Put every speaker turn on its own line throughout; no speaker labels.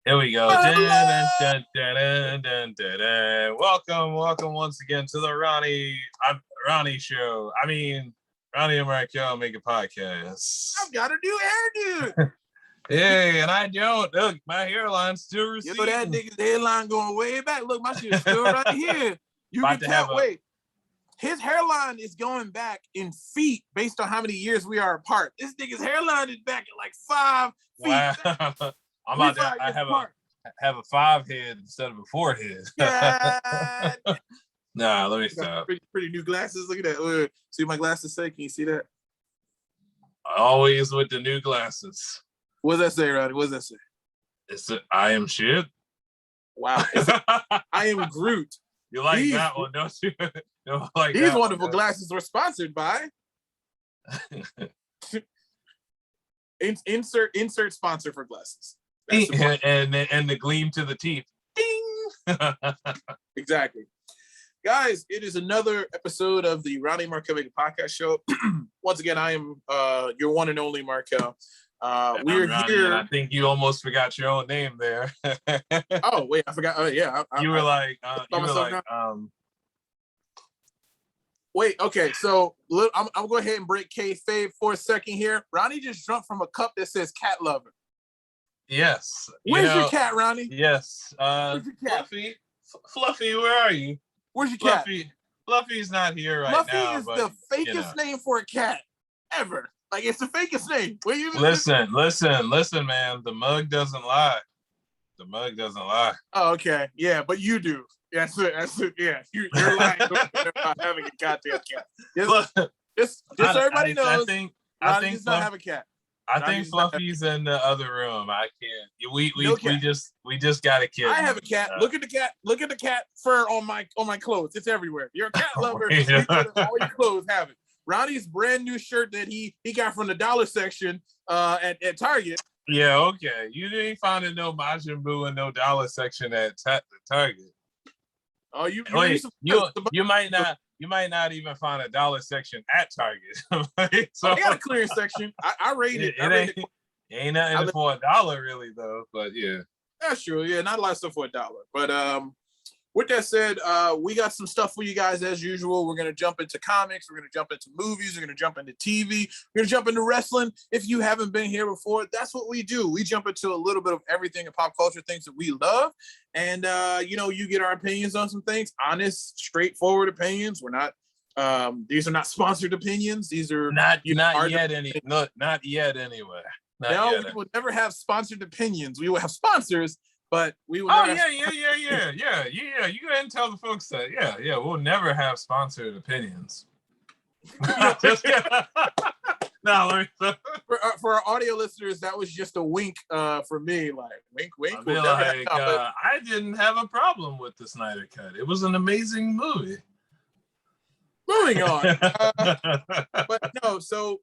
Here we go. Dun, dun, dun, dun, dun, dun, dun. Welcome once again to the Ronnie show. Ronnie and Markell make a podcast.
I've got a new hairdo.
Hey, and I don't. Look, my hairline's still receding.
You know that nigga's hairline going way back. Look, my shit's still right here. You can tell. Wait, his hairline is going back in feet based on how many years we are apart. This nigga's hairline is back at like 5 feet.
Wow. I have a 5 head instead of a 4 head.
Yeah.
Nah, let me stop.
Pretty new glasses. Look at that. See what my glasses say? Can you see that?
Always with the new glasses.
What does that say, Roddy? What does that say?
I am shit.
Wow. I am Groot.
You like that one, don't you?
These wonderful glasses were sponsored by insert sponsor for glasses.
And the gleam to the teeth. Ding!
Exactly. Guys, it is another episode of the Ronnie and Markell podcast show. Once again, I am your one and only Markell. We're here.
I think you almost forgot your own name there.
Oh wait, I forgot. Oh yeah,
you were like.
Wait, okay. So I'm gonna go ahead and break kayfabe for a second here. Ronnie just jumped from a cup that says "cat lover."
Yes.
Where's your cat, Ronnie?
Yes.
Where's your cat?
Fluffy, where are you?
Where's your cat?
Fluffy's not here right
Fluffy
now.
Fluffy is the fakest name for a cat ever. Like, it's the fakest name.
Listen, man. The mug doesn't lie.
Oh, okay. Yeah, but you do. That's it. Yeah, you're lying about having a goddamn cat. Just so everybody knows, Ronnie does not have a cat.
I think Fluffy's in the other room. I can't. We just got a kid.
I have a cat. Look at the cat. Look at the cat fur on my clothes. It's everywhere. You're a cat lover. All your clothes have it. Ronnie's brand new shirt that he got from the dollar section at Target.
Yeah, okay. You didn't find no Majin Buu in no dollar section at Target.
Oh, you
might not even find a dollar section at Target.
So they got a clearance section. I rated it.
Ain't nothing for $1 really though, but yeah.
That's true. Yeah, not a lot of stuff for $1. But with that said, we got some stuff for you guys as usual. We're gonna jump into comics, we're gonna jump into movies, we're gonna jump into TV, we're gonna jump into wrestling. If you haven't been here before, that's what we do. We jump into a little bit of everything in pop culture, things that we love. And you get our opinions on some things, honest, straightforward opinions. We're not these are not sponsored opinions. These are
not yet anyway.
We will never have sponsored opinions. We will have sponsors, but we will.
Oh yeah. You go ahead and tell the folks that. Yeah. We'll never have sponsored opinions. No,
for our audio listeners, that was just a wink for me. Like wink.
I didn't have a problem with the Snyder Cut. It was an amazing movie.
Moving on, but no. So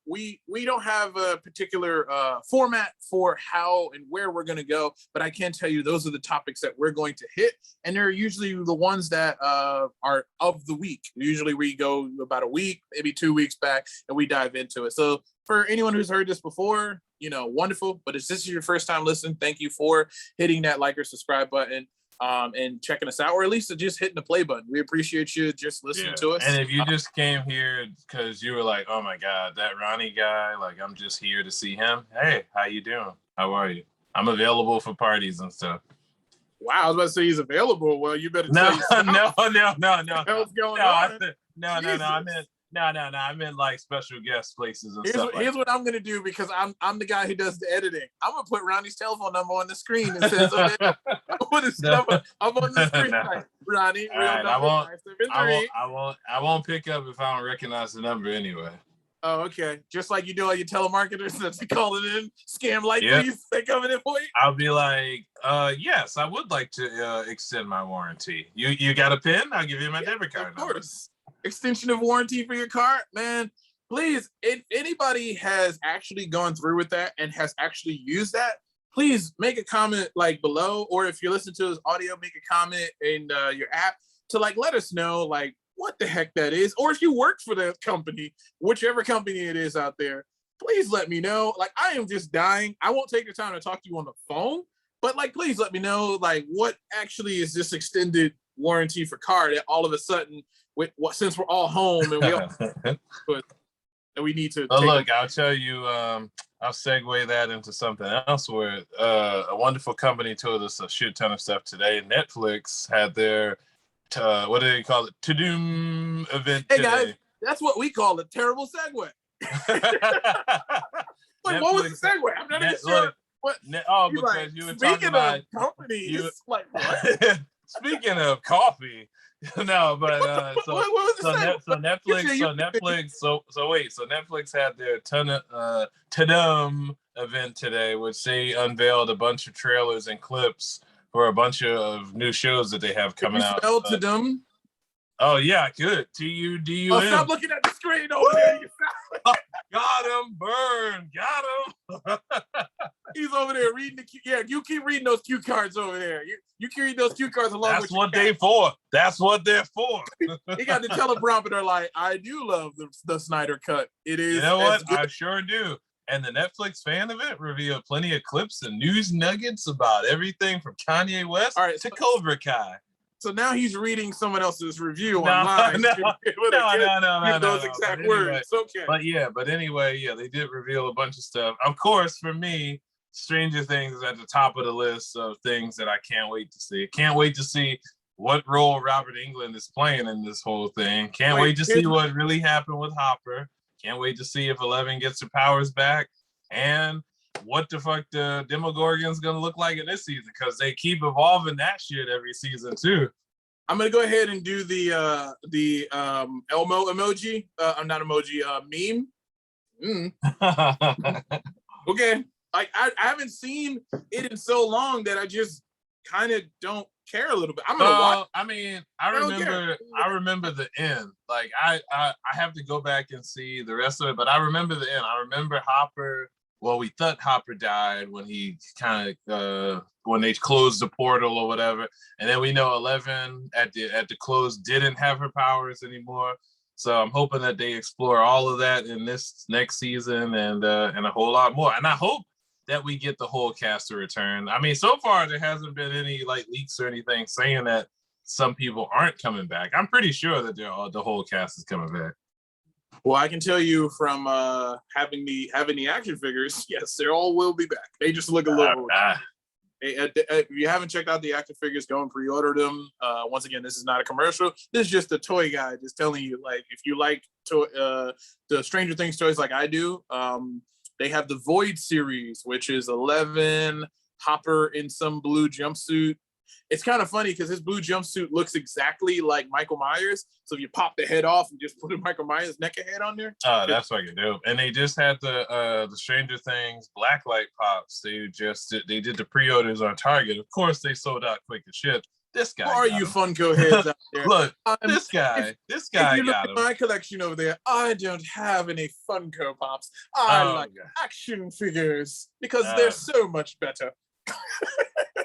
we don't have a particular format for how and where we're going to go, but I can tell you those are the topics that we're going to hit, and they're usually the ones that are of the week. Usually we go about a week, maybe 2 weeks back, and we dive into it. So for anyone who's heard this before, wonderful. But if this is your first time listening, thank you for hitting that like or subscribe button. And checking us out, or at least just hitting the play button. We appreciate you just listening to us.
And if you just came here because you were like, oh my God, that Ronnie guy, like I'm just here to see him. Hey, how you doing? How are you? I'm available for parties and stuff.
Wow, I was about to say he's available. Well, you better
No.
What's going on?
I meant like special guest places and stuff.
Here's what I'm gonna do, because I'm the guy who does the editing. I'm gonna put Ronnie's telephone number on the screen and says, I'm on the screen. No. Ronnie,
right, I won't pick up if I don't recognize the number anyway.
Oh, okay. Just like you do all your telemarketers that's calling in, scam like these, they coming in for you.
I'll be like, yes, I would like to extend my warranty. You got a pen? I'll give you my debit card.
Of course. Extension of warranty for your car, man. Please, if anybody has actually gone through with that and has actually used that, please make a comment like below, or if you're listening to this audio, make a comment in your app to like let us know like what the heck that is, or if you work for that company, whichever company it is out there, please let me know. Like, I am just dying. I won't take the time to talk to you on the phone, But like, please let me know, like, what actually is this extended warranty for car that all of a sudden, since we're all home and we all and we need to.
Oh, look, I'll tell you. I'll segue that into something else where a wonderful company told us a shit ton of stuff today. Netflix had their what do they call it? To-doom event today.
Guys, that's what we call a terrible segue. Like, what was the segue? I'm not even sure.
Because like, you were talking about
companies. Like, what?
Speaking of coffee, no, but so Netflix had their Tudum event today, which they unveiled a bunch of trailers and clips for a bunch of new shows that they have coming out.
Spell Tudum?
Oh yeah, good. Tudum.
Oh, stop looking at the screen over there.
Got him, burn, got him.
He's over there reading the cue. Yeah, you keep reading those cue cards over there. You keep reading those cue cards along
That's
with
what they for. That's what they're for.
He got the teleprompter like, I do love the Snyder Cut. It is.
You know what? I sure do. And the Netflix fan event revealed plenty of clips and news nuggets about everything from Kanye West to Cobra Kai.
So now he's reading someone else's review online. No, those exact words. Okay.
But anyway, they did reveal a bunch of stuff. Of course, for me, Stranger Things is at the top of the list of things that I can't wait to see. Can't wait to see what role Robert Englund is playing in this whole thing. Can't wait to see what really happened with Hopper. Can't wait to see if 11 gets her powers back. And what the fuck the Demogorgon's gonna look like in this season, because they keep evolving that shit every season too.
I'm gonna go ahead and do the Elmo emoji. I'm not emoji. Meme. Okay. Like I haven't seen it in so long that I just kind of don't care a little bit. I'm gonna watch.
I mean, I remember the end. Like I have to go back and see the rest of it, but I remember the end. I remember Hopper. Well, we thought Hopper died when he kind of when they closed the portal or whatever, and then we know 11 at the close didn't have her powers anymore. So I'm hoping that they explore all of that in this next season and a whole lot more. And I hope that we get the whole cast to return. I mean, so far there hasn't been any like leaks or anything saying that some people aren't coming back. I'm pretty sure that the whole cast is coming back.
Well, I can tell you from having the action figures, yes, they all will be back. They just look a little. If you haven't checked out the action figures, go and pre-order them. Once again, this is not a commercial. This is just a toy guy just telling you, like, if you like the Stranger Things toys like I do, they have the Void series, which is 11, Hopper in some blue jumpsuit. It's kind of funny because his blue jumpsuit looks exactly like Michael Myers. So if you pop the head off and just put a Michael Myers NECA head on there.
Oh, that's fucking dope. And they just had the Stranger Things Blacklight pops. They did the pre-orders on Target. Of course, they sold out quick as shit. This guy.
Who are you Funko heads out there?
Look, this guy
if you look
got
at my collection over there, I don't have any Funko Pops. I like action figures because they're so much better.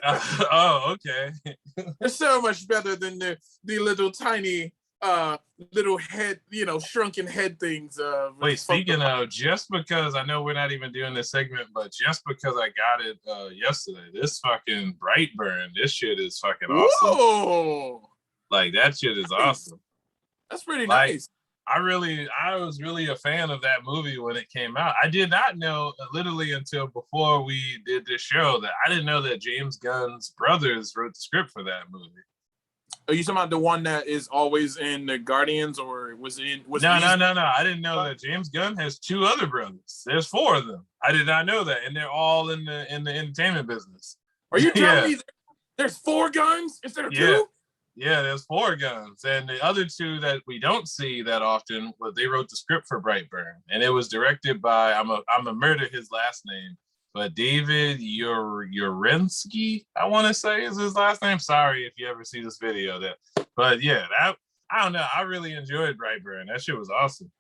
Okay.
They're so much better than the little tiny little head, shrunken head things.
Wait, speaking of, just because I know we're not even doing this segment, but just because I got it yesterday, this fucking Brightburn, this shit is fucking awesome.
Whoa!
Like, that shit is awesome.
That's pretty nice.
I was really a fan of that movie when it came out. I did not know, literally until before we did this show, that I didn't know that James Gunn's brothers wrote the script for that movie.
Are you talking about the one that is always in the Guardians, or No.
I didn't know that James Gunn has 2 other brothers. There's 4 of them. I did not know that, and they're all in the entertainment business.
Are you telling me there's 4 guns instead of 2?
Yeah, there's 4 guns, and the other 2 that we don't see that often, but they wrote the script for Brightburn, and it was directed by I'm a murder his last name, but David Urensky, I want to say is his last name. Sorry if you ever see this video, but yeah, I don't know. I really enjoyed Brightburn. That shit was awesome.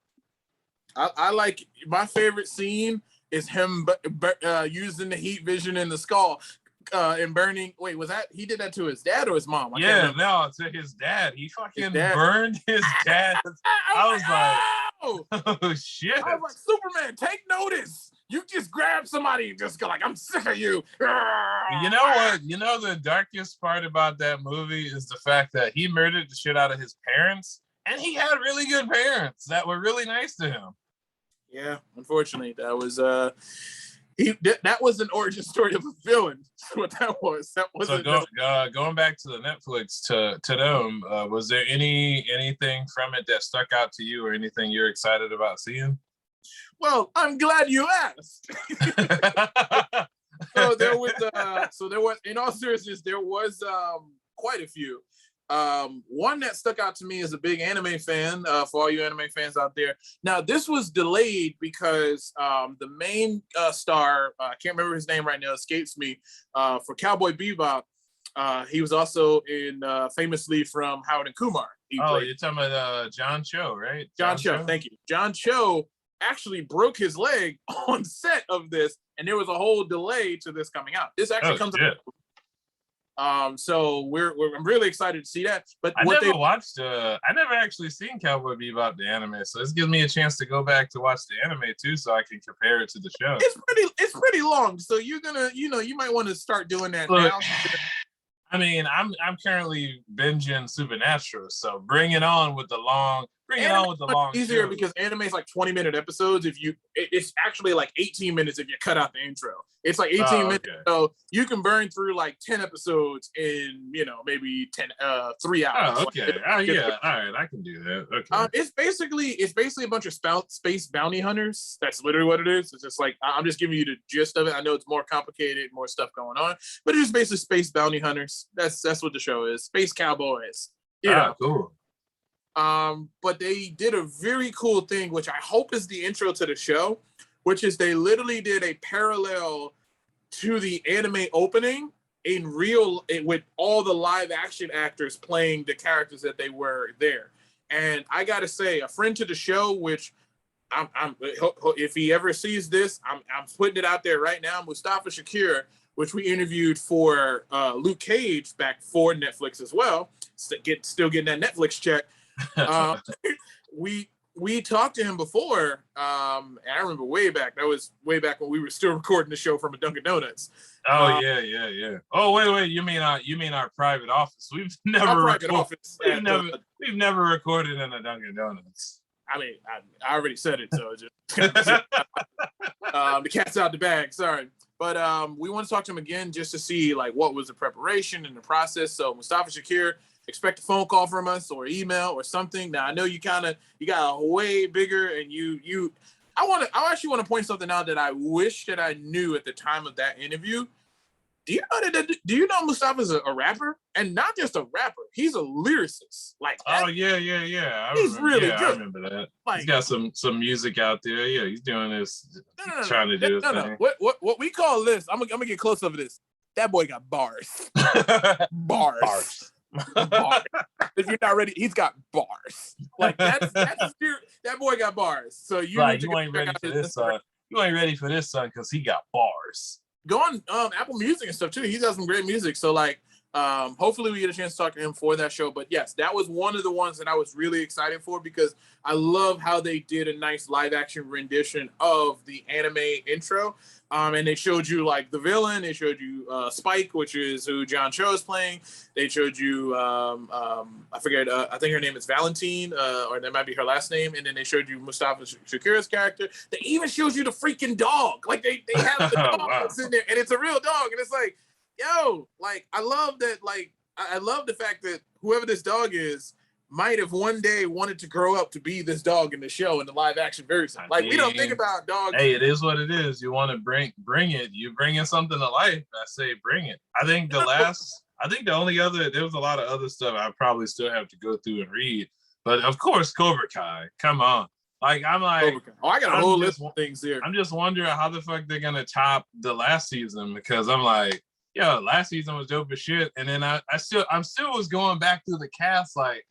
I like, my favorite scene is him using the heat vision in the skull. And burning. Wait, was that he did that to his dad or his mom?
No, to his dad. He fucking burned his dad. I was like, oh shit!
I was like, Superman, take notice. You just grab somebody and just go like, I'm sick of you.
You know what? You know the darkest part about that movie is the fact that he murdered the shit out of his parents, and he had really good parents that were really nice to him.
Yeah, unfortunately, that was that was an origin story of a villain. That's what that was. That was
so going back to the Netflix to them. Was there anything from it that stuck out to you, or anything you're excited about seeing?
Well, I'm glad you asked. So there was in all seriousness, there was quite a few. One that stuck out to me as a big anime fan, for all you anime fans out there. Now, this was delayed because the main star, I can't remember his name right now, escapes me, for Cowboy Bebop. He was also in famously from Howard and Kumar.
You're talking about John Cho, right?
John Cho, thank you. John Cho actually broke his leg on set of this, and there was a whole delay to this coming out. This actually comes out. So I'm really excited to see that. But
I never actually seen Cowboy Bebop the anime, so this gives me a chance to go back to watch the anime too, so I can compare it to the show.
It's pretty long, so you're gonna, you might want to start doing that now.
I mean, I'm currently binging Supernatural, so bring it on with the long.
Easier because anime is like 20-minute episodes. It's actually like 18 minutes if you cut out the intro. It's like 18 minutes, so you can burn through like 10 episodes in maybe 3 hours.
Oh, okay. Yeah. All right, I can do that. Okay.
It's basically a bunch of space bounty hunters. That's literally what it is. It's just like I'm just giving you the gist of it. I know it's more complicated, more stuff going on, but it's just basically space bounty hunters. That's what the show is. Space cowboys.
Cool.
But they did a very cool thing, which I hope is the intro to the show, which is they literally did a parallel to the anime opening with all the live action actors playing the characters that they were there. And I gotta say, a friend to the show, which if he ever sees this, I'm putting it out there right now, Mustafa Shakir, which we interviewed for Luke Cage back for Netflix as well, still getting that Netflix check. We talked to him before, and I remember way back. That was way back when we were still recording the show from a Dunkin' Donuts.
Oh yeah. Oh wait. You mean our private office? We've never recorded in a Dunkin' Donuts.
I mean, I already said it, so just the cat's out the bag. Sorry. But we want to talk to him again just to see like what was the preparation and the process. So Mustafa Shakir, expect a phone call from us or email or something. Now I know you got a way bigger, and I actually want to point something out that I wish that I knew at the time of that interview. Do you know Mustafa's a rapper? And not just a rapper, he's a lyricist. Like
yeah.
He's really good.
I remember that. Like, he's got some music out there. Yeah, he's doing this, trying to do his thing.
What we call this, I'm gonna get close over this. That boy got bars. Bars. If you're not ready, he's got bars. Like that's that boy got bars. So you
ain't ready for this, son. You ain't ready for this, son, because he got bars.
Go on Apple Music and stuff too. He does some great music. So like hopefully we get a chance to talk to him for that show. But yes, that was one of the ones that I was really excited for because I love how they did a nice live action rendition of the anime intro. And they showed you like the villain. They showed you Spike, which is who John Cho is playing. They showed you I forget. I think her name is Valentine, or that might be her last name. And then they showed you Mustafa Shakir's character. They even showed you the freaking dog. Like they have the dog that's in there, and it's a real dog. And it's like, yo, like I love that. Like I love the fact that whoever this dog is might have one day wanted to grow up to be this dog in the show in the live action version. Like we don't think about dogs.
Hey, it is what it is. You want to bring it. You bringing something to life. I say bring it. I think there was a lot of other stuff I probably still have to go through and read. But of course, Cobra Kai. Come on. Like I'm like,
I got a whole list of things here.
I'm just wondering how the fuck they're gonna top the last season, because I'm like, yo, last season was dope as shit. And then I'm still was going back through the cast. Like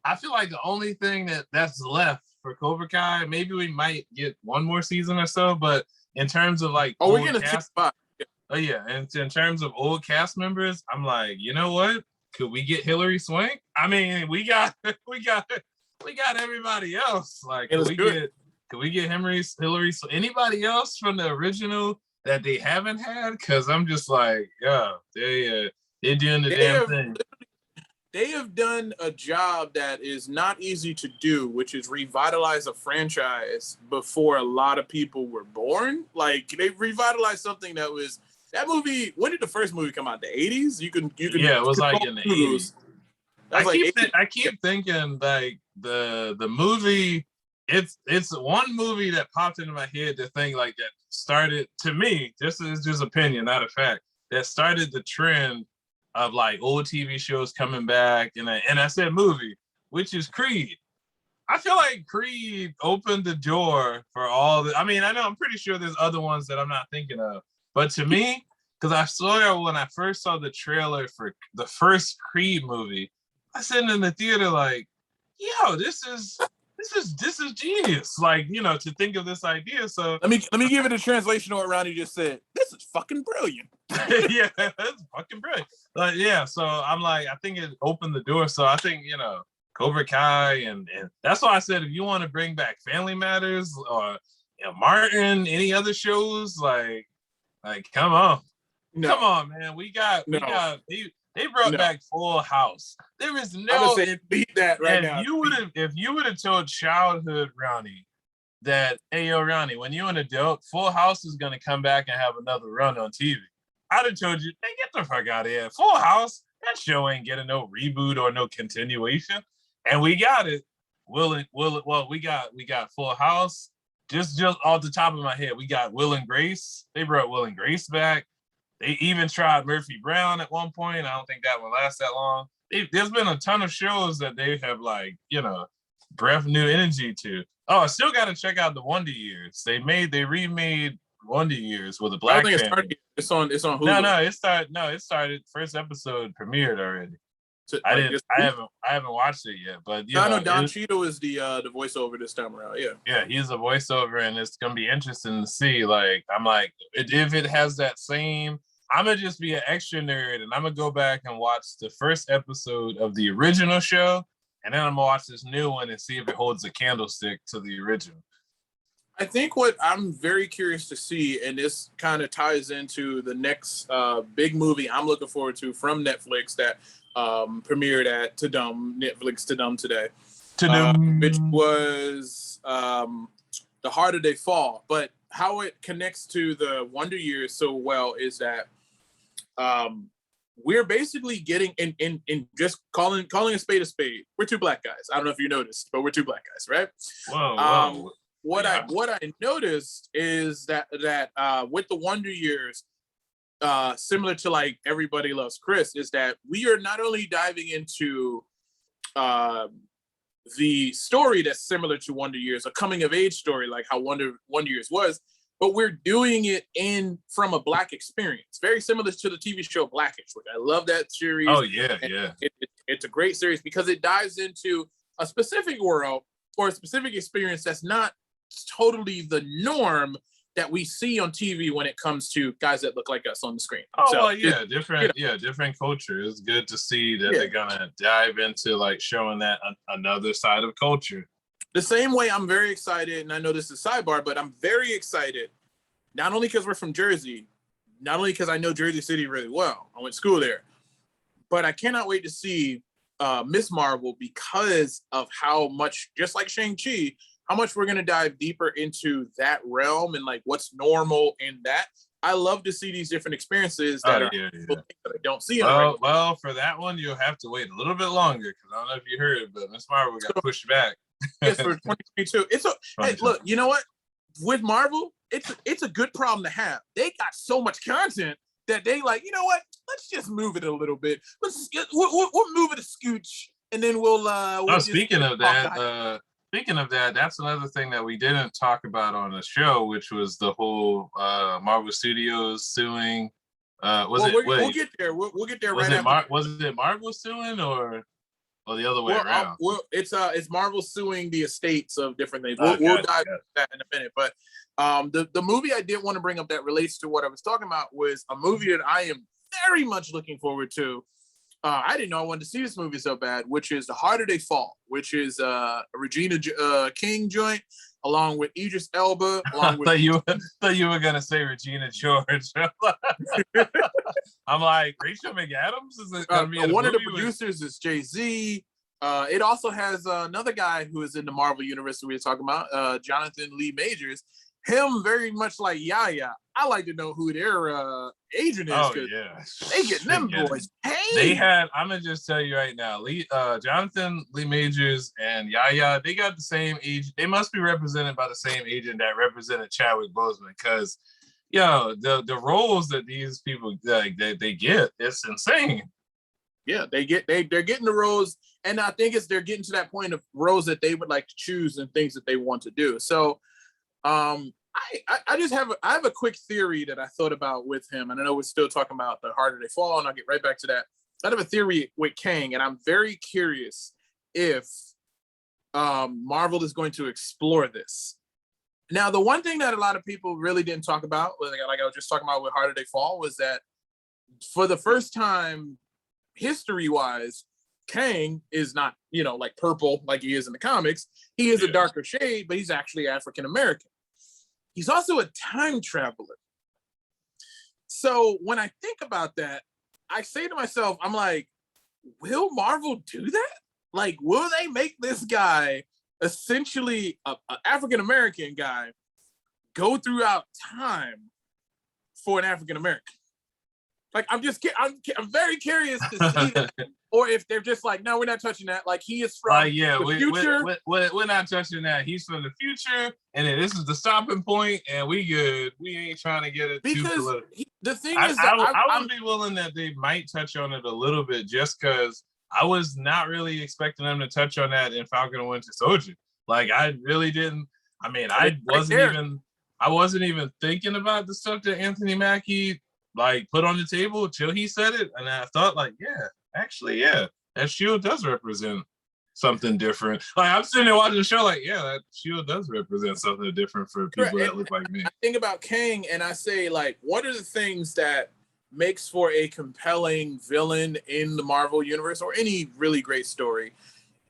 I feel like the only thing that's left for Cobra Kai, maybe we might get one more season or so, but in terms of like
we're gonna cast 5.
Oh yeah, and in terms of old cast members, I'm like, you know what? Could we get Hilary Swank? I mean, we got everybody else. Like, Can we get Hillary? So anybody else from the original that they haven't had? Because I'm just like, yeah, they're doing the damn thing.
They have done a job that is not easy to do, which is revitalize a franchise before a lot of people were born. Like they revitalized something that movie. When did the first movie come out? The 80s? You can. Yeah,
it was like in the 80s. I keep thinking like the movie. It's one movie that popped into my head. The thing like that started, to me. This is just opinion, not a fact. That started the trend of like old TV shows coming back, and I said movie, which is Creed. I feel like Creed opened the door for all the. I mean, I know I'm pretty sure there's other ones that I'm not thinking of, but to me, because I saw it when I first saw the trailer for the first Creed movie, I said in the theater like, "Yo, this is genius!" Like, you know, to think of this idea. So
let me give it a translation of what Ronnie just said. This is fucking brilliant.
Yeah, that's fucking brilliant. Yeah, so I'm like, I think it opened the door. So I think, you know, Cobra Kai and that's why I said if you want to bring back Family Matters or, you know, Martin, any other shows, like come on. No. Come on, man. They brought back Full House. There is no.
I'm gonna say beat that right now.
If you would have told childhood Ronnie that, hey, yo, Ronnie, when you're an adult, Full House is gonna come back and have another run on TV, I'd have told you, hey, get the fuck out of here. Full House, that show ain't getting no reboot or no continuation, and we got it. We got Full House. Just off the top of my head, we got Will and Grace. They brought Will and Grace back. They even tried Murphy Brown at one point. I don't think that one lasts that long. There's been a ton of shows that they have, like, you know, breath new energy to. Oh, I still got to check out the Wonder Years. They remade Wonder Years with a black family.
It's on Hulu.
It started. First episode premiered already. So, I haven't watched it yet, but
I know Don Cheadle is the voiceover this time around.
Yeah, he's a voiceover, and it's gonna be interesting to see. Like, I'm like, if it has that same. I'm gonna just be an extra nerd, and I'm gonna go back and watch the first episode of the original show, and then I'm gonna watch this new one and see if it holds a candlestick to the original.
I think what I'm very curious to see, and this kind of ties into the next big movie I'm looking forward to from Netflix that premiered at Netflix Tudum today, which was The Harder They Fall. But how it connects to the Wonder Years so well is that we're basically getting in just calling a spade a spade. We're two black guys. I don't know if you noticed, but we're two black guys, right?
Whoa.
What I noticed is that with the Wonder Years, similar to like Everybody Loves Chris, is that we are not only diving into the story that's similar to Wonder Years, a coming of age story like how Wonder Years was, but we're doing it from a black experience, very similar to the TV show Blackish, which I love that series.
Oh yeah.
It's a great series because it dives into a specific world or a specific experience that's not totally the norm that we see on TV when it comes to guys that look like us on the screen.
Different culture. It's good to see that they're gonna dive into like showing that another side of culture.
The same way I'm very excited, and I know this is sidebar, but I'm very excited, not only because we're from Jersey, not only because I know Jersey City really well, I went to school there, but I cannot wait to see Miss Marvel because of how much, just like Shang-Chi, how much we're going to dive deeper into that realm and like what's normal in that. I love to see these different experiences that that I don't see.
Well, for that one, you'll have to wait a little bit longer because I don't know if you heard it, but Miss Marvel got pushed back.
Yes, for 2022. Hey, look, you know what? With Marvel, it's a good problem to have. They got so much content that they like, you know what? Let's just move it a little bit. We'll move it a scooch, and then we'll
speaking of that, that's another thing that we didn't talk about on the show, which was the whole Marvel Studios suing.
We'll get there. We'll get there right after.
Was it Marvel suing or the other way around?
It's Marvel suing the estates of different things. We'll dive into that in a minute. But the movie I did want to bring up that relates to what I was talking about was a movie that I am very much looking forward to. I didn't know I wanted to see this movie so bad, which is The Harder They Fall, which is a Regina King joint. along with Idris Elba, along with.
thought you were gonna say Regina George. I'm like, Rachel McAdams is it gonna be in
one of the producers is Jay-Z. It also has another guy who is in the Marvel universe that we were talking about, Jonathan Lee Majors. Him very much like Yaya. I like to know who their agent is.
Oh yeah,
they get them boys paid.
They had. I'm gonna just tell you right now, Jonathan Lee Majors and Yaya. They got the same agent. They must be represented by the same agent that represented Chadwick Boseman. Because, the roles that these people they get, it's insane.
Yeah, they're getting the roles, and I think they're getting to that point of roles that they would like to choose and things that they want to do. So. I just have a quick theory that I thought about with him, and I know we're still talking about the harder they fall, and I'll get right back to that. I have a theory with Kang, and I'm very curious if Marvel is going to explore this. Now, the one thing that a lot of people really didn't talk about, like I was just talking about with Harder They Fall, was that for the first time, history-wise, Kang is not, like purple like he is in the comics. He is a darker shade, but he's actually African American. He's also a time traveler. So when I think about that, I say to myself, I'm like, will Marvel do that? Like, will they make this guy essentially an African American guy go throughout time for an African American? Like, I'm very curious to see that. Or if they're just like, no, we're not touching that. Like, he is from the future.
We're not touching that. He's from the future, and then this is the stopping point, and we good. We ain't trying to get it too political.
The thing is that
I would be willing that they might touch on it a little bit, just because I was not really expecting them to touch on that in Falcon and Winter Soldier. Like, I really didn't. I mean, I wasn't even thinking about the stuff that Anthony Mackie put on the table till he said it, and I thought that shield does represent something different. Like, I'm sitting there watching the show, that shield does represent something different for people that look like me.
I think about Kang, and I say, what are the things that makes for a compelling villain in the Marvel universe or any really great story?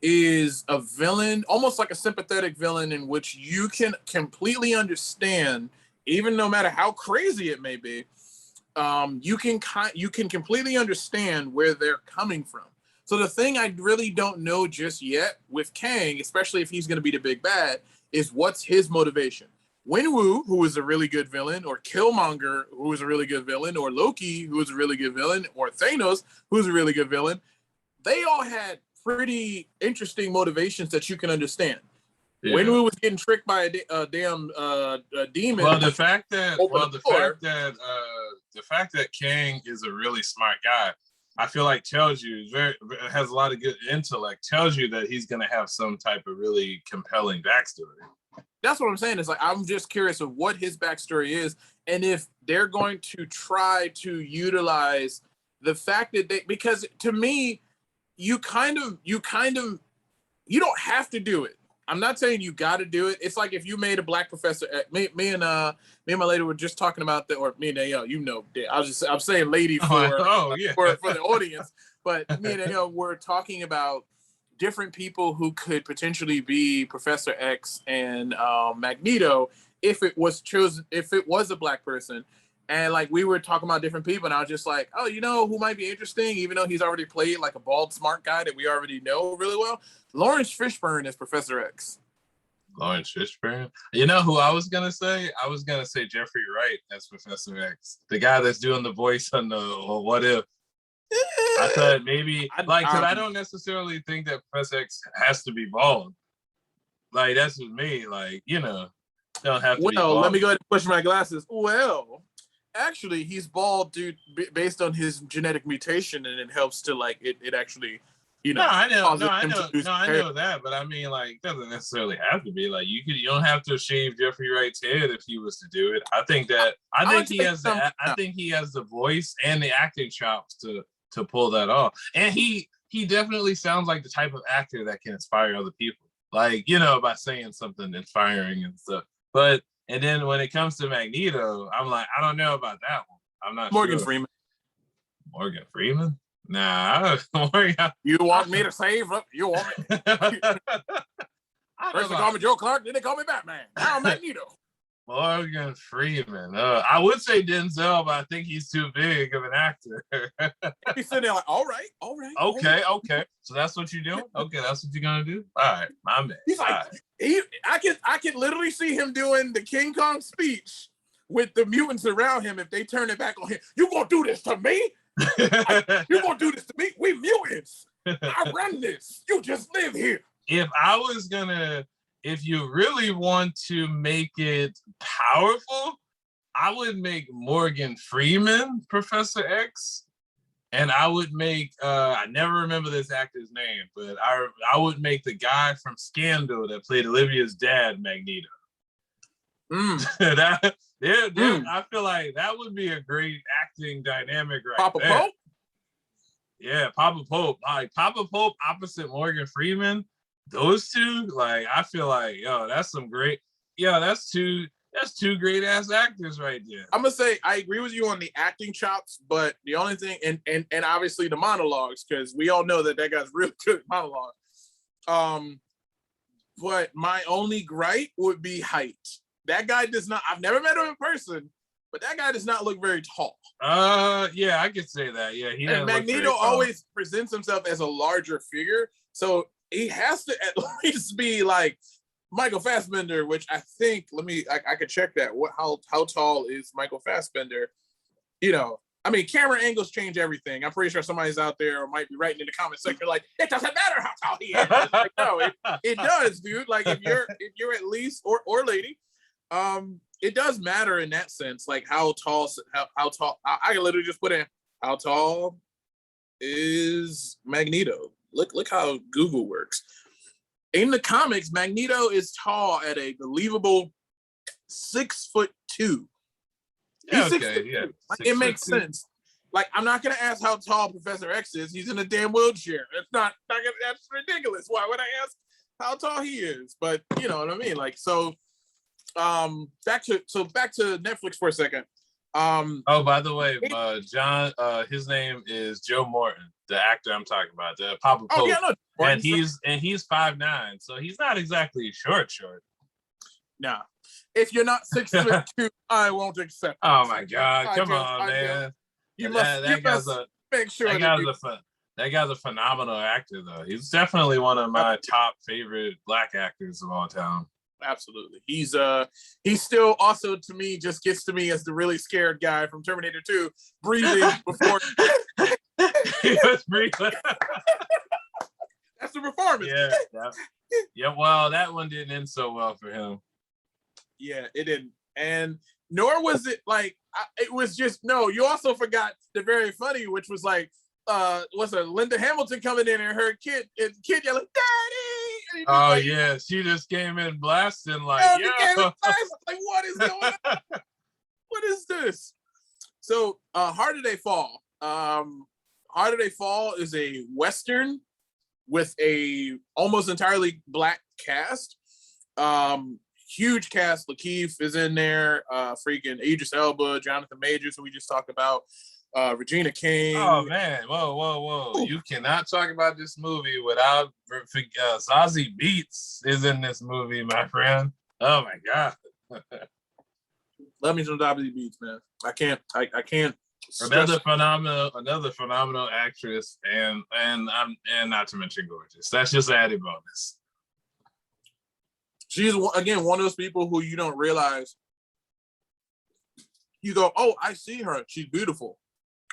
Is a villain, almost like a sympathetic villain, in which you can completely understand, even no matter how crazy it may be. You can completely understand where they're coming from. So the thing I really don't know just yet with Kang, especially if he's going to be the big bad, is what's his motivation. Wenwu, who is a really good villain, or Killmonger, who is a really good villain, or Loki, who is a really good villain, or Thanos, who's a really good villain, they all had pretty interesting motivations that you can understand. Yeah. Wenwu was getting tricked by a damn demon.
Well, the fact that Kang is a really smart guy, I feel like tells you has a lot of good intellect. Tells you that he's going to have some type of really compelling backstory.
That's what I'm saying. It's like, I'm just curious of what his backstory is, and if they're going to try to utilize the fact that because to me, you don't have to do it. I'm not saying you got to do it. It's like if you made a black professor. Me and my lady were just talking about that, or me and Danielle, I'm saying lady for the audience, but me and Danielle were talking about different people who could potentially be Professor X and Magneto if it was a black person. And we were talking about different people, and I was just like, oh, who might be interesting, even though he's already played like a bald, smart guy that we already know really well. Lawrence Fishburne as Professor X.
Lawrence Fishburne? You know who I was going to say? I was going to say Jeffrey Wright as Professor X. The guy that's doing the voice on the What If. I thought maybe, because I don't necessarily think that Professor X has to be bald. That's with me. Don't have to be bald.
Let me go ahead and push my glasses. Well, actually, he's bald, dude, based on his genetic mutation, and it helps to it actually,
No, I know that, but I mean, it doesn't necessarily have to be. You don't have to shave Jeffrey Wright's head if he was to do it. I think he has the voice and the acting chops to pull that off, and he definitely sounds like the type of actor that can inspire other people, by saying something inspiring and stuff. But and then when it comes to Magneto, I'm like, I don't know about that one. I'm not
Morgan
sure.
Freeman.
Morgan Freeman? Nah,
you want me to save up? You want me? First they call me Joe Clark, then they call me Batman. Now I'm Magneto.
Morgan Freeman. I would say Denzel, but I think he's too big of an actor.
He's sitting there like, all right.
Okay. So that's what you're doing? Okay, that's what you're gonna do? All right, my man.
He's like, I can literally see him doing the King Kong speech with the mutants around him if they turn it back on him. You gonna do this to me? You gonna do this to me? We mutants. I run this. You just live here.
If you really want to make it powerful, I would make Morgan Freeman Professor X, and I would make I never remember this actor's name, but I would make the guy from Scandal that played Olivia's dad Magneto. I feel like that would be a great acting dynamic right
Papa
there.
Pope?
Yeah, Papa Pope. Like Papa Pope opposite Morgan Freeman. Those two, like, I feel like, that's two great ass actors right there.
I'm gonna say I agree with you on the acting chops, but the only thing, and obviously the monologues, because we all know that guy's real good at monologue. But my only gripe would be height. That guy does not. I've never met him in person, but that guy does not look very tall.
Yeah, I could say that. Yeah,
and Magneto always presents himself as a larger figure, so he has to at least be like Michael Fassbender, which I think. I could check that. How tall is Michael Fassbender? I mean, camera angles change everything. I'm pretty sure somebody's out there or might be writing in the comment section like, it doesn't matter how tall he is. Like, no, it does, dude. Like if you're at least or lady, it does matter in that sense. Like how tall. I can literally just put in how tall is Magneto. Look how Google works. In the comics, Magneto is tall at a believable 6'2".
Yeah,
He's
okay,
6'2".
yeah.
Like, it makes sense. Like, I'm not gonna ask how tall Professor X is. He's in a damn wheelchair. That's ridiculous. Why would I ask how tall he is? But you know what I mean. Like, so back to Netflix for a second.
By the way, John, his name is Joe Morton, the actor I'm talking about, the Papa Pope. And he's 5'9", so he's not exactly short.
No. If you're not 6'2", I won't accept it.
Oh my God! Come on, man. You must
make sure
that guy's a phenomenal actor, though. He's definitely one of my top favorite Black actors of all time.
Absolutely. He's still also, to me, just gets to me as the really scared guy from Terminator 2, breathing before
he was breathing.
That's the performance.
Yeah. Well, that one didn't end so well for him.
Yeah, it didn't. And nor was it like it was just you also forgot the very funny, which was like Linda Hamilton coming in and her kid yelling, "Daddy!"
Oh yeah, she just came in blasting like,
like, what is going on? What is this? So, Harder They Fall. Harder They Fall is a Western with a almost entirely Black cast. Huge cast. Lakeith is in there. Freaking Idris Elba, Jonathan Majors, who we just talked about. Regina King.
Oh man, whoa! Ooh. You cannot talk about this movie without Zazie Beetz is in this movie, my friend. Oh my God.
Love me some Zazie Beetz, man. I can't.
Another phenomenal actress, and not to mention gorgeous. That's just an added bonus.
She's again one of those people who you don't realize. You go, oh, I see her. She's beautiful.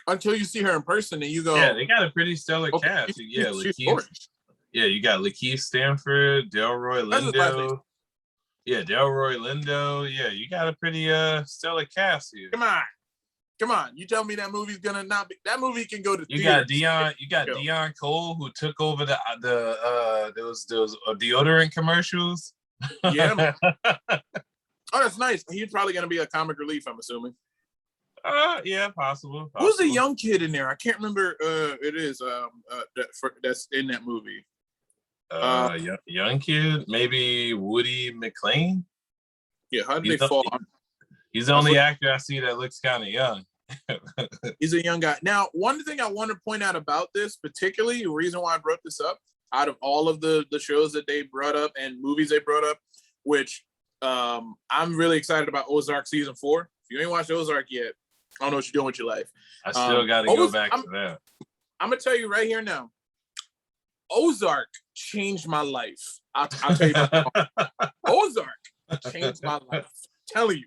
Until you see her in person, and you go,
yeah, they got a pretty stellar cast. Yeah, Lakeith. Yeah, you got Lakeith Stanford, Delroy Lindo. Yeah, Delroy Lindo. Yeah, you got a pretty stellar cast here.
Come on. You tell me that movie's gonna not be that movie can go to
You got Dion Cole, who took over those deodorant commercials.
Yeah. Oh, that's nice. He's probably gonna be a comic relief, I'm assuming.
Yeah, possible.
Who's the young kid in there? I can't remember. It is that's in that movie.
Young kid, maybe Woody McClain.
Yeah, How Did They Fall?
He's the only actor I see that looks kind of young.
He's a young guy. Now, one thing I want to point out about this, particularly the reason why I brought this up, out of all of the shows that they brought up and movies they brought up, which I'm really excited about Ozark season 4. If you ain't watched Ozark yet, I don't know what you're doing with your life.
I still got to go back to that.
I'm gonna tell you right here now, Ozark changed my life. I'll tell you that. Ozark changed my life. I'm telling you.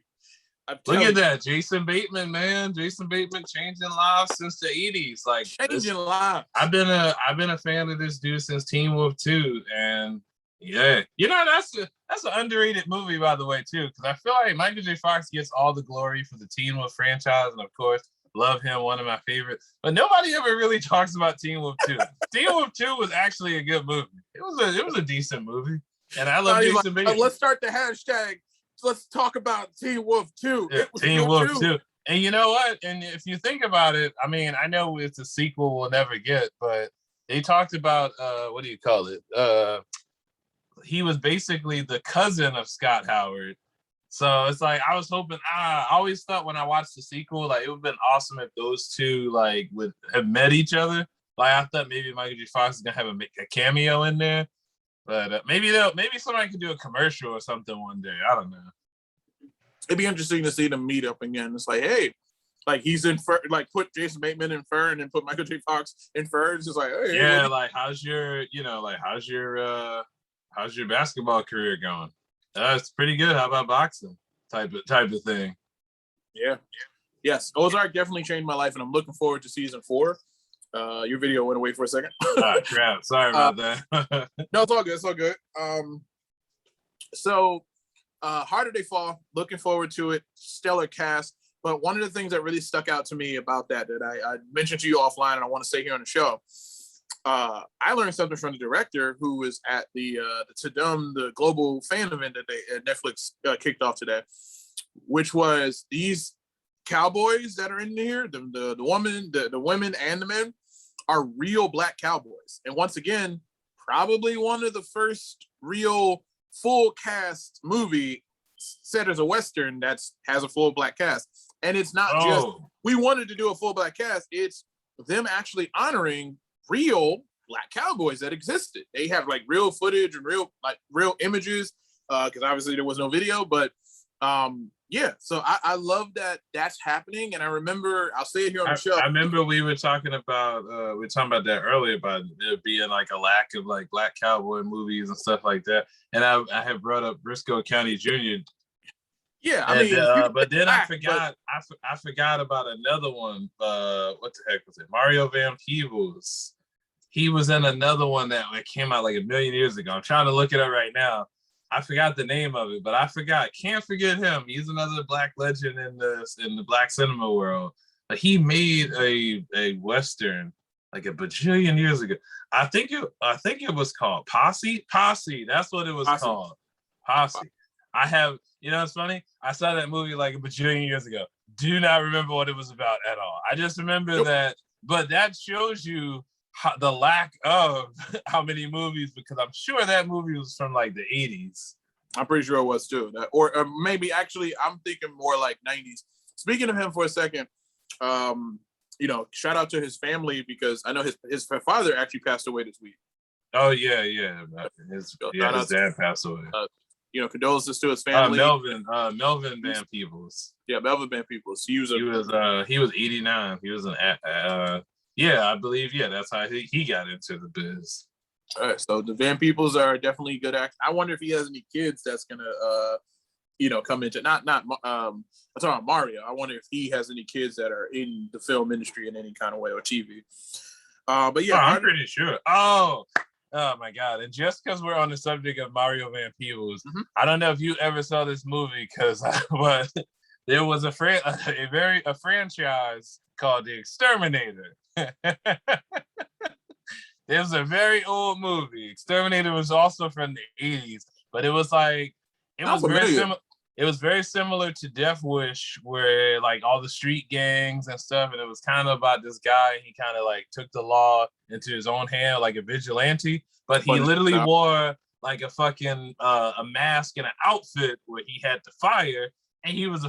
Look at that, Jason Bateman, man. Jason Bateman changing lives since the 80s. Like
changing lives.
I've been a fan of this dude since Teen Wolf 2, and yeah, you know that's an underrated movie, by the way, too, because I feel like Michael J. Fox gets all the glory for the Teen Wolf franchise, and of course, love him, one of my favorites. But nobody ever really talks about Teen Wolf 2. Teen Wolf 2 was actually a good movie. It was a decent movie, and I love Jason Bateman.
Let's start the hashtag. Let's talk about Teen Wolf 2.
Yeah, Teen Wolf 2. And you know what? And if you think about it, I mean, I know it's a sequel we'll never get, but they talked about what do you call it? He was basically the cousin of Scott Howard. So it's like I was hoping. I always thought when I watched the sequel, like it would have been awesome if those two like would have met each other. Like I thought maybe Michael J. Fox is gonna have a cameo in there. But maybe somebody could do a commercial or something one day. I don't know.
It'd be interesting to see them meet up again. It's like, hey, like he's in fur, like put Jason Bateman in fur and then put Michael J. Fox in fur. It's just like, hey,
yeah, like how's your basketball career going? It's pretty good. How about boxing? Type of thing.
Yeah. Yes, Ozark definitely changed my life, and I'm looking forward to season 4. Your video went away for a second.
Crap. Sorry about that.
No, it's all good. It's all good. So Harder They Fall, looking forward to it. Stellar cast. But one of the things that really stuck out to me about that I mentioned to you offline and I want to say here on the show, I learned something from the director who was at the Tudum, the global fan event that Netflix kicked off today, which was these cowboys that are in here, the women and the men are real black cowboys. And once again, probably one of the first real full cast movie set as a Western that has a full black cast. And it's not just, we wanted to do a full black cast. It's them actually honoring real black cowboys that existed. They have like real footage and real images, because obviously there was no video, but yeah, so I love that that's happening. And I remember, I'll say it here on the show.
I remember we were talking about that earlier, about there being like a lack of like black cowboy movies and stuff like that. And I have brought up Briscoe County Jr.
Yeah, I mean,
but then I forgot about another one. What the heck was it? Mario Van Peebles. He was in another one that came out like a million years ago. I'm trying to look it up right now. I forgot the name of it, but can't forget him. He's another black legend in the black cinema world. But he made a Western like a bajillion years ago. I think it was called Posse. That's what it was called. Posse. It's funny. I saw that movie like a bajillion years ago. Do not remember what it was about at all. I just remember that, but that shows you the lack of how many movies, because I'm sure that movie was from like the 80s.
I'm pretty sure it was too. Or maybe actually I'm thinking more like 90s. Speaking of him for a second, shout out to his family, because I know his father actually passed away this week.
Oh yeah. His dad passed away.
Condolences to his family.
Melvin Van Peebles.
Yeah, Melvin Van Peebles. He was
89. He was I believe, that's how he got into the biz.
All right, so the Van Peebles are definitely good actors. I wonder if he has any kids that's gonna come into I'm talking about Mario. I wonder if he has any kids that are in the film industry in any kind of way, or TV. But yeah,
I'm pretty sure. Oh my God! And just because we're on the subject of Mario Van Peebles, I don't know if you ever saw this movie, but there was a franchise called The Exterminator. There's a very old movie. Exterminator was also from the 80s, but it was very similar to Death Wish, where like all the street gangs and stuff, and it was kind of about this guy. He kind of like took the law into his own hand, like a vigilante, but he literally wore like a fucking a mask and an outfit where he had to fire, and he was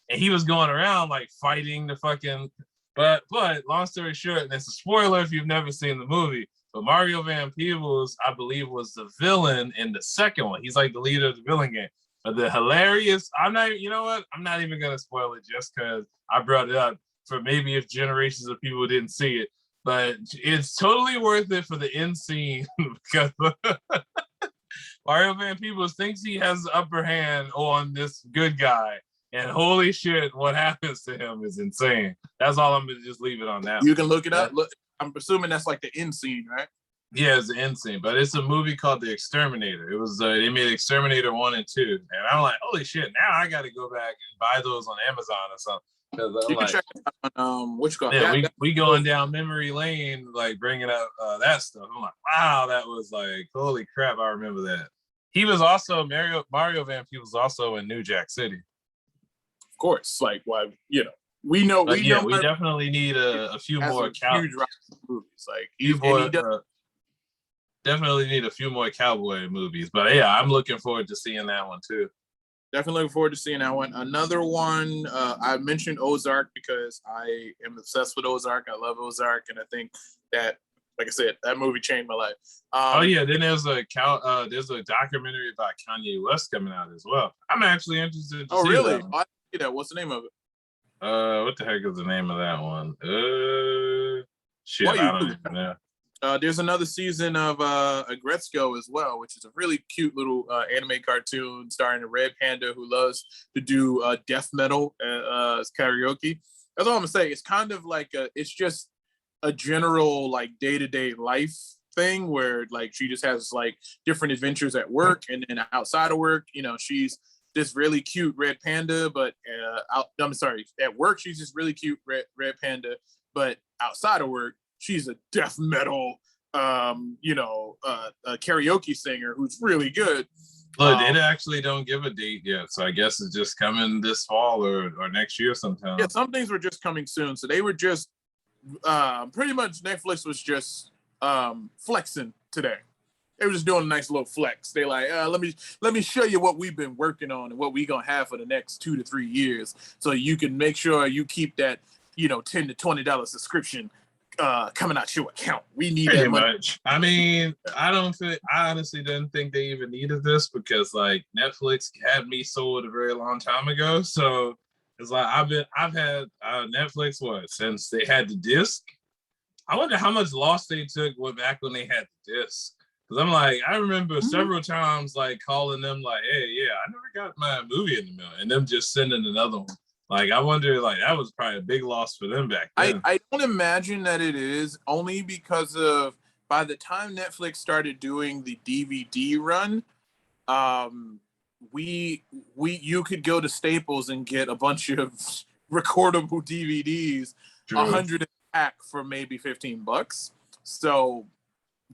he was going around like fighting the fucking. But long story short, and it's a spoiler if you've never seen the movie, But Mario Van Peebles, I believe, was the villain in the second one. He's like the leader of the villain gang. But the hilarious, you know what? I'm not even going to spoil it just because I brought it up for maybe if generations of people didn't see it. But it's totally worth it for the end scene because Mario Van Peebles thinks he has the upper hand on this good guy. And holy shit, what happens to him is insane. That's all I'm going to just leave it on that.
You can look it up. Look, I'm assuming that's like the end scene, right?
Yeah, it's the end scene, but it's a movie called The Exterminator. It was they made Exterminator 1 and 2, and I'm like, holy shit! Now I got to go back and buy those on Amazon or something. Because
you can check it out on which called.
Yeah, we going down memory lane, like bringing up that stuff. I'm like, wow, that was like, holy crap! I remember that. He was also Mario Van Peebles was also in New Jack City.
Of course, like why we know.
We definitely need a few more
huge movies. Like
definitely need a few more cowboy movies. But yeah, I'm looking forward to seeing that one too.
Definitely looking forward to seeing that one. Another one, I mentioned Ozark because I am obsessed with Ozark. I love Ozark, and I think that, like I said, that movie changed my life.
Then there's a documentary about Kanye West coming out as well. I'm actually interested to see
really?
that one.
I didn't see that. What's the name of it?
What the heck is the name of that one? I don't even know.
There's another season of Aggretsuko as well, which is a really cute little anime cartoon starring a red panda who loves to do death metal karaoke. That's all I'm gonna say. It's kind of like it's just a general like day-to-day life thing where like she just has like different adventures at work and then outside of work, she's this really cute red panda, but at work she's this really cute red panda, but outside of work she's a death metal, a karaoke singer who's really good.
Look, they actually don't give a date yet, so I guess it's just coming this fall or next year sometime.
Yeah, some things were just coming soon, so they were just pretty much Netflix was just flexing today. They were just doing a nice little flex. They like, let me show you what we've been working on and what we gonna have for the next 2 to 3 years, so you can make sure you keep that $10 to $20 subscription coming out your account. We need
pretty
that money.
much. I mean, I honestly didn't think they even needed this because like Netflix had me sold a very long time ago. So it's like I've had Netflix since they had the disc. I wonder how much loss they took back when they had the disc. Because I'm like, I remember several times like calling them like, hey, yeah, I never got my movie in the mail, and them just sending another one. Like, I wonder, like, that was probably a big loss for them back then.
I don't imagine that it is, only because of by the time Netflix started doing the DVD run, you could go to Staples and get a bunch of recordable DVDs, 100 a pack for maybe $15. So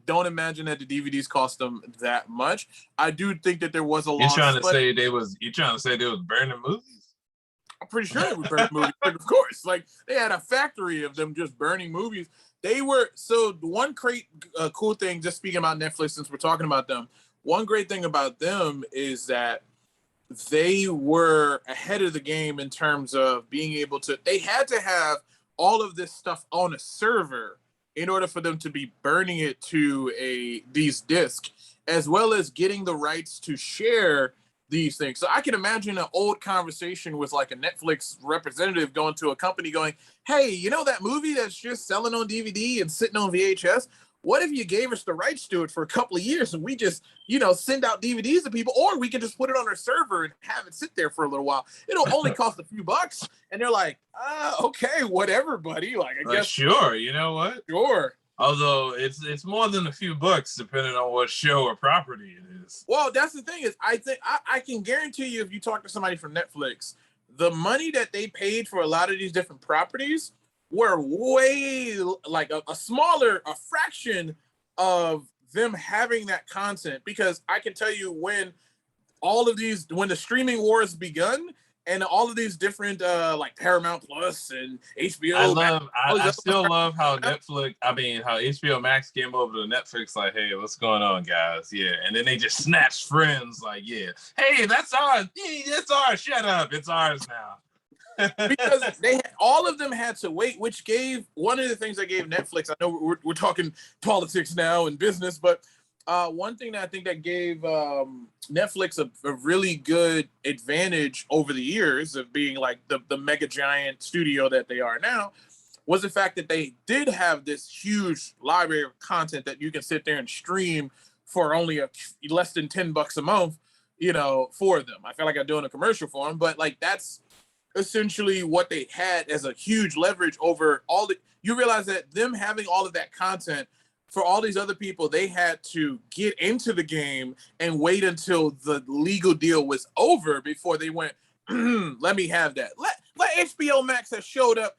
don't imagine that the DVDs cost them that much. I do think that there was a loss.
You're trying to say they was burning movies?
I'm pretty sure they were burning movies, of course. Like, they had a factory of them just burning movies. They were, so one great cool thing, just speaking about Netflix, since we're talking about them, one great thing about them is that they were ahead of the game in terms of being able to, they had to have all of this stuff on a server in order for them to be burning it to these discs, as well as getting the rights to share these things. So I can imagine an old conversation with like a Netflix representative going to a company going, hey, you know that movie that's just selling on DVD and sitting on VHS? What if you gave us the rights to it for a couple of years and we just, send out DVDs to people, or we can just put it on our server and have it sit there for a little while. It'll only cost a few bucks. And they're like, okay, whatever, buddy. Like, I guess.
Sure. You know what?
Sure.
Although it's more than a few bucks depending on what show or property it is.
Well, that's the thing is, I think I can guarantee you, if you talk to somebody from Netflix, the money that they paid for a lot of these different properties were way like a fraction of them having that content. Because I can tell you when the streaming wars begun, and all of these different like Paramount Plus and HBO.
I still love how how HBO Max came over to Netflix like, hey, what's going on, guys? Yeah, and then they just snatched Friends like, yeah, hey, that's ours. Yeah, that's ours. Shut up, it's ours now.
because all of them had to wait, which gave one of the things that gave Netflix. I know we're talking politics now and business, but one thing that I think that gave Netflix a really good advantage over the years of being like the mega giant studio that they are now was the fact that they did have this huge library of content that you can sit there and stream for only less than $10 a month, for them. I feel like I'm doing a commercial for them, but like that's essentially what they had as a huge leverage over you realize that them having all of that content for all these other people, they had to get into the game and wait until the legal deal was over before they went, let me have that. Let HBO Max have showed up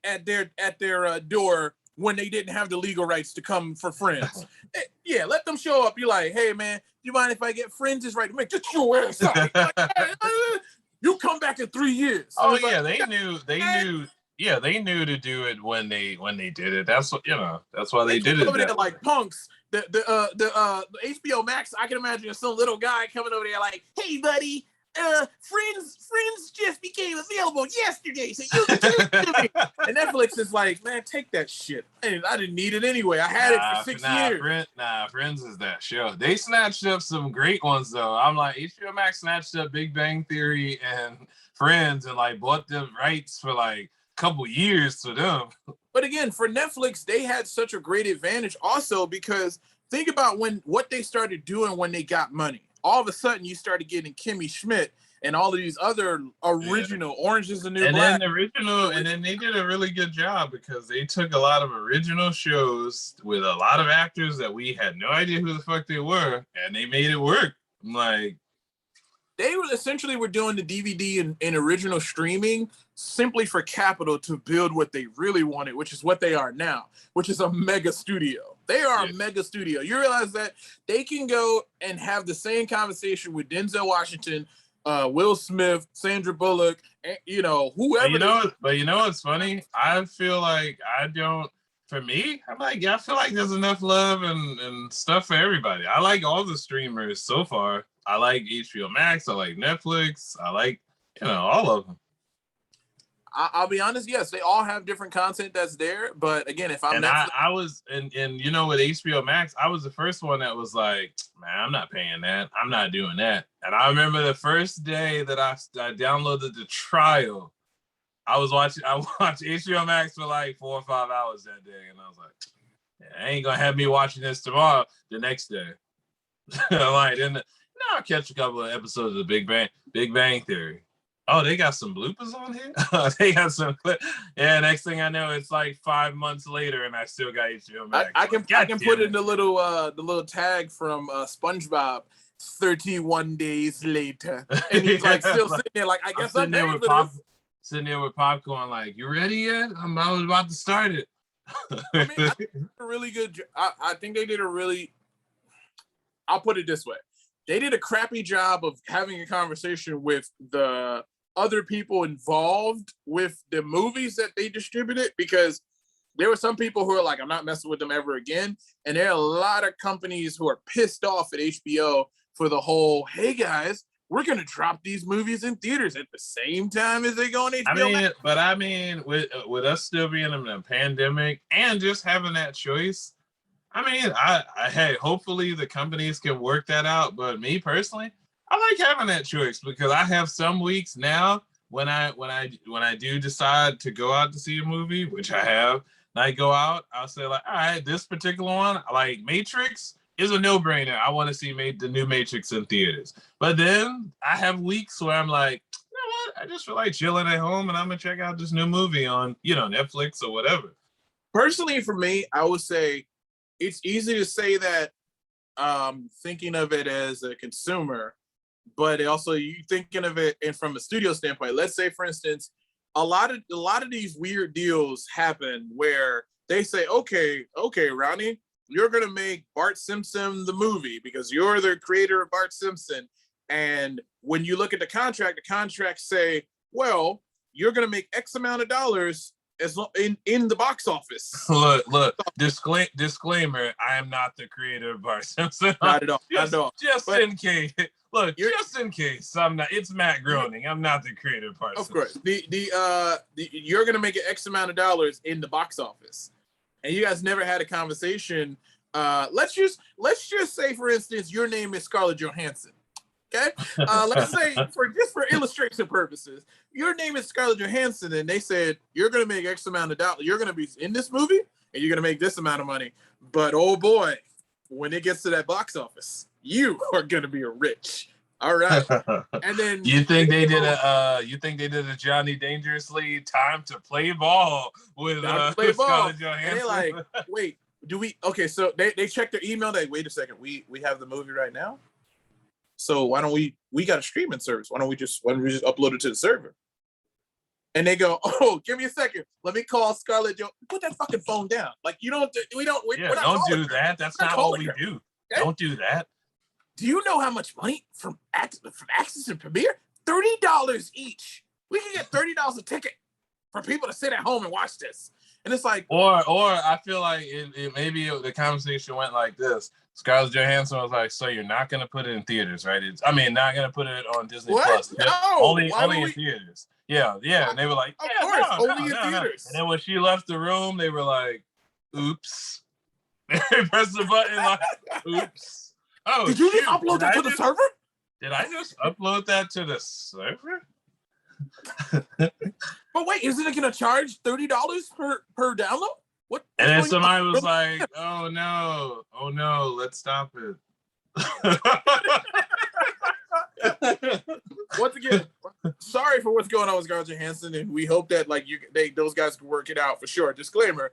at their door when they didn't have the legal rights to come for Friends. Yeah, let them show up. You're like, hey man, do you mind if I get Friends is right? Get your ass out. Like, hey, you come back in 3 years.
Oh yeah, they knew. Yeah, they knew to do it when they did it. That's what that's why they did it.
Over there like punks. The HBO Max. I can imagine some little guy coming over there like, hey buddy. Friends just became available yesterday, so you can choose to me. And Netflix is like, man, take that shit. And I didn't need it anyway. I had it for 6 years.
Friends is that show. They snatched up some great ones though. I'm like, HBO Max snatched up Big Bang Theory and Friends and like bought them rights for like a couple years to them.
But again, for Netflix, they had such a great advantage also because think about what they started doing when they got money. All of a sudden you started getting Kimmy Schmidt and all of these other original Orange is the New Black.
And then they did a really good job because they took a lot of original shows with a lot of actors that we had no idea who the fuck they were, and they made it work. I'm like,
they were doing the DVD and original streaming simply for capital to build what they really wanted, which is what they are now, which is a mega studio. They are a mega studio. You realize that they can go and have the same conversation with Denzel Washington, Will Smith, Sandra Bullock, and, whoever.
But you know what's funny? I feel like for me, I feel like there's enough love and stuff for everybody. I like all the streamers so far. I like HBO Max. I like Netflix. I like, all of them.
I'll be honest. Yes, they all have different content that's there. But again, if I'm
I was with HBO Max, I was the first one that was like, man, I'm not paying that. I'm not doing that. And I remember the first day that I downloaded the trial, I watched HBO Max for like 4 or 5 hours that day, and I was like, I ain't gonna have me watching this tomorrow. The next day, I'm like, I'll catch a couple of episodes of Big Bang Theory. Oh, they got some bloopers on here? They got some clip. Yeah, next thing I know, it's like 5 months later and I still got HBO Max.
I can put in the little tag from SpongeBob, 31 days later. And he's like still sitting there like, I guess I'm
sitting there with popcorn like, you ready yet? I was about to start it.
I think a really good I think they did I'll put it this way. They did a crappy job of having a conversation with the other people involved with the movies that they distributed, because there were some people who are like, I'm not messing with them ever again. And there are a lot of companies who are pissed off at HBO for the whole, hey guys, we're going to drop these movies in theaters at the same time as they go on HBO.
With us still being in a pandemic and just having that choice, hey, hopefully the companies can work that out. But me personally, I like having that choice because I have some weeks now when I do decide to go out to see a movie, which I have, and I go out, I'll say like, all right, this particular one, like Matrix is a no-brainer. I want to see the new Matrix in theaters. But then I have weeks where I'm like, you know what? I just feel like chilling at home and I'm gonna check out this new movie on, Netflix or whatever.
Personally, for me, I would say it's easy to say that thinking of it as a consumer, but also you thinking of it and from a studio standpoint. Let's say, for instance, a lot of these weird deals happen where they say, okay, Ronnie, you're gonna make Bart Simpson the movie because you're the creator of Bart Simpson. And when you look at the contracts say, well, you're gonna make X amount of dollars in the box office.
Look. Disclaimer: I am not the creator of Bart Simpson.
Not at all.
Just in case. Look, just in case I'm not, it's Matt Groening. I'm not the creative person.
Of course, you're gonna make an X amount of dollars in the box office, and you guys never had a conversation. Let's just say, for instance, your name is Scarlett Johansson. Okay, let's say for illustration purposes, your name is Scarlett Johansson, and they said you're gonna make X amount of dollars. You're gonna be in this movie, and you're gonna make this amount of money. But oh boy, when it gets to that box office, you are gonna be rich. All right. And then
you think they did a Johnny Dangerously Time to Play Ball with Scarlett Johansson?
And they're like, wait, do we? Okay, so they check their email. They wait a second. We have the movie right now. So why don't we got a streaming service? Why don't we just upload it to the server? And they go, oh, give me a second. Let me call Scarlett Johansson. Put that fucking phone down. Like don't
do that. That's not what we do. Okay? Don't do that.
Do you know how much money from Access and Premiere? $30 each. We can get $30 a ticket for people to sit at home and watch this. And it's like,
or I feel like maybe the conversation went like this. Scarlett Johansson was like, "So you're not gonna put it in theaters, right? Not gonna put it on Disney Plus.
No,
only in theaters. Yeah. And they were like,
of course, only in theaters.
And then when she left the room, they were like, "Oops." They pressed the button like, "Oops." Oh,
did you just upload that to the server?
Did I just upload that to the server?
But wait, isn't it going to charge $30 per download? What?
And then somebody was like, "Oh no, let's stop it."
Once again, sorry for what's going on with Scarlett Johansson, and we hope that those guys can work it out for sure. Disclaimer.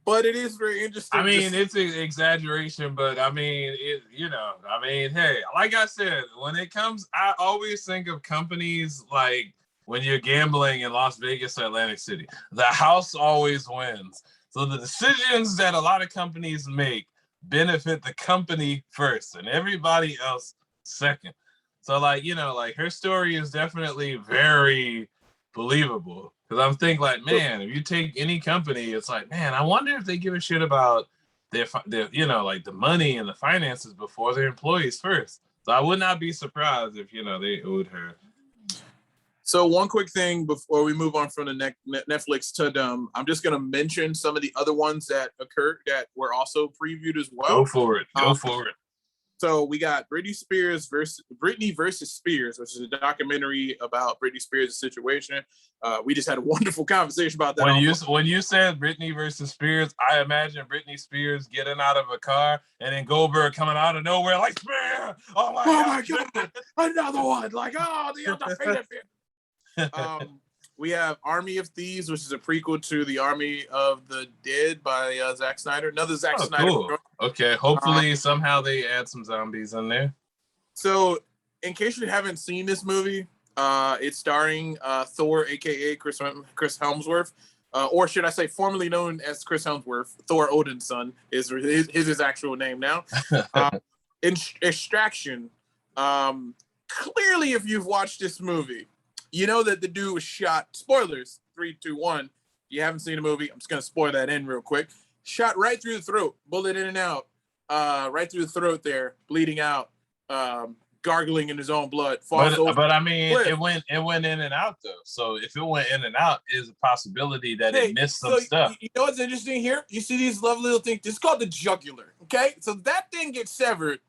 But it is very interesting.
I mean, it's an exaggeration, but I mean, hey, like I said, when it comes, I always think of companies like when you're gambling in Las Vegas or Atlantic City, the house always wins. So the decisions that a lot of companies make benefit the company first and everybody else second. So like her story is definitely very believable. Because I'm thinking like, man, if you take any company, it's like, man, I wonder if they give a shit about their like the money and the finances before their employees first. So I would not be surprised if, they owed her.
So one quick thing before we move on from the Netflix to I'm just going to mention some of the other ones that occurred that were also previewed as well.
Go for it.
So we got Britney versus Spears, which is a documentary about Britney Spears' situation. We just had a wonderful conversation about that.
When you said Britney versus Spears, I imagine Britney Spears getting out of a car and then Goldberg coming out of nowhere like, Spear! Oh my God!
Another one! Like, oh, the undefeated. We have Army of Thieves, which is a prequel to The Army of the Dead by Zack Snyder. Another Zack Snyder.
Cool. Okay, hopefully somehow they add some zombies in there.
So, in case you haven't seen this movie, it's starring Thor, aka Chris Hemsworth, or should I say, formerly known as Chris Hemsworth. Thor Odin's son is his actual name now. Extraction. Clearly, if you've watched this movie, you know that the dude was shot. Spoilers. 3, 2, 1. You haven't seen the movie. I'm just gonna spoil that in real quick. Shot right through the throat, bullet in and out, right through the throat there, bleeding out, gargling in his own blood.
But I mean, it went in and out though. So if it went in and out, is a possibility that it missed some stuff.
You know what's interesting here? You see these lovely little things. This is called the jugular. Okay, so that thing gets severed.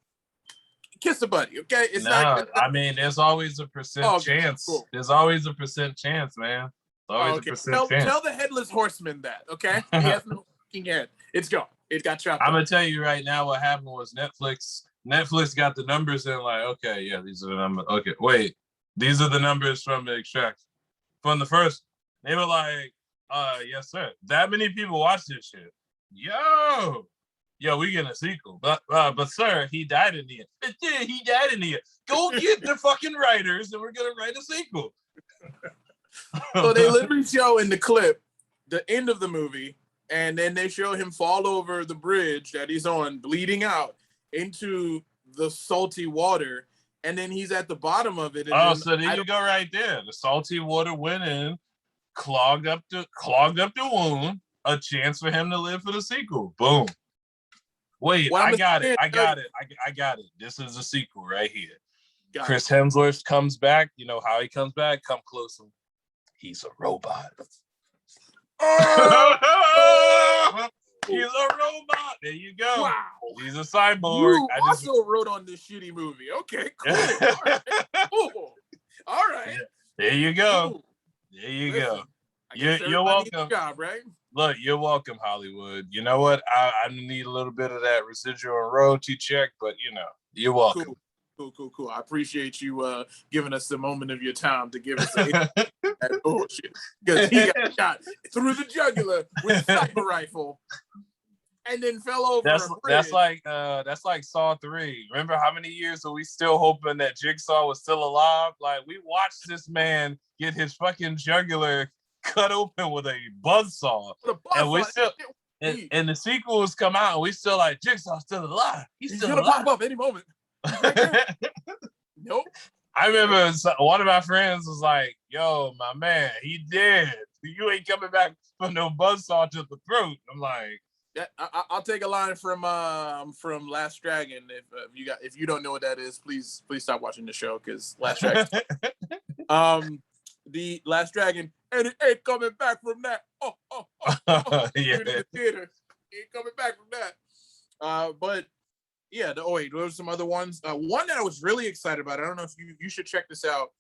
Kiss a buddy, okay? It's not.
I mean, there's always a percent chance. Cool. There's always a percent chance, man. Always a percent chance.
Tell the headless horseman that, okay? He has no fucking head. It's gone. It got chopped.
I'm gonna tell you right now what happened was Netflix got the numbers in like, okay, yeah, these are the numbers. Okay, wait, these are the numbers from the extract. From the first, they were like, yes, sir. That many people watch this shit. Yo, we getting a sequel. But sir, he died in the end. Yeah, he died in the end. Go get the fucking writers and we're gonna write a sequel.
So they literally show in the clip the end of the movie, and then they show him fall over the bridge that he's on, bleeding out into the salty water, and then he's at the bottom of it. And
so there you go right there. The salty water went in, clogged up the wound, a chance for him to live for the sequel. Boom. Wait, I got it. This is a sequel right here. Chris Hemsworth comes back. You know how he comes back? Come closer. He's a robot. Oh! He's a robot. There you go.
Wow.
He's a cyborg.
You also wrote on this shitty movie. Okay, cool. All right. Cool. All right.
There you go.
Cool.
There you go.
You're welcome. Job, right?
Look, you're welcome, Hollywood. You know what? I need a little bit of that residual royalty check, but you know, you're welcome.
Cool. I appreciate you giving us a moment of your time to give us that bullshit. Because he got shot through the jugular with a sniper rifle and then fell over.
That's like Saw 3. Remember how many years are we still hoping that Jigsaw was still alive? Like, we watched this man get his fucking jugular cut open with a buzzsaw. And we still and the sequels come out and we still like, Jigsaw's still alive. He's still
gonna
alive.
pop up any moment. Nope.
I remember one of my friends was like, yo, my man, he dead. You ain't coming back from no buzzsaw to the throat. I'm like,
I'll take a line from Last Dragon. If you don't know what that is, please stop watching the show, because Last Dragon. The Last Dragon, and it ain't coming back from that. Yeah. In the theater, ain't coming back from that. But yeah, there's some other ones. One that I was really excited about. I don't know if you should check this out.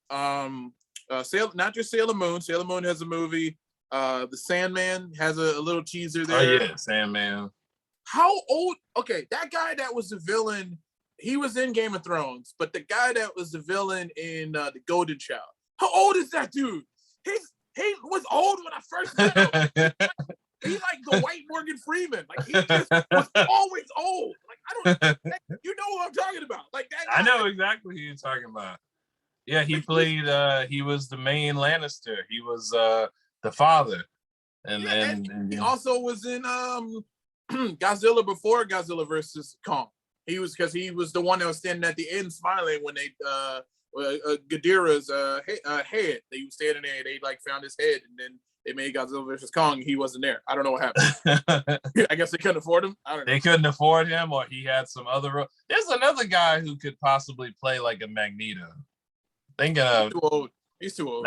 Not just Sailor Moon. Sailor Moon has a movie. The Sandman has a little teaser there.
Oh yeah, Sandman.
How old? Okay, that guy that was the villain, he was in Game of Thrones, but the guy that was the villain in The Golden Child. How old is that dude? He was old when I first met him. He's like the white Morgan Freeman. Like, he just was always old. Like, I don't. You know what I'm talking about? Like that guy.
I know exactly who you're talking about. Yeah, he played. He was the main Lannister. He was the father, and
he also was in Godzilla before Godzilla versus Kong. He was the one that was standing at the end smiling when they Ghidorah's head. They was standing there. They like found his head, and then they made Godzilla versus Kong. He wasn't there. I don't know what happened. I guess they couldn't afford him. I don't know.
They couldn't afford him, or he had some other role. There's another guy who could possibly play like a Magneto. Thinking of
He's too old.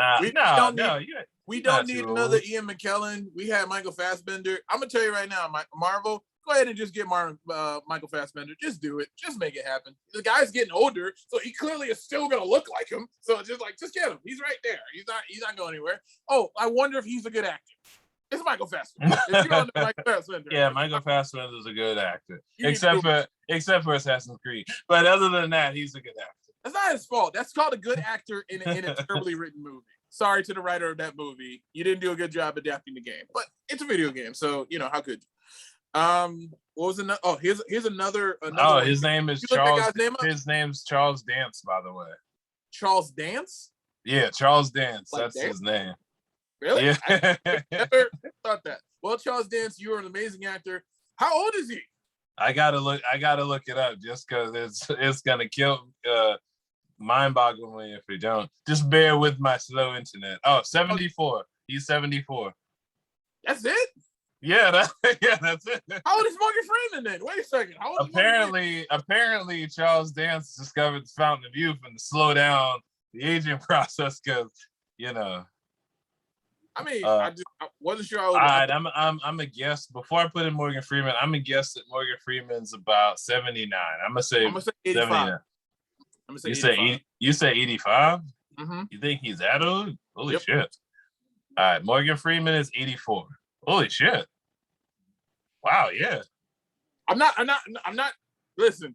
We don't need another Ian McKellen. We had Michael Fassbender. I'm gonna tell you right now, Marvel, go ahead and just get Michael Fassbender. Just do it. Just make it happen. The guy's getting older, so he clearly is still gonna look like him. So just get him. He's right there. He's not going anywhere. Oh, I wonder if he's a good actor. It's Michael Fassbender. If you don't know Michael Fassbender.
Yeah, Michael Fassbender is a good actor, except for Assassin's Creed. But other than that, he's a good actor.
That's not his fault. That's called a good actor in a terribly written movie. Sorry to the writer of that movie. You didn't do a good job adapting the game, but it's a video game, so you know how could you? What was another? Oh, here's another.
Oh, his name is Charles. His name's Charles Dance, by the way.
Charles Dance?
Yeah, Charles Dance.
Like
that's
Dance?
his name.
Really?
Yeah.
I never thought that. Well, Charles Dance, you're an amazing actor. How old is he?
I gotta look it up just because it's gonna kill. Mind-boggling if we don't. Just bear with my slow internet. Oh, 74. He's 74.
That's it?
Yeah, that's it.
How old is Morgan Freeman then? Wait a second. How old
apparently Charles Dance discovered the fountain of youth and to slow down the aging process because, you know.
I mean, I wasn't sure how old.
All right, I'm a guess. Before I put in Morgan Freeman, I'm gonna guess that Morgan Freeman's about 79. I'm gonna say
85.
79. You say 85?
Mm-hmm.
You think he's that old? Holy shit. All right, Morgan Freeman is 84. Holy shit. Wow, yeah.
I'm not. Listen,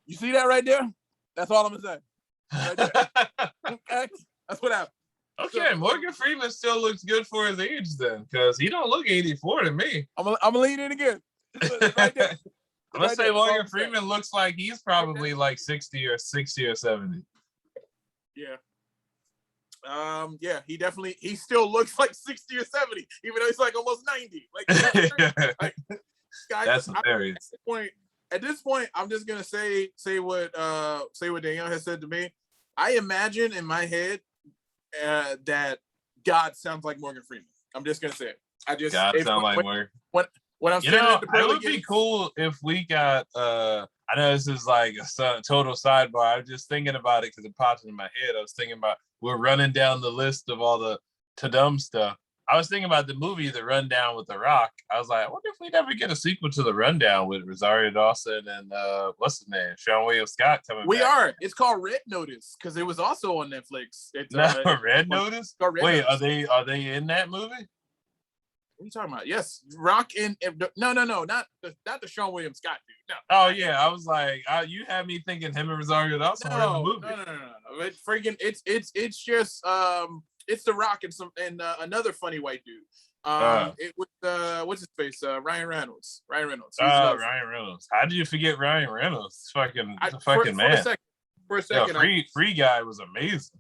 you see that right there? That's all I'm gonna say. Right there. Okay? That's what happened.
Okay, so, Morgan Freeman still looks good for his age then, because he don't look 84 to me.
I'm gonna lean in again. Right there.
I'm gonna say Morgan Freeman looks like he's probably like 60 or 70.
Yeah. Yeah, he still looks like 60 or 70, even though he's like almost 90. Like guys,
that's hilarious.
At this point, I'm just gonna say what Danielle has said to me. I imagine in my head that God sounds like Morgan Freeman. I'm just gonna say it.
God sounds like Morgan.
When I'm
it would be cool if we got I know this is like a total sidebar. I was just thinking about it because it popped into my head. I was thinking about we're running down the list of all the Tadum stuff. I was thinking about the movie The Rundown with The Rock. I was like, I wonder if we'd ever get a sequel to The Rundown with Rosario Dawson and what's his name, Sean William Scott coming back.
It's called Red Notice because it was also on Netflix. It's
Red Notice. Wait, Notice. Are they in that movie?
What are you talking about? Yes, Rock and no, not the Sean William Scott dude. No.
Oh yeah, I was like, you had me thinking him and Rosario Dawson were in the movie.
No. It's just it's The Rock and another funny white dude. It was what's his face? Ryan Reynolds. Ryan Reynolds.
Ryan Reynolds. How did you forget Ryan Reynolds? Fucking man.
For a second,
Free Guy was amazing.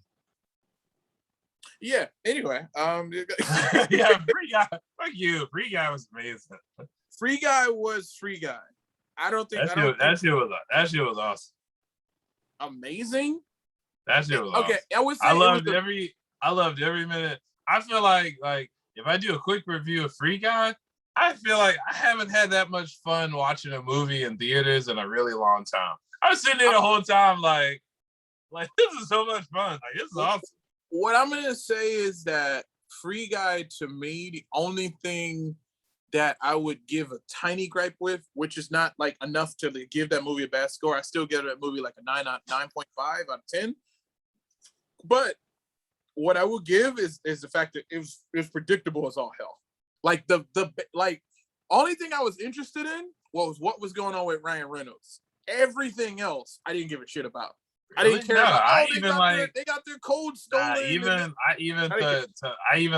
Yeah. Anyway,
yeah, Free Guy. Fuck you. Free Guy was amazing.
Free Guy was Free Guy. I don't think
that shit was awesome.
Amazing.
That shit was
okay.
Awesome.
I would say
I loved every minute. I feel like if I do a quick review of Free Guy, I feel like I haven't had that much fun watching a movie in theaters in a really long time. I was sitting there the whole time like this is so much fun. Like this is awesome.
What I'm gonna say is that Free Guy, to me, the only thing that I would give a tiny gripe with, which is not like enough to give that movie a bad score. I still give that movie like a 9.5 out of 10. But what I will give is the fact that it was predictable as all hell. Like the only thing I was interested in was what was going on with Ryan Reynolds. Everything else I didn't give a shit about. I didn't care about. They got their code stolen.
I even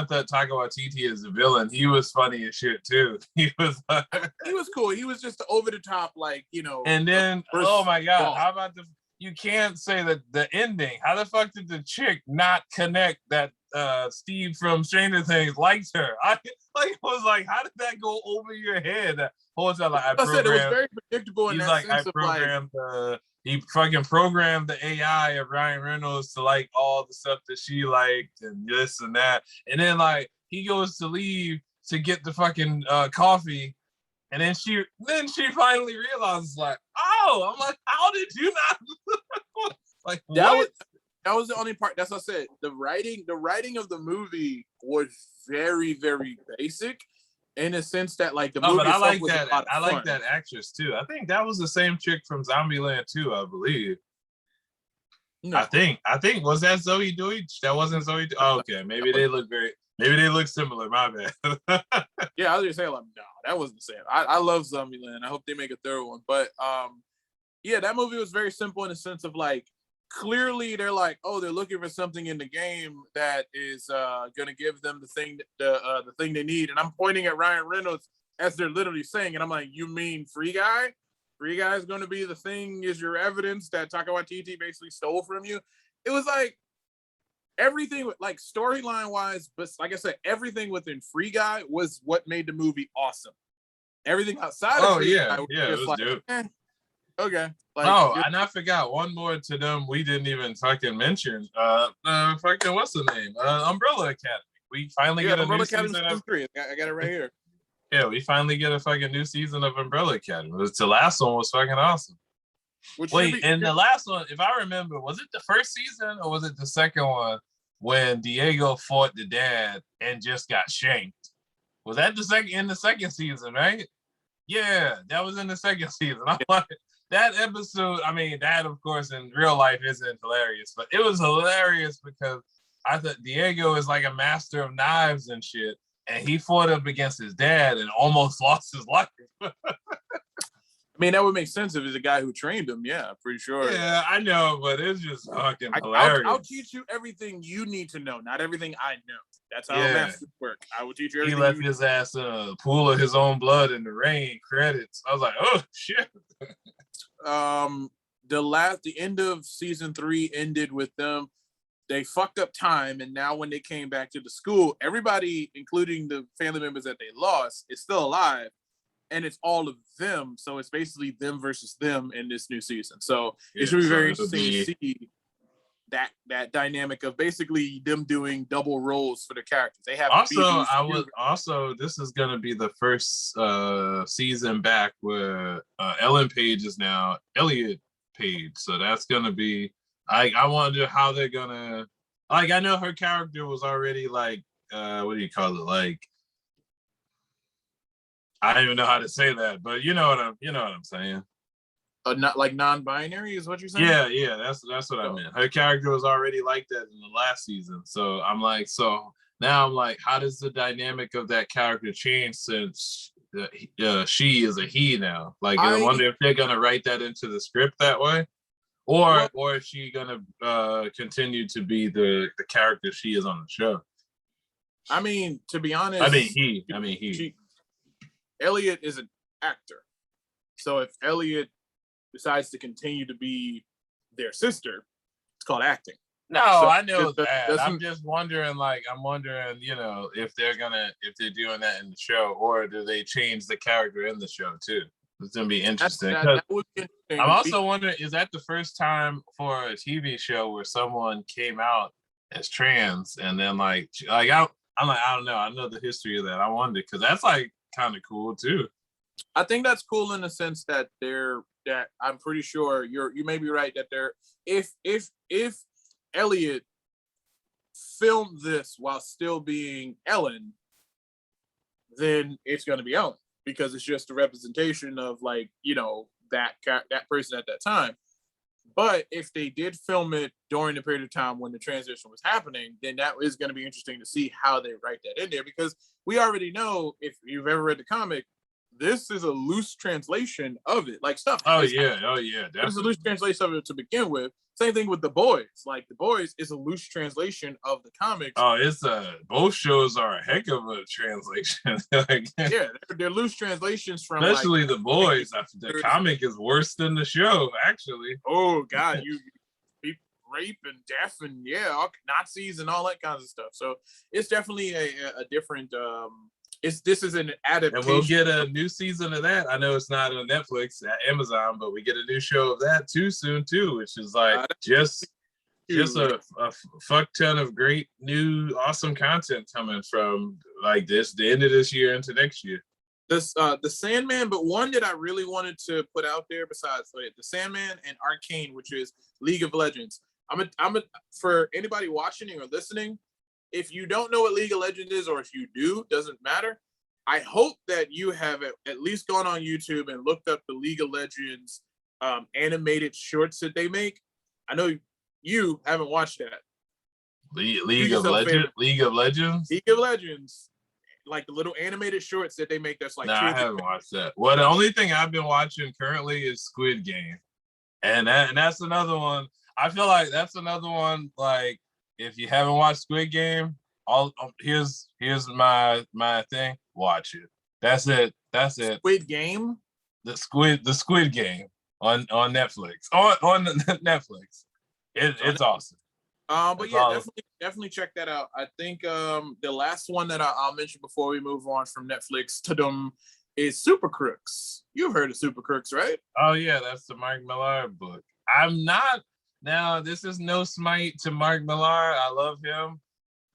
thought Taika Waititi as a villain. He was funny as shit too. He was
cool. He was just over the top, like, you know.
And then, oh my god, how about you can't say that the ending. How the fuck did the chick not connect that Steve from Stranger Things liked her? I was like, how did that go over your head? That whole time, like, I said, it was very predictable in that sense he fucking programmed the AI of Ryan Reynolds to like all the stuff that she liked and this and that. And then like he goes to leave to get the fucking coffee. And then she finally realizes like, oh, I'm like, how did you not like what?
That was the only part. That's what I said. The writing of the movie was very, very basic. In a sense that like the movie,
but I like that. I like that actress too. I think that was the same chick from Zombieland 2, I believe. No. I think was that Zoe Deutsch? That wasn't Zoe. Oh, okay, maybe they look similar. My bad.
Yeah, I was just saying like, no, that wasn't the same. I love Zombieland. I hope they make a third one. But yeah, that movie was very simple in the sense of like, clearly they're like, oh, they're looking for something in the game that is going to give them the thing they need. And I'm pointing at Ryan Reynolds as they're literally saying, and I'm like, you mean Free Guy? Free Guy is going to be the thing, is your evidence that Taika Waititi basically stole from you. It was like everything, like storyline wise, but like I said, everything within Free Guy was what made the movie awesome. Everything outside of Free Guy was just like, okay. Like,
and I forgot one more to them we didn't even fucking mention. Fucking what's the name? Umbrella Academy. We finally get a new season of
3. I got it right here.
Yeah, we finally get a fucking new season of Umbrella Academy. The last one was fucking awesome. The last one, if I remember, was it the first season or was it the second one when Diego fought the dad and just got shanked? Was that in the second season, right? Yeah, that was in the second season. I'm like, that episode, I mean, that of course in real life isn't hilarious, but it was hilarious because I thought Diego is like a master of knives and shit, and he fought up against his dad and almost lost his life.
I mean, that would make sense if it's a guy who trained him. Yeah, pretty sure.
Yeah, I know, but it's just fucking hilarious.
I'll teach you everything you need to know, not everything I know. That's how masters work. I will teach you everything.
He left his ass in a pool of his own blood in the rain. Credits. I was like, oh shit.
The end of season 3 ended with them. They fucked up time, and now when they came back to the school, everybody, including the family members that they lost, is still alive. And it's all of them, so it's basically them versus them in this new season. So it should be very interesting to see that dynamic of basically them doing double roles for the characters. They have
this is gonna be the first season back where Ellen Page is now Elliot Page. So that's gonna be I wonder how they're gonna I know her character was already what do you call it? Like I don't even know how to say that, but you know what I'm saying.
Not like non-binary is what you're saying?
Yeah, that's what I meant. Her character was already like that in the last season. So now I'm like, how does the dynamic of that character change since she is a he now? Like, I wonder if they're gonna write that into the script that way, or is she gonna continue to be the character she is on the show?
I mean, to be honest,
he.
Elliot is an actor, so if Elliot decides to continue to be their sister, it's called acting.
No, so I know that. I'm just wondering, if they're doing that in the show, or do they change the character in the show too? It's gonna be interesting. That would be interesting. I'm also wondering, is that the first time for a TV show where someone came out as trans and then I'm like, I don't know. I know the history of that. I wonder because that's kind of cool too.
I think that's cool in the sense that that I'm pretty sure you may be right that if Elliot filmed this while still being Ellen, then it's going to be Ellen because it's just a representation of that person at that time. But if they did film it during the period of time when the transition was happening, then that is going to be interesting to see how they write that in there because we already know if you've ever read the comic, this is a loose translation of it. Like stuff.
Oh yeah.
It's a loose translation of it to begin with. Same thing with The Boys. Like The Boys is a loose translation of the comics.
Oh, both shows are a heck of a translation.
Yeah, they're loose translations from.
Especially The Boys. The comic is worse than the show, actually.
Oh God, you rape and death and Nazis and all that kinds of stuff. So it's definitely a different. This is an adaptation.
And we'll get a new season of that. I know it's not on Netflix, at Amazon, but we get a new show of that too soon too, which is just a fuck ton of great new awesome content coming from the end of this year into next year.
The Sandman, but one that I really wanted to put out there besides the Sandman and Arcane, which is League of Legends. I'm for anybody watching or listening. If you don't know what League of Legends is, or if you do, doesn't matter. I hope that you have at least gone on YouTube and looked up the League of Legends animated shorts that they make. I know you haven't watched that.
League of Legends?
League of Legends. Like the little animated shorts that they make that's like...
No, I haven't watched that. Well, the only thing I've been watching currently is Squid Game. And that's another one. I feel like that's another one, if you haven't watched Squid Game, here's my thing. Watch it. That's it.
Squid Game?
The Squid Game on Netflix. On Netflix. It's awesome.
But yeah, definitely check that out. I think the last one that I'll mention before we move on from Netflix to them is Super Crooks. You've heard of Super Crooks, right?
Oh yeah, that's the Mark Millar book. I'm not. Now, this is no smite to Mark Millar. I love him.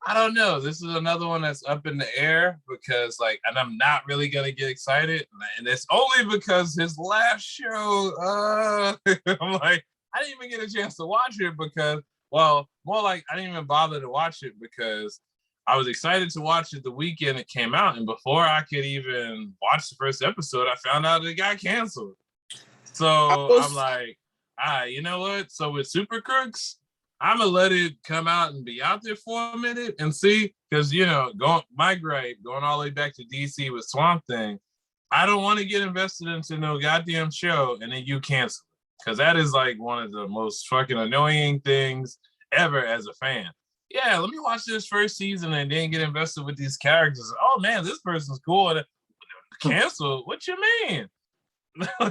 I don't know. This is another one that's up in the air because, and I'm not really going to get excited. And it's only because his last show, I'm I didn't even get a chance to watch it because, more like I didn't even bother to watch it because I was excited to watch it the weekend it came out. And before I could even watch the first episode, I found out it got canceled. So I'm like, you know what? So with Super Crooks, I'm gonna let it come out and be out there for a minute and see, because going all the way back to DC with Swamp Thing, I don't want to get invested into no goddamn show and then you cancel it, because that is one of the most fucking annoying things ever as a fan. Yeah, let me watch this first season and then get invested with these characters. Oh man, this person's cool. Cancel? What you mean?
I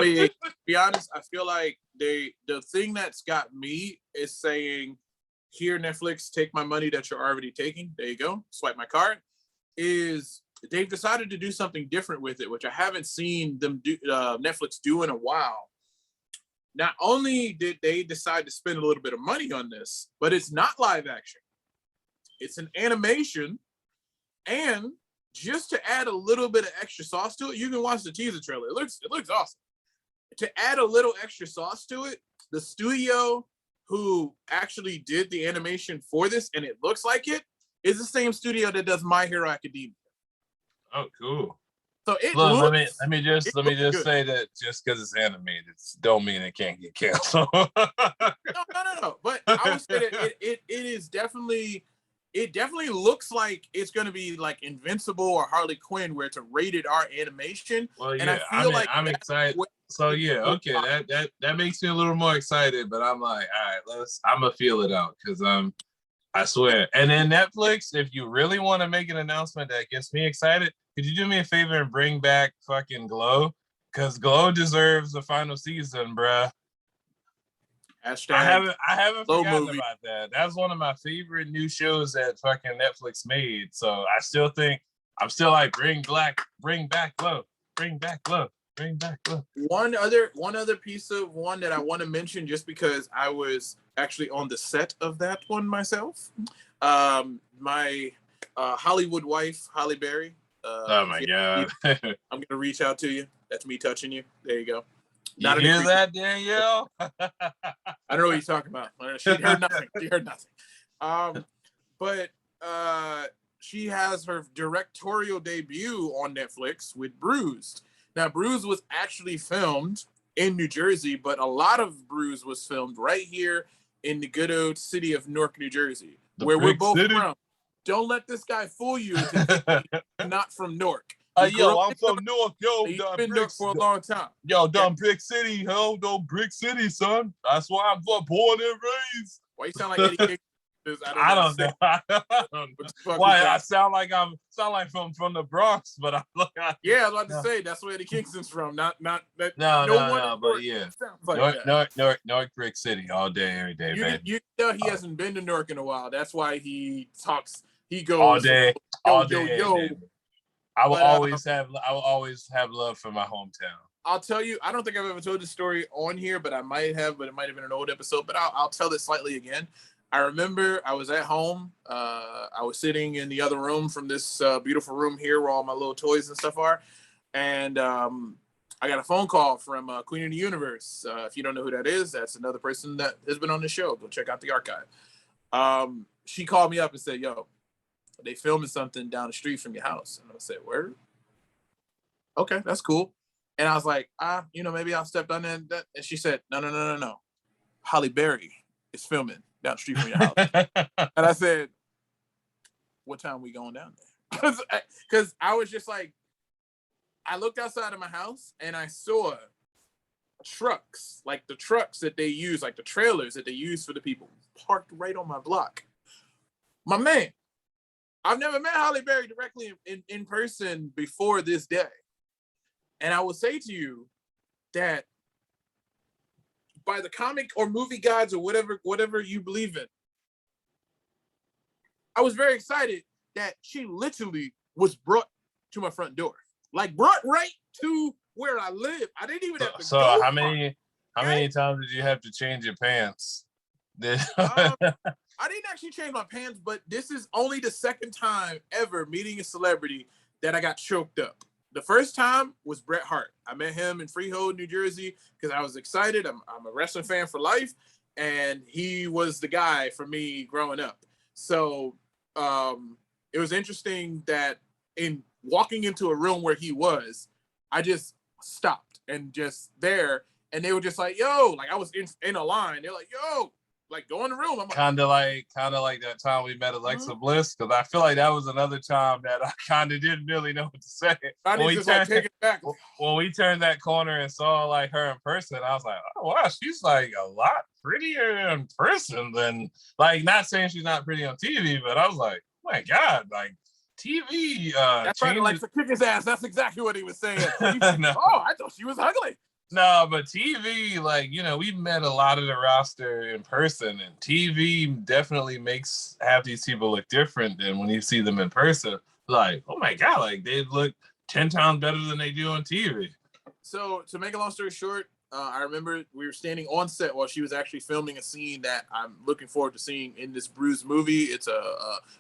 mean, to be honest, I feel like the thing that's got me is saying, here, Netflix, take my money that you're already taking. There you go. Swipe my card. Is they've decided to do something different with it, which I haven't seen them do Netflix do in a while. not only did they decide to spend a little bit of money on this, but it's not live action. It's an animation, and just to add a little bit of extra sauce to it, you can watch the teaser trailer. It looks awesome. To add a little extra sauce to it, the studio who actually did the animation for this, and it looks like it, is the same studio that does My Hero Academia.
Oh, cool.
So it
Look,
looks,
let me just say that just because it's animated, don't mean it can't get canceled.
no. But I would say that it is definitely, it definitely looks like it's going to be like Invincible or Harley Quinn, where it's a rated R animation.
Well, yeah,
and I feel
I'm excited. So yeah, okay, that makes me a little more excited. But I'm like, all right, I'm gonna feel it out because I swear. And then Netflix, if you really want to make an announcement that gets me excited, could you do me a favor and bring back fucking Glow? Because Glow deserves the final season, bruh.
Hashtag
I haven't forgotten
movie.
about that. That's one of my favorite new shows that fucking Netflix made. So I'm still like, bring back Glow.
One other piece of one that I want to mention, just because I was actually on the set of that one myself. My Hollywood wife, Halle Berry.
Oh my god!
I'm gonna reach out to you. That's me touching you. There you go.
You hear that, Danielle?
I don't know what you're talking about. She heard nothing. But she has her directorial debut on Netflix with Bruised. Now, Bruised was actually filmed in New Jersey, but a lot of Bruised was filmed right here in the good old city of Newark, New Jersey, where we're both from. Don't let this guy fool you. Not from Newark.
Yo, I'm from Newark. Yo,
he's been Newark for a long time.
Yo, dumb Brick City, yo, dumb Brick City, son. That's why I'm born and raised.
Why you sound like Eddie King?
I don't know. Why I sound like from the Bronx, but I'm like,
yeah, I was about to say that's where Eddie Kingston's from. Not that.
No, but yeah, North Brick City all day, every day, baby.
You know he hasn't been to Newark in a while. That's why he talks. He goes
all day.
Yo.
I will always have love for my hometown.
I'll tell you, I don't think I've ever told this story on here, but I might have. But it might have been an old episode. But I'll tell it slightly again. I remember I was at home. I was sitting in the other room from this beautiful room here where all my little toys and stuff are. And I got a phone call from Queen of the Universe. If you don't know who that is, that's another person that has been on the show. Go check out the archive. She called me up and said, yo, they filming something down the street from your house. And I said, word? Okay, that's cool. And I was like, maybe I'll step down there. And she said, no. Halle Berry is filming down the street from your house. And I said, what time we going down there? Because I was just like, I looked outside of my house and I saw trucks, like the trucks that they use, like the trailers that they use for the people, parked right on my block. My man, I've never met Halle Berry directly in person before this day. And I will say to you that by the comic or movie gods or whatever you believe in, I was very excited that she literally was brought to my front door. Like brought right to where I live. I didn't even have to
so
go.
How many times did you have to change your pants?
I didn't actually change my pants, but this is only the second time ever meeting a celebrity that I got choked up. The first time was Bret Hart. I met him in Freehold, New Jersey, because I was excited. I'm a wrestling fan for life, and he was the guy for me growing up. So it was interesting that in walking into a room where he was, I just stopped and just there, and they were just like, yo, like I was in a line. They're like, yo, like go in the room. I'm like, kind of
like that time we met Alexa Bliss, because I feel like that was another time that I kind of didn't really know what to say.
Take it back.
When we turned that corner and saw like her in person, I was like, oh wow, she's like a lot prettier in person than, like, not saying she's not pretty on TV, but I was like, oh my god, like TV.
That's right, like to kick his ass. That's exactly what he was saying. No. Oh, I thought she was ugly.
No, but TV, like, we met a lot of the roster in person, and TV definitely makes half these people look different than when you see them in person. Like, oh my god, like they look 10 times better than they do on TV.
So to make a long story short, I remember we were standing on set while she was actually filming a scene that I'm looking forward to seeing in this Bruise movie. It's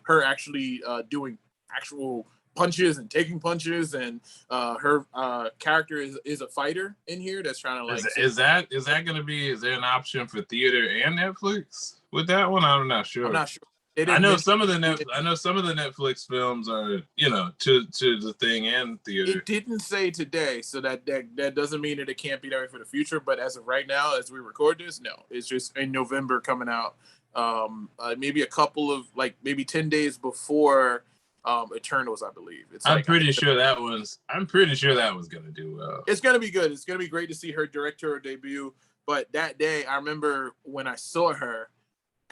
her actually doing actual punches and taking punches, and her character is a fighter in here that's trying to like.
Is that going to be? Is there an option for theater and Netflix with that one? I'm not sure.
I'm not sure.
I know some of the Netflix films are, to the thing and theater.
It didn't say today, so that doesn't mean that it can't be there for the future. But as of right now, as we record this, no, it's just in November coming out. Maybe a couple of maybe 10 days before Eternals, I believe.
I'm pretty sure that was gonna do well.
It's gonna be good. It's gonna be great to see her direct her debut. But that day, I remember when I saw her.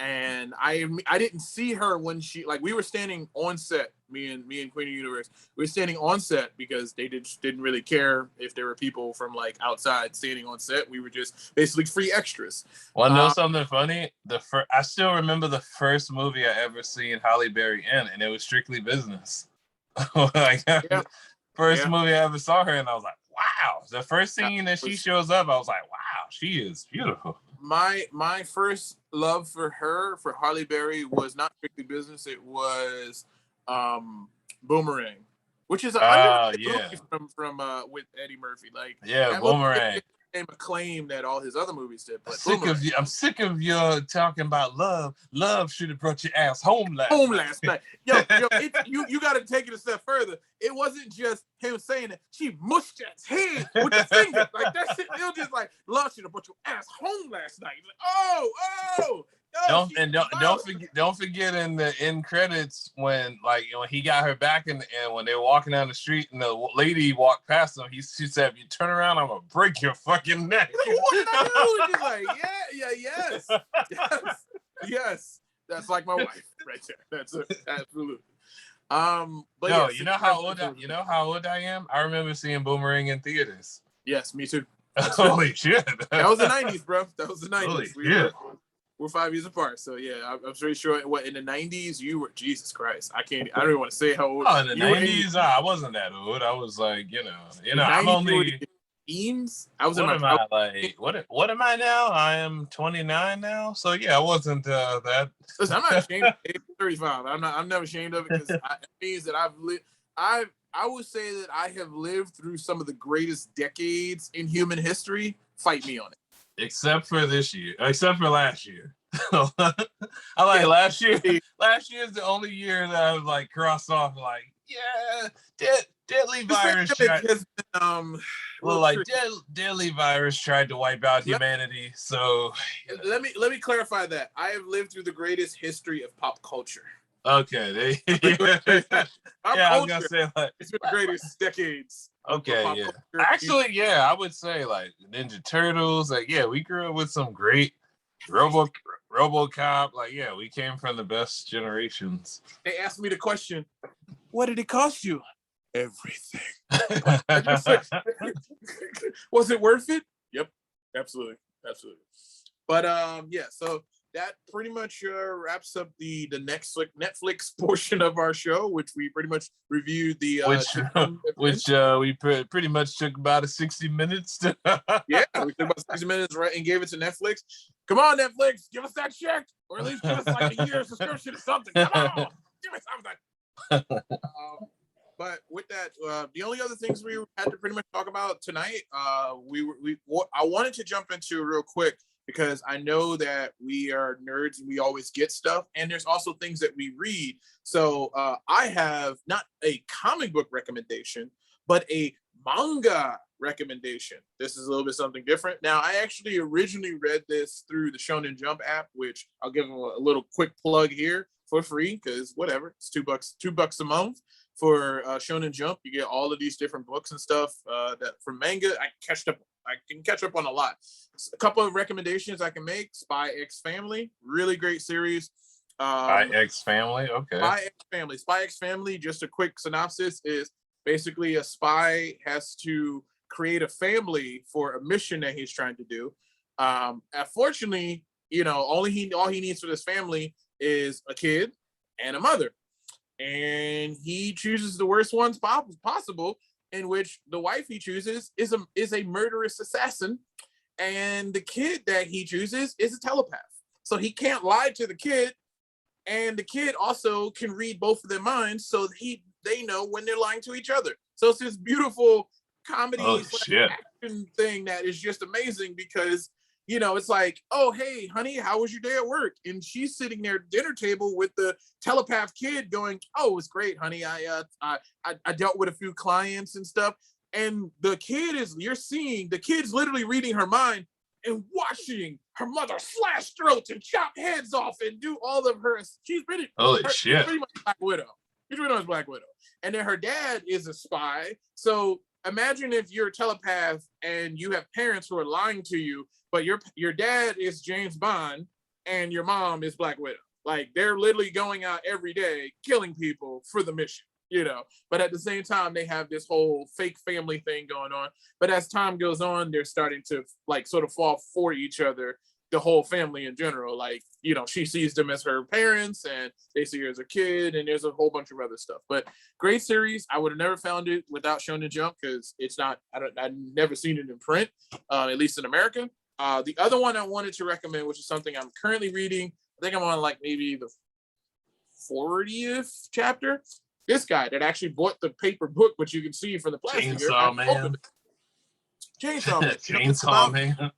And I didn't see her when we were standing on set, me and Queen of the Universe. We were standing on set because they didn't really care if there were people from outside standing on set. We were just basically free extras.
Well, know something funny? I still remember the first movie I ever seen Halle Berry in, and it was Strictly Business. First movie I ever saw her in, I was like, wow. The first scene that she shows up, I was like, wow, she is beautiful.
My first love for Halle Berry was not Strictly Business. It was Boomerang, which is movie from with Eddie Murphy.
Boomerang.
Same acclaim that all his other movies did. But
I'm sick of you talking about love. Love should have brought your ass home last night.
Yo, you got to take it a step further. It wasn't just him saying that. She mushed his head with the finger. That shit. It was just love should have brought your ass home last night.
Don't forget in the end credits when he got her back and when they were walking down the street and the lady walked past him, she said, "If you turn around, I'm gonna break your fucking neck."
What did I do? Yes. That's like my wife right there. That's absolutely. But
no, you know how old I am? I remember seeing Boomerang in theaters.
Yes, me too.
Holy shit!
That was the 90s, bro. That was the 90s.
Holy shit.
We're 5 years apart, so yeah, I'm pretty sure. What in the 90s you were? Jesus Christ, I don't even want to say how old.
Oh, in the 90s, I wasn't that old. I was I'm only
teens. I was
what
in my.
What am I now? I am 29 now. So yeah, I wasn't that.
Listen, I'm not ashamed of it. 35. I'm never ashamed of it because it means that I've lived. I would say that I have lived through some of the greatest decades in human history. Fight me on it.
Except for last year. Last year. Last year is the only year that I was crossed off. Deadly virus. Deadly virus tried to wipe out humanity. So
let me clarify that. I have lived through the greatest history of pop culture.
Okay,
I was
gonna say
it's been the greatest decades.
Okay, yeah. Actually, yeah, I would say Ninja Turtles. We grew up with some great RoboCop. We came from the best generations.
They asked me the question, "What did it cost you?" Everything. Was it worth it? Yep, absolutely. But so that pretty much wraps up the Netflix portion of our show, which we pretty much reviewed the
we pretty much took about 60 minutes to
yeah, we took about 60 minutes and gave it to Netflix. Come on, Netflix, give us that check, or at least give us a year subscription or something. Come on, give us something. But with that, the only other things we had to pretty much talk about tonight, I wanted to jump into real quick because I know that we are nerds and we always get stuff, and there's also things that we read. So I have not a comic book recommendation, but a manga recommendation. This is a little bit something different. Now, I actually originally read this through the Shonen Jump app, which I'll give them a little quick plug here for free because whatever, it's $2 a month. For Shonen Jump, you get all of these different books and stuff that from manga. I can catch up on a lot. A couple of recommendations I can make: Spy X Family, really great series.
Spy X Family, okay.
Spy X Family. Just a quick synopsis is basically a spy has to create a family for a mission that he's trying to do. Unfortunately, all he needs for this family is a kid and a mother. And he chooses the worst ones possible, in which the wife he chooses is a murderous assassin, and the kid that he chooses is a telepath. So he can't lie to the kid, and the kid also can read both of their minds, so they know when they're lying to each other. So it's this beautiful comedy action thing that is just amazing because, you know, it's like, oh, hey, honey, how was your day at work? And she's sitting there at the dinner table with the telepath kid going, oh, it was great, honey. I dealt with a few clients and stuff. And the kid's literally reading her mind and watching her mother slash throats and chop heads off and do all of her. She's pretty much Black Widow. She's pretty much Black Widow. And then her dad is a spy. So imagine if you're a telepath and you have parents who are lying to you, but your dad is James Bond and your mom is Black Widow. Like, they're literally going out every day killing people for the mission, you know. But at the same time, they have this whole fake family thing going on. But as time goes on, they're starting to like sort of fall for each other, the whole family in general. Like, you know, she sees them as her parents and they see her as a kid, and there's a whole bunch of other stuff. But great series. I would have never found it without Shonen Jump because it's not, I've never seen it in print, at least in America. The other one I wanted to recommend, which is something I'm currently reading, I think I'm on like maybe the 40th chapter. This guy that actually bought the paper book, which you can see from the plastic.
Chainsaw Man.
Chainsaw Man.
Chainsaw Man.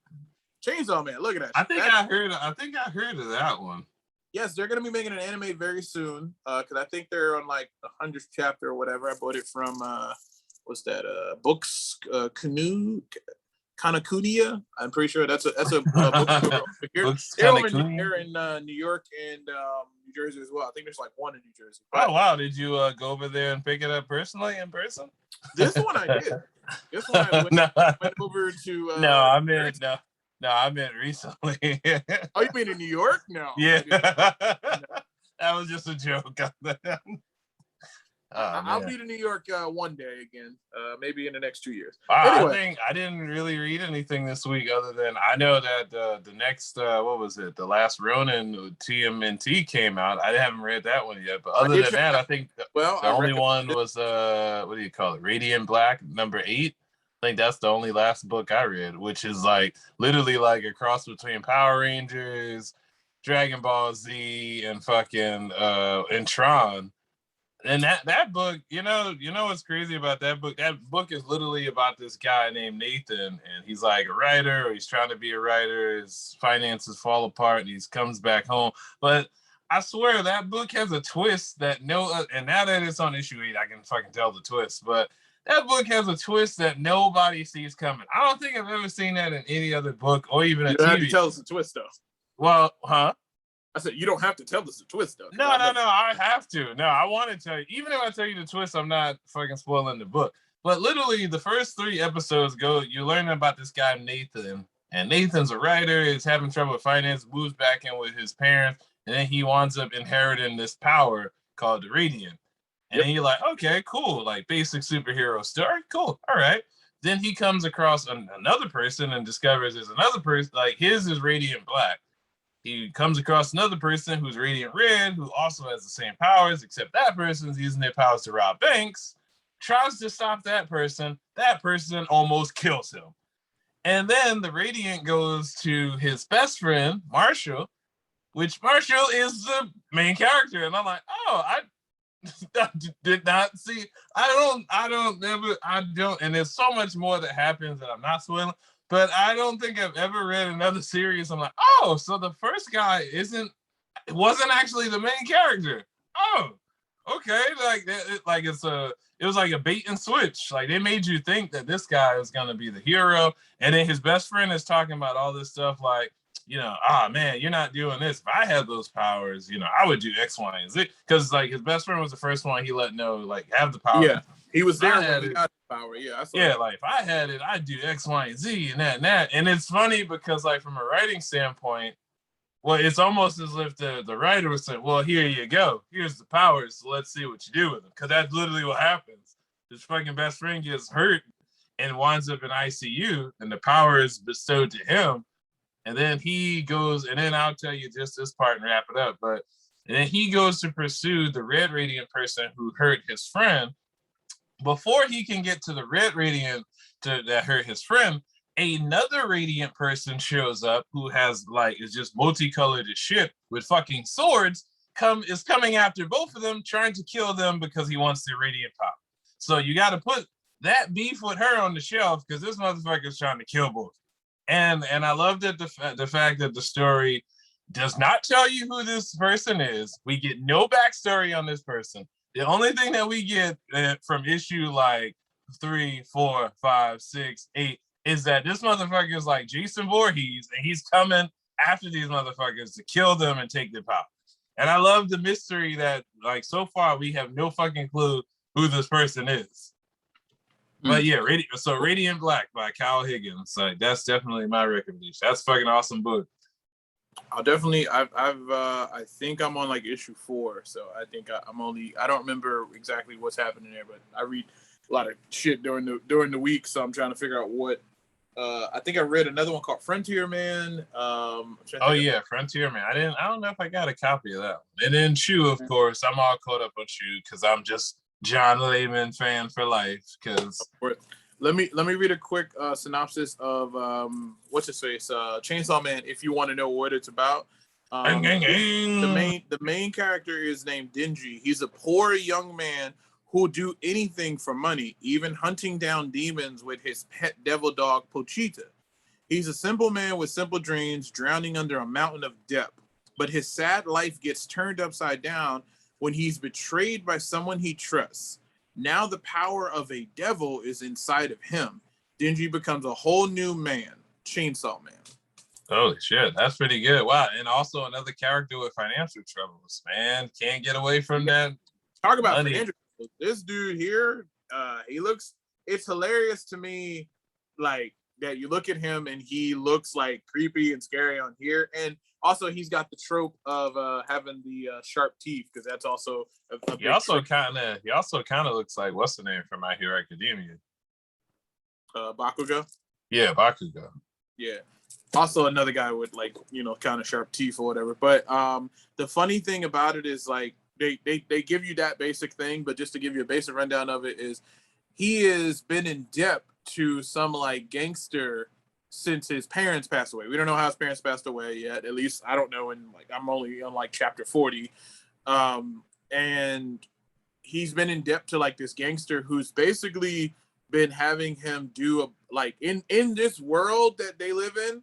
Chainsaw Man. Look at that.
I think I heard of that one.
Yes, they're gonna be making an anime very soon. Because I think they're on like the 100th chapter or whatever. I bought it from what's that? Books Kanakunia. I'm pretty sure that's a bookstore here. They're in New York and New Jersey as well. I think there's like one in New Jersey. But,
oh wow! Did you go over there and pick it up personally in person?
This one I did. This one I went over to.
I meant recently.
Oh, you mean in New York? No.
Yeah. That was just a joke.
I'll be to New York one day again, maybe in the next 2 years.
Wow,
anyway.
I think I didn't really read anything this week other than I know that the next what was it? The Last Ronin TMNT came out. I haven't read that one yet, but other than that, I think the only one was what do you call it? Radiant Black #8. I think that's the only last book I read, which is like literally like a cross between Power Rangers, Dragon Ball Z, and fucking and Tron. And that book, you know what's crazy about that book? That book is literally about this guy named Nathan, and he's like a writer, or he's trying to be a writer. His finances fall apart, and he comes back home. But I swear that book has a twist that and now that it's on issue 8, I can fucking tell the twist. But that book has a twist that nobody sees coming. I don't think I've ever seen that in any other book or even a TV.
You don't have to tell us the twist, though.
Well, huh?
I said, you don't have to tell us the twist, though.
No, I have to. No, I want to tell you. Even if I tell you the twist, I'm not fucking spoiling the book. But literally, the first 3 episodes you learn about this guy, Nathan. And Nathan's a writer, is having trouble with finance, moves back in with his parents, and then he winds up inheriting this power called the Radiant. And then you're like, okay, cool. Like, basic superhero story. Cool. All right. Then he comes across another person and discovers there's another person. Like, his is Radiant Black. He comes across another person who's Radiant Red, who also has the same powers, except that person's using their powers to rob banks, tries to stop that person almost kills him. And then the Radiant goes to his best friend, Marshall, which Marshall is the main character. And I'm like, oh, I did not see. I don't. And there's so much more that happens that I'm not spoiling. But I don't think I've ever read another series. I'm like, oh, so the first guy wasn't actually the main character. Oh, okay. It was like a bait and switch. Like, they made you think that this guy was gonna be the hero, and then his best friend is talking about all this stuff like, you know, man, you're not doing this. If I had those powers, you know, I would do X, Y, and Z. Because like his best friend was the first one he let know, like, have the power.
Yeah. He was there when he got the power. Yeah.
Like if I had it, I'd do X, Y, and Z and that and that. And it's funny because like from a writing standpoint, well, it's almost as if the writer was saying, well, here you go. Here's the powers. So let's see what you do with them. Because that's literally what happens. His fucking best friend gets hurt and winds up in ICU, and the power is bestowed to him. And then he goes, and then I'll tell you just this part and wrap it up. And then he goes to pursue the Red Radiant person who hurt his friend. Before he can get to the Red Radiant that hurt his friend, another Radiant person shows up who has like is just multicolored as shit with fucking swords. Is coming after both of them, trying to kill them because he wants their Radiant power. So you got to put that beef with her on the shelf because this motherfucker is trying to kill both. And I love that the fact that the story does not tell you who this person is. We get no backstory on this person. The only thing that we get from issue like 3, 4, 5, 6, 8 is that this motherfucker is like Jason Voorhees and he's coming after these motherfuckers to kill them and take their power. And I love the mystery that like so far we have no fucking clue who this person is. But yeah, Radiant Black by Kyle Higgins. Like that's definitely my recommendation. That's fucking awesome book.
I'll definitely. I think I'm on like issue 4, so I think I don't remember exactly what's happening there, but I read a lot of shit during the week, so I'm trying to figure out what. I think I read another one called Frontier Man.
Frontier Man. I don't know if I got a copy of that one. And then Chew, of course. I'm all caught up on Chew because I'm just John Layman fan for life. Because
let me read a quick synopsis of what's his face, Chainsaw Man. If you want to know what it's about, the main character is named Denji. He's a poor young man who'll do anything for money, even hunting down demons with his pet devil dog Pochita. He's a simple man with simple dreams, drowning under a mountain of debt. But his sad life gets turned upside down when he's betrayed by someone he trusts. Now the power of a devil is inside of him. Denji becomes a whole new man, Chainsaw Man.
Holy shit, that's pretty good. Wow, and also another character with financial troubles. Man, can't get away from that.
Talk about financial. This dude here, it's hilarious to me, like that you look at him and he looks like creepy and scary on here. And also he's got the trope of having the sharp teeth, because that's also a
he also kind of looks like, what's the name from My Hero Academia?
Bakugo?
Yeah, Bakugo.
Yeah. Also another guy with like, kind of sharp teeth or whatever. But the funny thing about it is like, They give you that basic thing, but just to give you a basic rundown of it is he has been in debt to some like gangster since his parents passed away. We don't know how his parents passed away yet. At least I don't know. And like I'm only on like chapter 40. And he's been in debt to like this gangster who's basically been having him do in this world that they live in.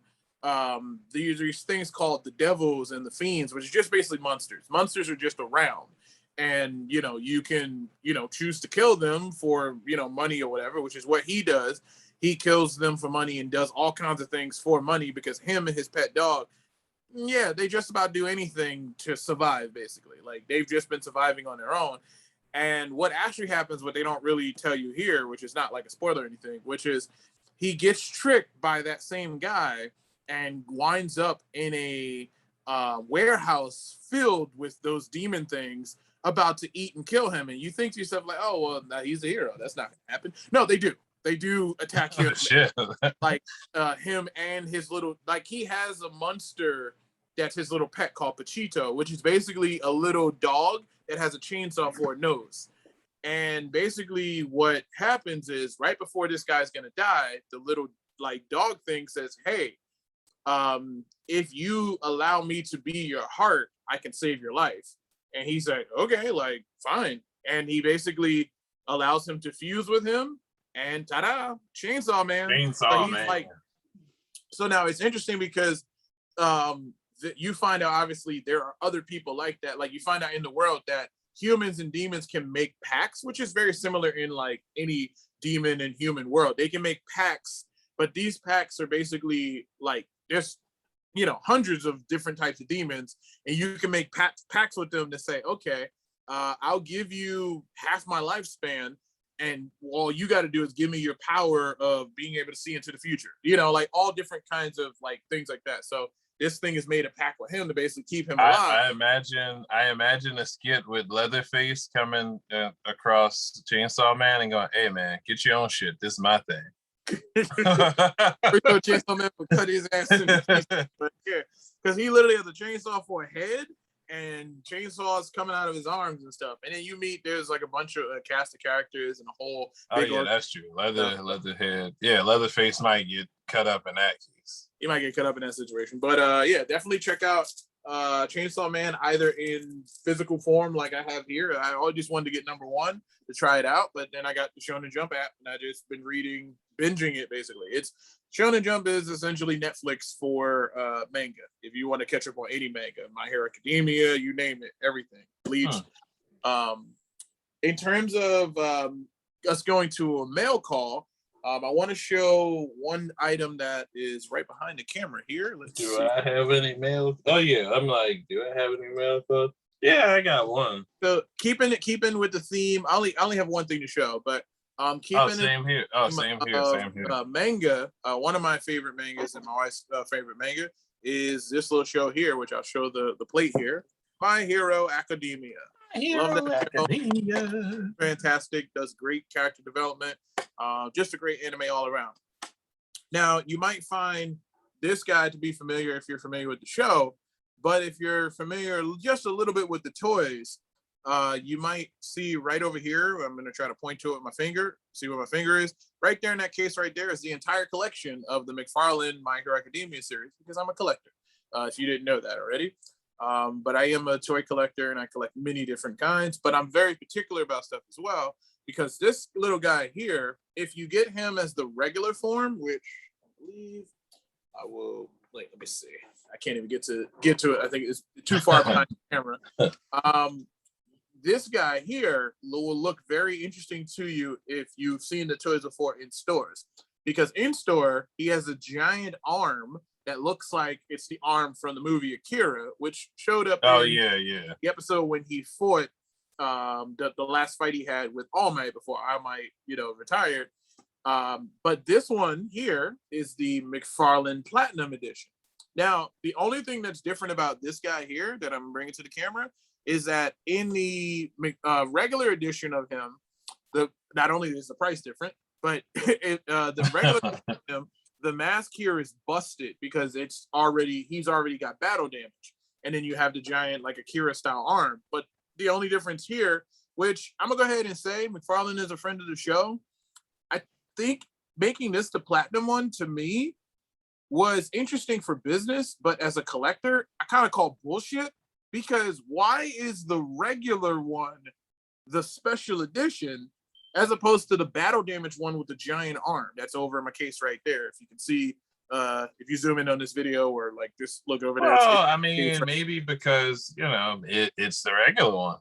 These things called the devils and the fiends, which is just basically monsters. Monsters are just around, and you can choose to kill them for money or whatever, which is what he does. He kills them for money and does all kinds of things for money because him and his pet dog, they just about do anything to survive. Basically, like they've just been surviving on their own. And what actually happens, what they don't really tell you here, which is not like a spoiler or anything, which is he gets tricked by that same guy and winds up in a warehouse filled with those demon things about to eat and kill him. And you think to yourself, like, oh, well, he's a hero. That's not going to happen. No, they do. They do attack him.
Shit.
Like him and his little, like he has a monster that's his little pet called Pachito, which is basically a little dog that has a chainsaw for a nose. And basically what happens is right before this guy's going to die, the little like dog thing says, hey, if you allow me to be your heart, I can save your life. And he's like, okay, like, fine. And he basically allows him to fuse with him, and ta-da, Chainsaw Man.
Chainsaw Man.
Like, so now it's interesting because you find out, obviously, there are other people like that. Like, you find out in the world that humans and demons can make pacts, which is very similar in, like, any demon and human world. They can make pacts, but these pacts are basically, like, there's hundreds of different types of demons, and you can make pacts with them to say, okay, I'll give you half my lifespan, and all you got to do is give me your power of being able to see into the future, like all different kinds of like things like that. So this thing has made a pact with him to basically keep him alive.
I imagine a skit with Leatherface coming across Chainsaw Man and going, hey man, get your own shit, this is my thing.
Chainsaw Man would cut his ass in. But yeah, because he literally has a chainsaw for a head, and chainsaws coming out of his arms and stuff. And then you meet, there's like a bunch of cast of characters and a whole.
Oh yeah, that's true. Leatherhead. Yeah, Leatherface might get cut up in that case.
He might get cut up in that situation. But yeah, definitely check out Chainsaw Man either in physical form like I have here. I always just wanted to get number 1 to try it out, but then I got the Shonen Jump app and I just been binging it basically. It's Shonen Jump is essentially Netflix for manga. If you want to catch up on any manga, My Hero Academia, you name it, everything. Bleach. In terms of us going to a mail call, I want to show one item that is right behind the camera here. Let's see.
I have any mail? Oh yeah, I'm like, do I have any mail calls? Yeah, I got one.
So keeping with the theme, I only have one thing to show, but
same here. Same here.
Manga. One of my favorite mangas and my wife's favorite manga is this little show here, which I'll show the plate here. My Hero Academia. Love that show. Fantastic. Does great character development. Just a great anime all around. Now, you might find this guy to be familiar if you're familiar with the show, but if you're familiar just a little bit with the toys, you might see right over here. I'm going to try to point to it with my finger. See where my finger is. Right there in that case right there is the entire collection of the McFarlane My Hero Academia series, because I'm a collector, if you didn't know that already. But I am a toy collector and I collect many different kinds, but I'm very particular about stuff as well, because this little guy here, if you get him as the regular form, which I believe I will, let me see. I can't even get to it. I think it's too far behind the camera. This guy here will look very interesting to you if you've seen the toys before in stores, because in store, he has a giant arm that looks like it's the arm from the movie Akira, which showed up in the episode when he fought the last fight he had with All Might before All Might, retired. But this one here is the McFarlane Platinum Edition. Now, the only thing that's different about this guy here that I'm bringing to the camera is that in the regular edition of him, not only is the price different, but the regular edition of him, the mask here is busted because he's already got battle damage. And then you have the giant, like Akira style arm. But the only difference here, which I'm gonna go ahead and say, McFarlane is a friend of the show. I think making this the platinum one to me was interesting for business, but as a collector, I kind of call bullshit, because why is the regular one the special edition as opposed to the battle damage one with the giant arm that's over in my case right there? If you can see, if you zoom in on this video or like just look over there.
Well, I mean, maybe because, it's the regular one.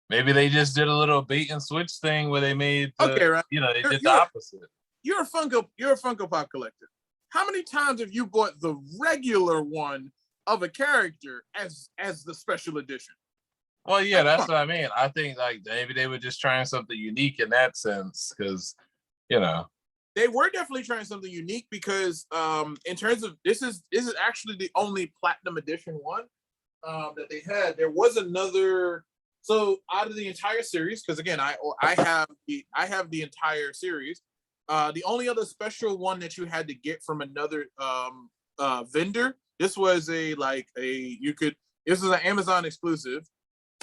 Maybe they just did a little bait and switch thing where they made they did the opposite.
You're a Funko Pop collector. How many times have you bought the regular one of a character as the special edition?
Well, yeah, that's what I mean. I think like maybe they were just trying something unique in that sense, because
they were definitely trying something unique, because in terms of this is actually the only platinum edition one that they had. There was another. So out of the entire series, because again, I have the entire series. The only other special one that you had to get from another vendor. This was this is an Amazon exclusive,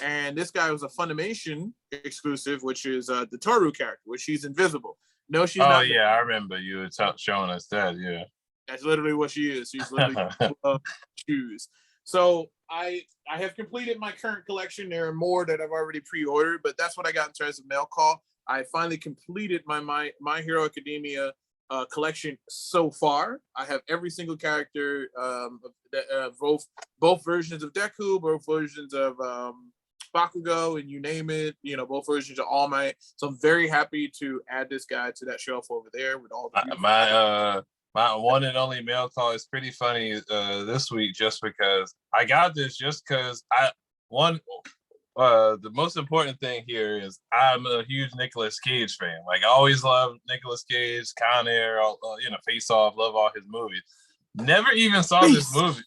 and this guy was a Funimation exclusive, which is the Toru character, which she's invisible. No, she's not.
Oh yeah, I remember you were showing us that. Yeah,
that's literally what she is. She's literally shoes. So I have completed my current collection. There are more that I've already pre-ordered, but that's what I got in terms of mail call. I finally completed my Hero Academia collection so far. I have every single character, both versions of Deku, both versions of Bakugo, and you name it. Both versions of All Might. So I'm very happy to add this guy to that shelf over there with all the
my one and only mail call is pretty funny this week, just because I got this the most important thing here is I'm a huge Nicolas Cage fan. Like, I always loved Nicolas Cage, Con Air, Face Off, love all his movies. Never even saw this movie.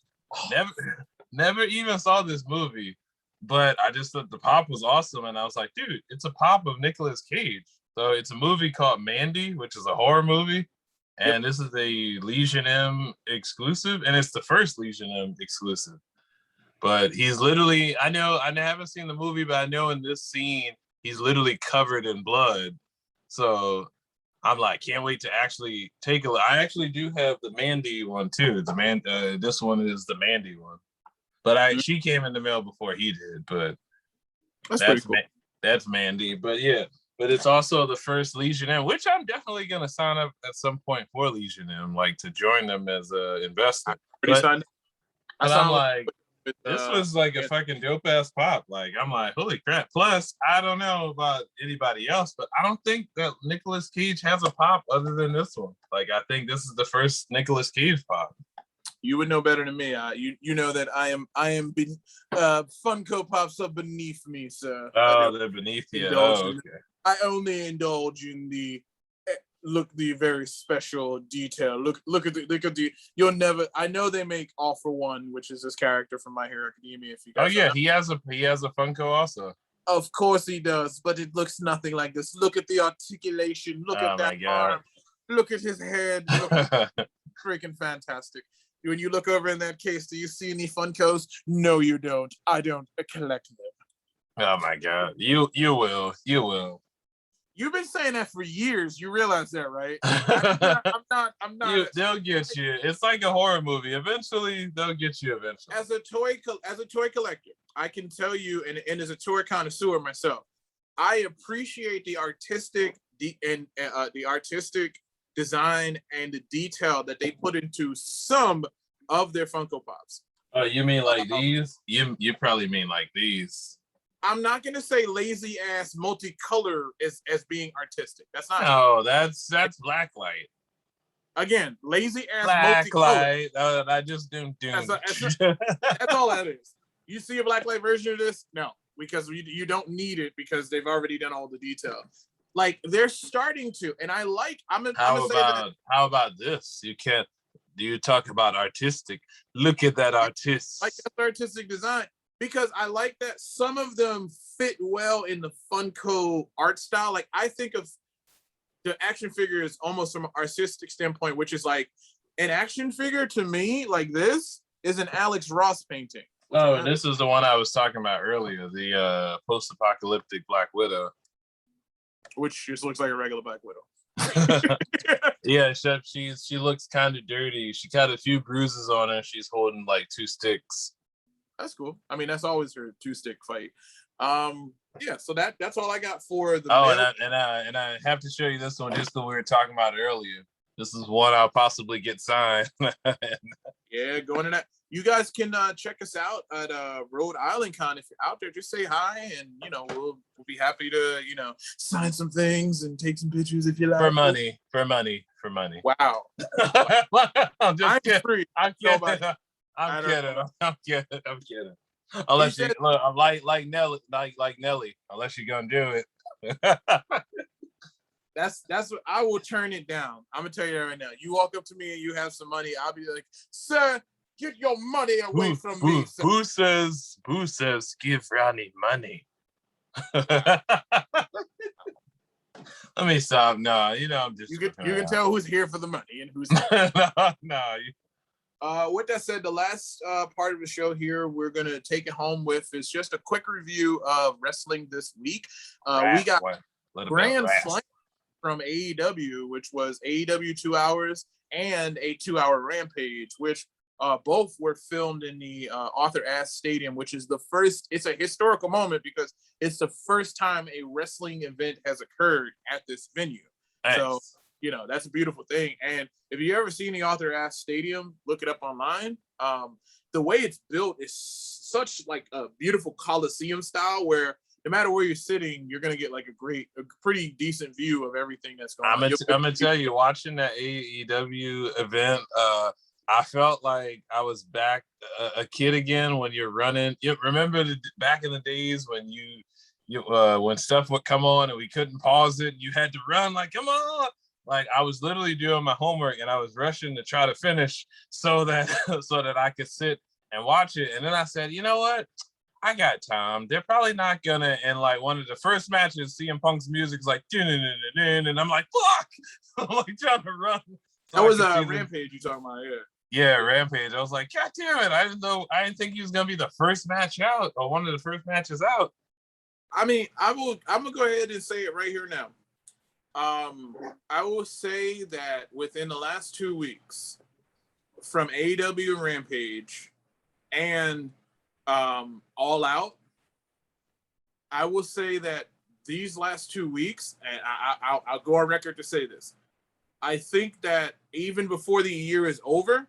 Never even saw this movie. But I just thought the pop was awesome, and I was like, dude, it's a pop of Nicolas Cage. So it's a movie called Mandy, which is a horror movie. And This is a Legion M exclusive, and it's the first Legion M exclusive. But he's literally, I haven't seen the movie, but I know in this scene, he's literally covered in blood. So I'm like, can't wait to actually take a look. I actually do have the Mandy one too. This one is the Mandy one. But she came in the mail before he did, but
that's pretty cool.
That's Mandy. But yeah, but it's also the first Legion M, which I'm definitely gonna sign up at some point for Legion M, like to join them as an investor. But I'm like, this was like a fucking dope ass pop. Like, I'm like, holy crap. Plus, I don't know about anybody else, but I don't think that Nicolas Cage has a pop other than this one. Like, I think this is the first Nicolas Cage pop.
You would know better than me. You know that I am Funko Pops are beneath me, sir.
Oh, they're beneath you. Oh, okay.
I only indulge in the very special detail. Look at the. You'll never. I know they make All for One, which is this character from My Hero Academia. If you guys.
Oh yeah, he has a Funko also.
Of course he does, but it looks nothing like this. Look at the articulation. Look at that arm. Look at his head. Freaking fantastic. When you look over in that case, do you see any Funkos? No, you don't. I don't collect them.
Oh my god, you will.
You've been saying that for years. You realize that, right? I'm not.
They'll get you. It's like a horror movie. Eventually, they'll get you. Eventually,
as a toy collector, I can tell you, and as a toy connoisseur myself, I appreciate the artistic design and the detail that they put into some of their Funko Pops.
Oh, you mean like these? You probably mean like these.
I'm not gonna say lazy ass multicolor as being artistic. That's not.
No, that's blacklight.
Again, lazy ass
blacklight. I just do.
That's all that is. You see a blacklight version of this? No, because you don't need it because they've already done all the detail. Like they're starting to, and I like.
How about this? You can't. Do you talk about artistic? Look at that artist.
Like that's artistic design. Because I like that some of them fit well in the Funko art style. Like I think of the action figures almost from an artistic standpoint, which is like an action figure to me, like this, is an Alex Ross painting.
Oh, and this is the one I was talking about earlier, the post-apocalyptic Black Widow.
Which just looks like a regular Black Widow.
Yeah, except she looks kind of dirty. She got a few bruises on her. She's holding like 2 sticks.
That's cool. I mean, that's always her 2-stick fight. Yeah, so that's all I got for the.
Oh, and I have to show you this one just because we were talking about it earlier. This is one I'll possibly get signed.
Yeah, going to that. You guys can check us out at Rhode Island Con. If you're out there, just say hi, and we'll be happy to sign some things and take some pictures if you like.
For money.
Wow.
I'm kidding.
Free.
I'm kidding. Unless you look, I'm like Nelly, like Nelly. Unless you're gonna do it.
That's what I will turn it down. I'm gonna tell you that right now. You walk up to me and you have some money, I'll be like, sir, get your money away from me. Sir.
Boo says give Ronnie money. Let me stop. No, I'm just.
You can tell who's here for the money and who's not.
no.
With that said, the last part of the show here we're gonna take it home with is just a quick review of wrestling this week. We got Grand Slam from AEW, which was AEW 2 hours and a 2-hour Rampage, which both were filmed in the Arthur Ashe Stadium, which is the first. It's a historical moment because it's the first time a wrestling event has occurred at this venue. Nice. So that's a beautiful thing. And if you ever seen the Arthur Ashe Stadium, look it up online. The way it's built is such like a beautiful Coliseum style where no matter where you're sitting, you're going to get like a pretty decent view of everything that's going on.
I'm going to tell you, watching that AEW event, I felt like I was back a kid again when you're running. You remember back in the days when when stuff would come on and we couldn't pause it, you had to run like, come on. Like I was literally doing my homework and I was rushing to try to finish so that I could sit and watch it. And then I said, you know what? I got time. They're probably not gonna. And like one of the first matches, CM Punk's music is like, and I'm like, fuck! I'm like trying to run.
That was a Rampage you talking about, yeah.
Yeah, Rampage. I was like, God damn it! I didn't think he was gonna be the first match out or one of the first matches out.
I mean, I'm gonna go ahead and say it right here now. I will say that within the last 2 weeks, from AEW and Rampage and All Out, I will say that these last 2 weeks, and I'll go on record to say this. I think that even before the year is over,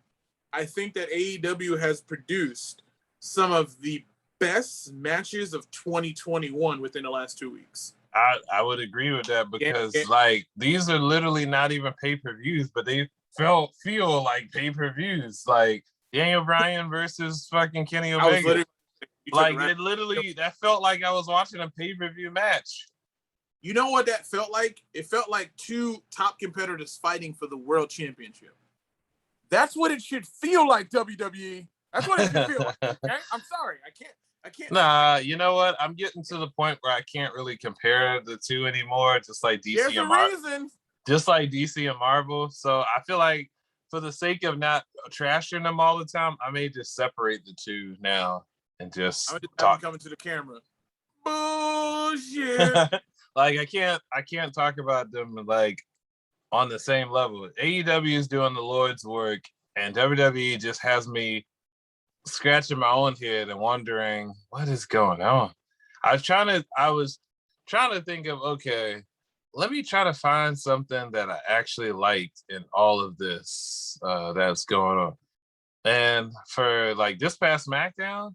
I think that AEW has produced some of the best matches of 2021 within the last 2 weeks.
I would agree with that because like these are literally not even pay-per-views, but they feel like pay-per-views. Like Daniel Bryan versus fucking Kenny Omega. Like it literally that felt like I was watching a pay-per-view match.
You know what that felt like? It felt like two top competitors fighting for the world championship. That's what it should feel like, WWE. That's what it should feel like. Okay? I'm sorry. I can't.
Nah, you know what? I'm getting to the point where I can't really compare the two anymore, just like DC and Marvel. Just like DC and Marvel. So I feel like for the sake of not trashing them all the time, I may just separate the two now and just talk.
Coming to the camera. Bullshit.
Like I can't talk about them like on the same level. AEW is doing the Lord's work, and WWE just has me scratching my own head and wondering what is going on. I was trying to think of, okay, let me try to find something that I actually liked in all of this that's going on. And for like this past SmackDown,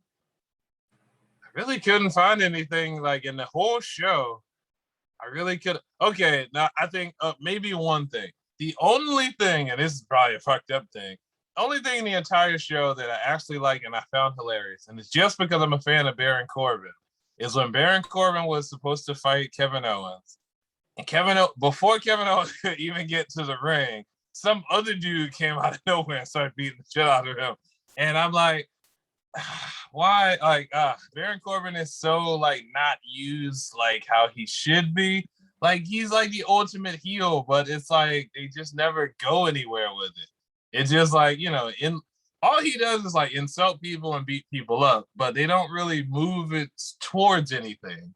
I really couldn't find anything like in the whole show. I really could. Okay, now I think maybe one thing. The only thing, and this is probably a fucked up thing, only thing in the entire show that I actually like and I found hilarious, and it's just because I'm a fan of Baron Corbin, is when Baron Corbin was supposed to fight Kevin Owens. And before Kevin Owens could even get to the ring, some other dude came out of nowhere and started beating the shit out of him. And I'm like, why? Like, Baron Corbin is so like not used like how he should be. Like he's like the ultimate heel, but it's like they just never go anywhere with it. It's just like, you know, all he does is like insult people and beat people up, but they don't really move it towards anything.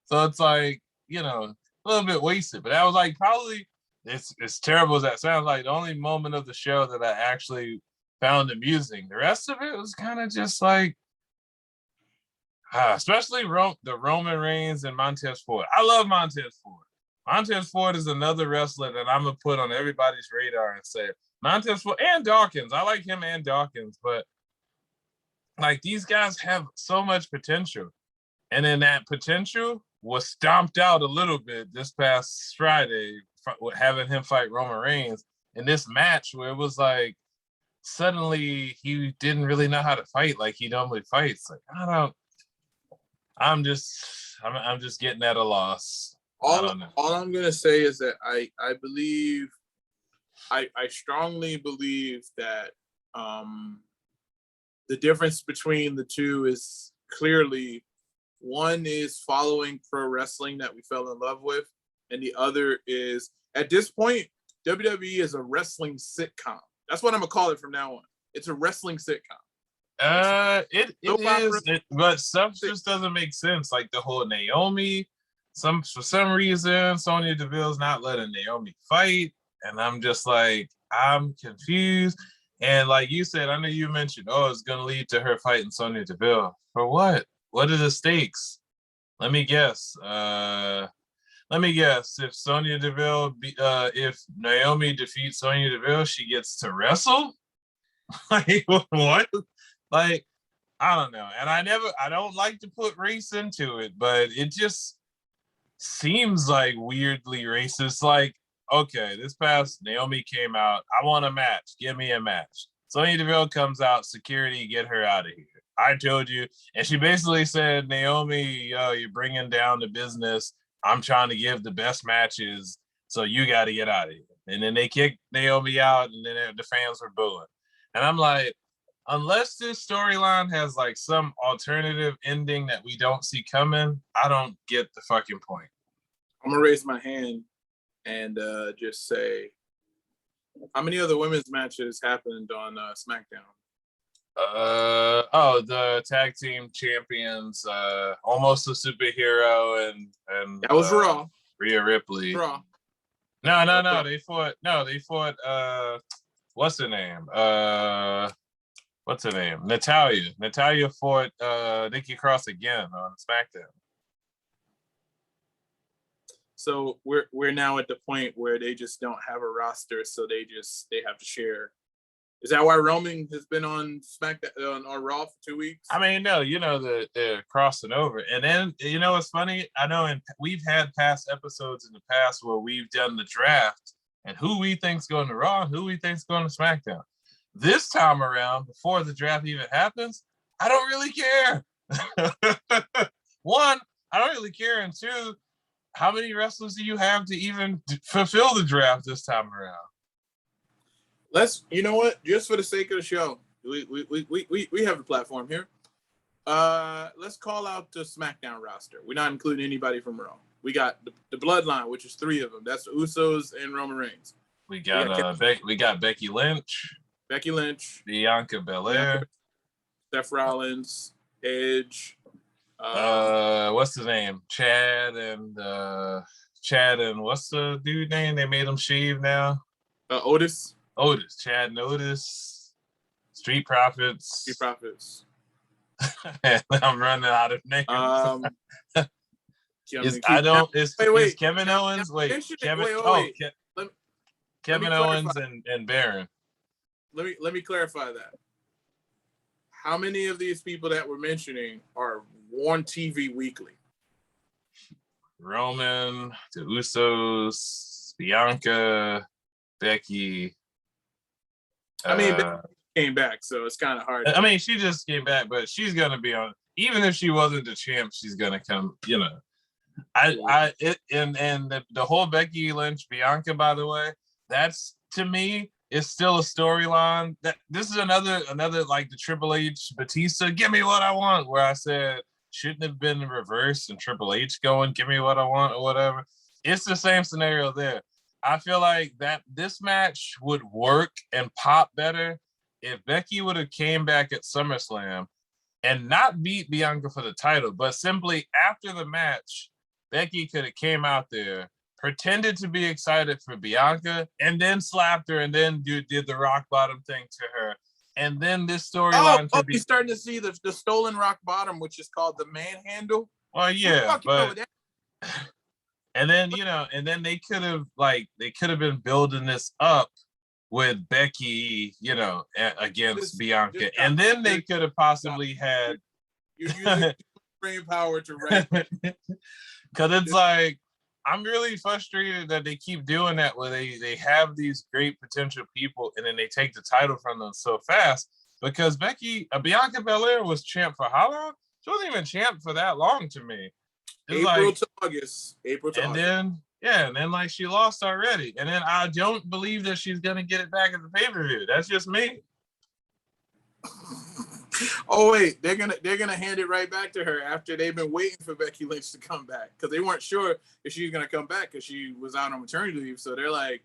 So it's like, you know, a little bit wasted. But that was like probably it's terrible as that sounds, like the only moment of the show that I actually found amusing. The rest of it was kind of just like, especially the Roman Reigns and Montez Ford. I love Montez Ford. Montez Ford is another wrestler that I'm gonna put on everybody's radar and say Montez Ford and Dawkins. I like him and Dawkins, but like these guys have so much potential, and then that potential was stomped out a little bit this past Friday, having him fight Roman Reigns in this match where it was like suddenly he didn't really know how to fight like he normally fights. Like I'm just getting at a loss.
All I'm gonna say is that I strongly believe that the difference between the two is clearly one is following pro wrestling that we fell in love with, and the other is at this point WWE is a wrestling sitcom. That's what I'm gonna call it from now on. It's a wrestling sitcom.
It is, but stuff just doesn't make sense. Like the whole Naomi. For some reason, Sonya Deville's not letting Naomi fight, and I'm just like, I'm confused. And like you said, I know you mentioned, it's going to lead to her fighting Sonya Deville. For what? What are the stakes? Let me guess. If Sonya Deville, if Naomi defeats Sonya Deville, she gets to wrestle. Like what? Like I don't know. And I don't like to put race into it, but it just seems like weirdly racist. Like, okay, this past Naomi came out. I want a match. Give me a match. Sonya Deville comes out. Security, get her out of here. I told you. And she basically said, Naomi, you're bringing down the business. I'm trying to give the best matches. So you got to get out of here. And then they kicked Naomi out, and then the fans were booing. And I'm like, unless this storyline has like some alternative ending that we don't see coming, I don't get the fucking point.
I'm gonna raise my hand and just say, How many other women's matches happened on SmackDown?
The tag team champions, almost a superhero, and
that was Raw.
Rhea Ripley.
Raw.
No. They fought. What's her name? Natalia. Natalia fought Nikki Cross again on SmackDown.
So we're now at the point where they just don't have a roster, so they have to share. Is that why Roman has been on SmackDown on Raw for 2 weeks?
I mean, no, they're crossing over, and then what's funny? I know, we've had past episodes in the past where we've done the draft and who we think's going to Raw, who we think's going to SmackDown. This time around, before the draft even happens, I don't really care. One, I don't really care, and two, how many wrestlers do you have to even fulfill the draft this time around?
You know what? Just for the sake of the show, we have the platform here. Let's call out the SmackDown roster. We're not including anybody from Raw. We got the Bloodline, which is 3 of them. That's the Usos and Roman Reigns.
We got Becky Lynch. Bianca Belair.
Seth Rollins. Edge.
What's his name? Chad and what's the dude name? They made him shave now.
Otis.
Chad and Otis. Street Profits. I'm running out of names. Is Kevin Owens? Kevin Owens and Baron.
Let me clarify that. How many of these people that we're mentioning are on TV weekly?
Roman, the Usos, Bianca, Becky.
I mean, Becky came back, so it's kind of hard.
I mean, she just came back, but she's gonna be on. Even if she wasn't the champ, she's gonna come. The whole Becky Lynch Bianca, by the way, that's, to me, is still a storyline. That this is another like the Triple H Batista, give me what I want, where I said shouldn't have been in reverse and Triple H going, give me what I want or whatever. It's the same scenario there. I feel like that this match would work and pop better if Becky would have came back at SummerSlam and not beat Bianca for the title, but simply after the match, Becky could have came out there, pretended to be excited for Bianca, and then slapped her, and then did the rock bottom thing to her. And then this storyline could be...
You're starting to see the stolen rock bottom, which is called the manhandle.
Well, yeah, but... And then, they could have been building this up with Becky, against Bianca. And then they could have possibly had...
You're using brain power to write.
Because it's like, I'm really frustrated that they keep doing that, where they have these great potential people and then they take the title from them so fast. Because Bianca Belair was champ for how long? She wasn't even champ for that long to me.
April to August.
And then like she lost already. And then I don't believe that she's gonna get it back at the pay-per-view. That's just me.
Oh wait, they're gonna hand it right back to her after they've been waiting for Becky Lynch to come back, because they weren't sure if she was gonna come back because she was out on maternity leave. So they're like,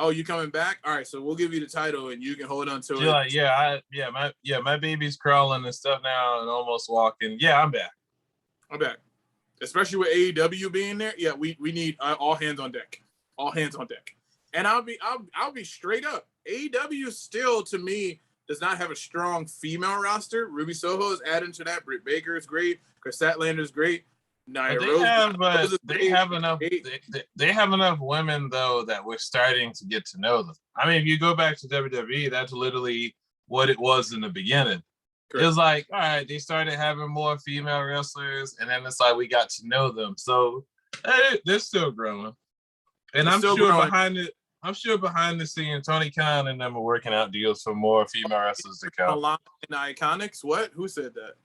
"Oh, you coming back? All right, so we'll give you the title and you can hold on to it."
Like, my baby's crawling and stuff now and almost walking. Yeah, I'm back.
Especially with AEW being there. Yeah, we need all hands on deck. All hands on deck. And I'll be straight up. AEW still, to me, does not have a strong female roster. Ruby Soho is adding to that. Britt Baker is great. Chris Statlander is great. They have enough women though that we're starting to get to know them. I mean, if you go back to WWE, that's literally what it was in the beginning. Correct. It was like, all right, they started having more female wrestlers, and then it's like we got to know them. So they're still growing. And I'm sure behind the scenes, Tony Khan and them are working out deals for more female wrestlers to come. In the Iconics? What? Who said that?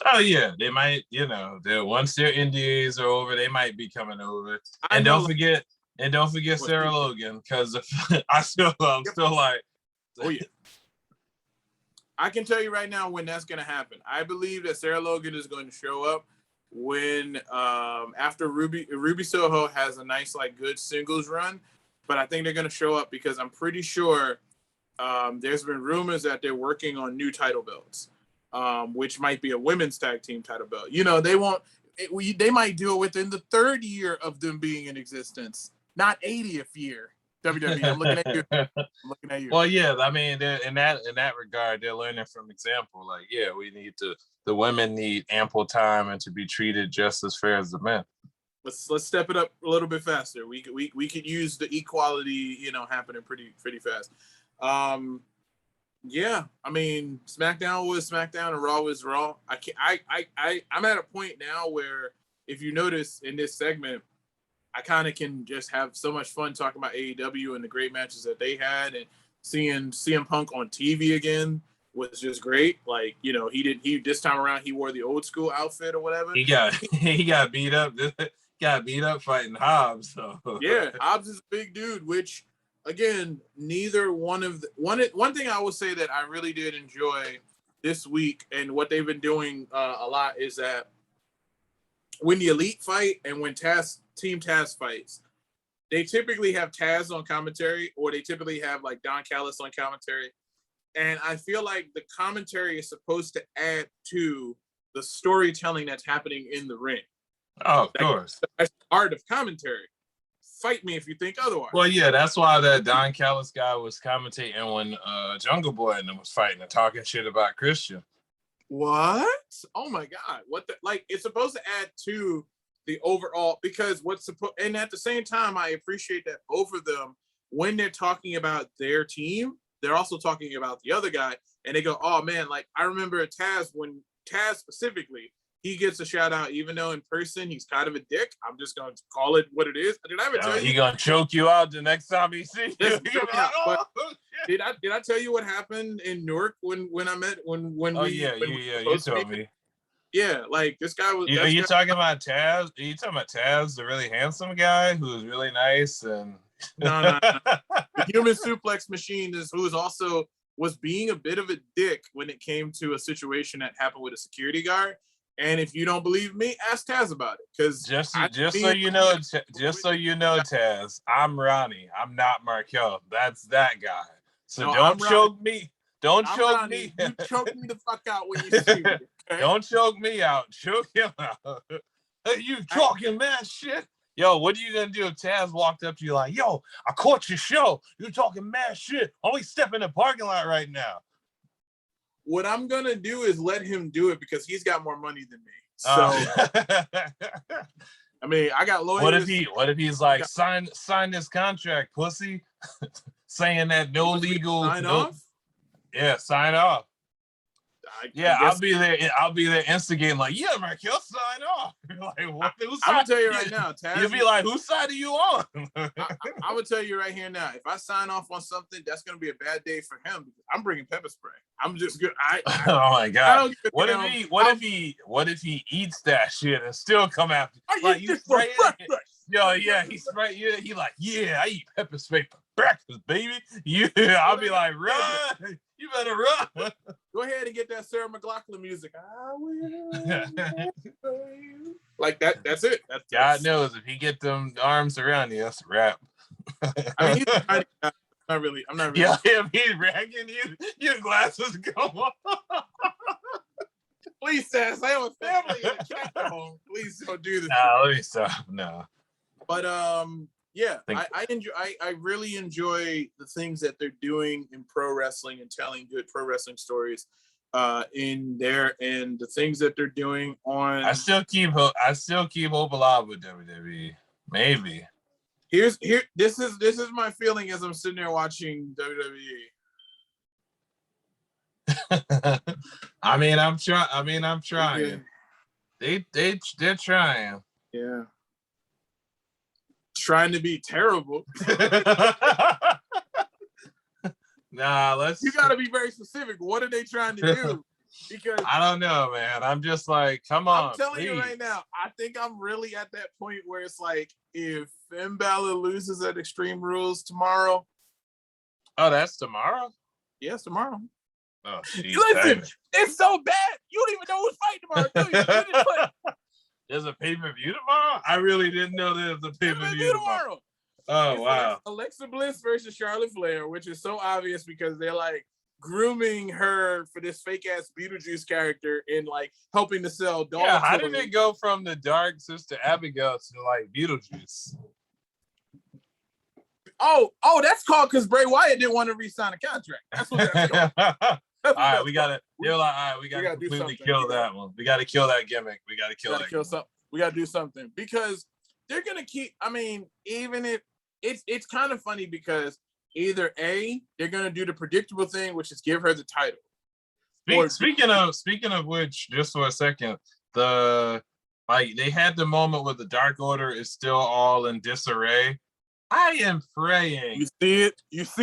Oh yeah, they might. Once their NDAs are over, they might be coming over. And don't forget Sarah Logan, because I'm still like,
oh yeah. I can tell you right now when that's going to happen. I believe that Sarah Logan is going to show up when after Ruby Soho has a nice, like, good singles run. but I think they're going to show up because I'm pretty sure there's been rumors that they're working on new title belts, which might be a women's tag team title belt. You know, they won't. They might do it within the 3rd year of them being in existence, not 80th year. WWE, I'm looking at you. I'm looking at you.
Well, yeah, I mean, in that regard, they're learning from example. Like, yeah, the women need ample time and to be treated just as fair as the men.
Let's step it up a little bit faster. We could use the equality, you know, happening pretty fast. Yeah, I mean, SmackDown was SmackDown and Raw was Raw. I'm at a point now where, if you notice in this segment, I kind of can just have so much fun talking about AEW and the great matches that they had, and seeing CM Punk on TV again was just great. Like, you know, this time around he wore the old school outfit or whatever.
He got beat up. Got beat up fighting Hobbs. So
yeah, Hobbs is a big dude, which again, neither one of one thing I will say that I really did enjoy this week and what they've been doing a lot is that when the Elite fight and when Team Taz fights, they typically have Taz on commentary, or they typically have like Don Callis on commentary. And I feel like the commentary is supposed to add to the storytelling that's happening in the ring.
Oh, of course.
That's the art of commentary. Fight me if you think otherwise.
Well, yeah, that's why that Don Callis guy was commentating when Jungle Boy and them was fighting and talking shit about Christian.
What? Oh my God. What the, like, it's supposed to add to the overall, because and at the same time, I appreciate that both of them, when they're talking about their team, they're also talking about the other guy, and they go, oh man, like I remember Taz, when Taz specifically, he gets a shout out, even though in person he's kind of a dick. I'm just going to call it what it is. Did I ever tell you?
He gonna choke you out the next time he sees you.
Did I tell you what happened in Newark when we
you told me.
Yeah, like this guy was.
You talking about Taz? Are you talking about Taz, the really handsome guy who was really nice and
no. The human suplex machine was being a bit of a dick when it came to a situation that happened with a security guard. And if you don't believe me, ask Taz about it. Because
just so you know, Taz, I'm Ronnie. I'm not Markell. That's that guy. So no, don't choke me. Don't choke me.
You choke me the fuck out when you see me. Okay?
Don't choke me out. Choke him out. You talking mad shit. Yo, what are you gonna do if Taz walked up to you like, yo, I caught your show. You're talking mad shit. Only step in the parking lot right now.
What I'm gonna do is let him do it because he's got more money than me. So I mean, I got lawyers.
What if he's like, sign this contract, pussy? Saying that no legal
off?
Yeah, sign off. I'll be there instigating like, yeah, Markell, sign off. Like, what?
I'm gonna tell you right now, Taz.
You'll be like, whose side are you on?
I'm gonna tell you right here now. If I sign off on something, that's gonna be a bad day for him because I'm bringing pepper spray. I'm just good.
Oh my God! What if he eats that shit and still come after? Like, you spray it? Yo, yeah, he spray. Yeah, he like, yeah, I eat pepper spray for breakfast, baby. Yeah, I'll be like, run. You better run.
Go ahead and get that Sarah McLachlan music. I will. Like that. That's it.
God knows if he get them arms around you, that's a wrap.
I mean, I'm not really.
Yeah, if he's ragging you, your glasses go off.
Please, Taz, I have a family and a cat at home. Please don't do this.
No, let me stop. No.
But yeah, I really enjoy the things that they're doing in pro wrestling and telling good pro wrestling stories in there, and the things that they're doing on.
I still keep hope alive with WWE. Maybe.
This is my feeling as I'm sitting there watching WWE.
I mean, I'm trying. Yeah. They're trying.
Yeah. Trying to be terrible.
Nah,
you got to be very specific. What are they trying to do? Because
I don't know, man. I'm just like, come on.
I'm telling you right now, I think I'm really at that point where it's like, if Finn Balor loses at Extreme Rules tomorrow.
Oh, that's tomorrow?
Yes, tomorrow.
Oh, geez,
listen, it's so bad. You don't even know who's fighting tomorrow, do you?
There's a pay-per-view tomorrow? I really didn't know there was a pay-per-view tomorrow. Oh wow.
Alexa Bliss versus Charlotte Flair, which is so obvious because they're like grooming her for this fake ass Beetlejuice character and like helping to sell dog.
Yeah, how did it go from the Dark Sister Abigail to like Beetlejuice?
Oh, that's called because Bray Wyatt didn't want to re-sign a contract. That's what that's called.
All right, we gotta. You're like, all right, we gotta completely kill that one. We gotta kill that gimmick. We gotta kill that.
Something. We gotta do something because they're gonna keep. I mean, even if it's kind of funny because either A, they're gonna do the predictable thing, which is give her the title.
Speaking of which, just for a second, they had the moment where the Dark Order is still all in disarray. I am praying.
You see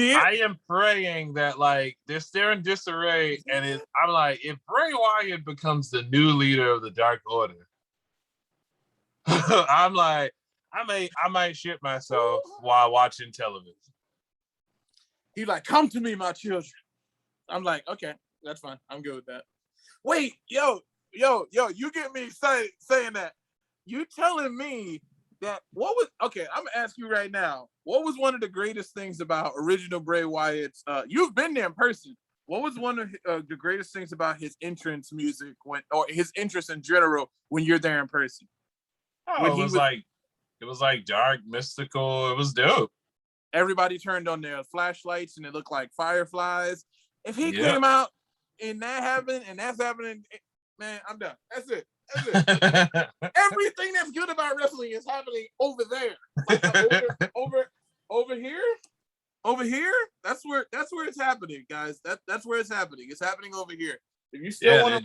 it?
I am praying that like they're still in disarray, and I'm like, if Bray Wyatt becomes the new leader of the Dark Order, I'm like, I might shit myself while watching television.
He's like, come to me, my children. I'm like, okay, that's fine. I'm good with that. Wait, yo, you get me excited saying that. You telling me that I'm gonna ask you right now, what was one of the greatest things about original Bray Wyatt's you've been there in person. What was one of the greatest things about his entrance music or his interest in general when you're there in person?
Oh, it was like dark, mystical. It was dope.
Everybody turned on their flashlights and it looked like fireflies. If he came out and that happened and that's happening, man, I'm done. That's it. Everything that's good about wrestling is happening over there. Like, over here. That's where it's happening, guys. That's where it's happening. It's happening over here. If you still
they're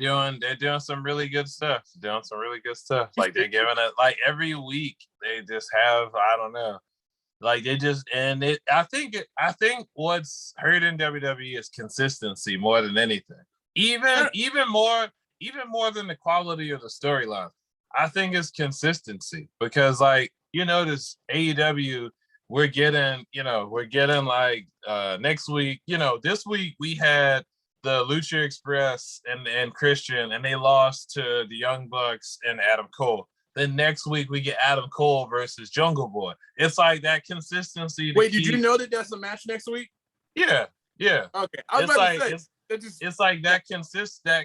doing some really good stuff. Like they're giving it like every week. They just have I don't know. Like they just I think what's hurting WWE is consistency more than anything. Even more than the quality of the storyline. I think it's consistency because like you notice AEW we're getting like next week, this week we had the Lucha Express and Christian and they lost to the Young Bucks and Adam Cole. Then next week we get Adam Cole versus Jungle Boy. It's like that consistency.
Wait, did you know that that's a match next week?
Yeah.
Okay, I was about to say.
It's like that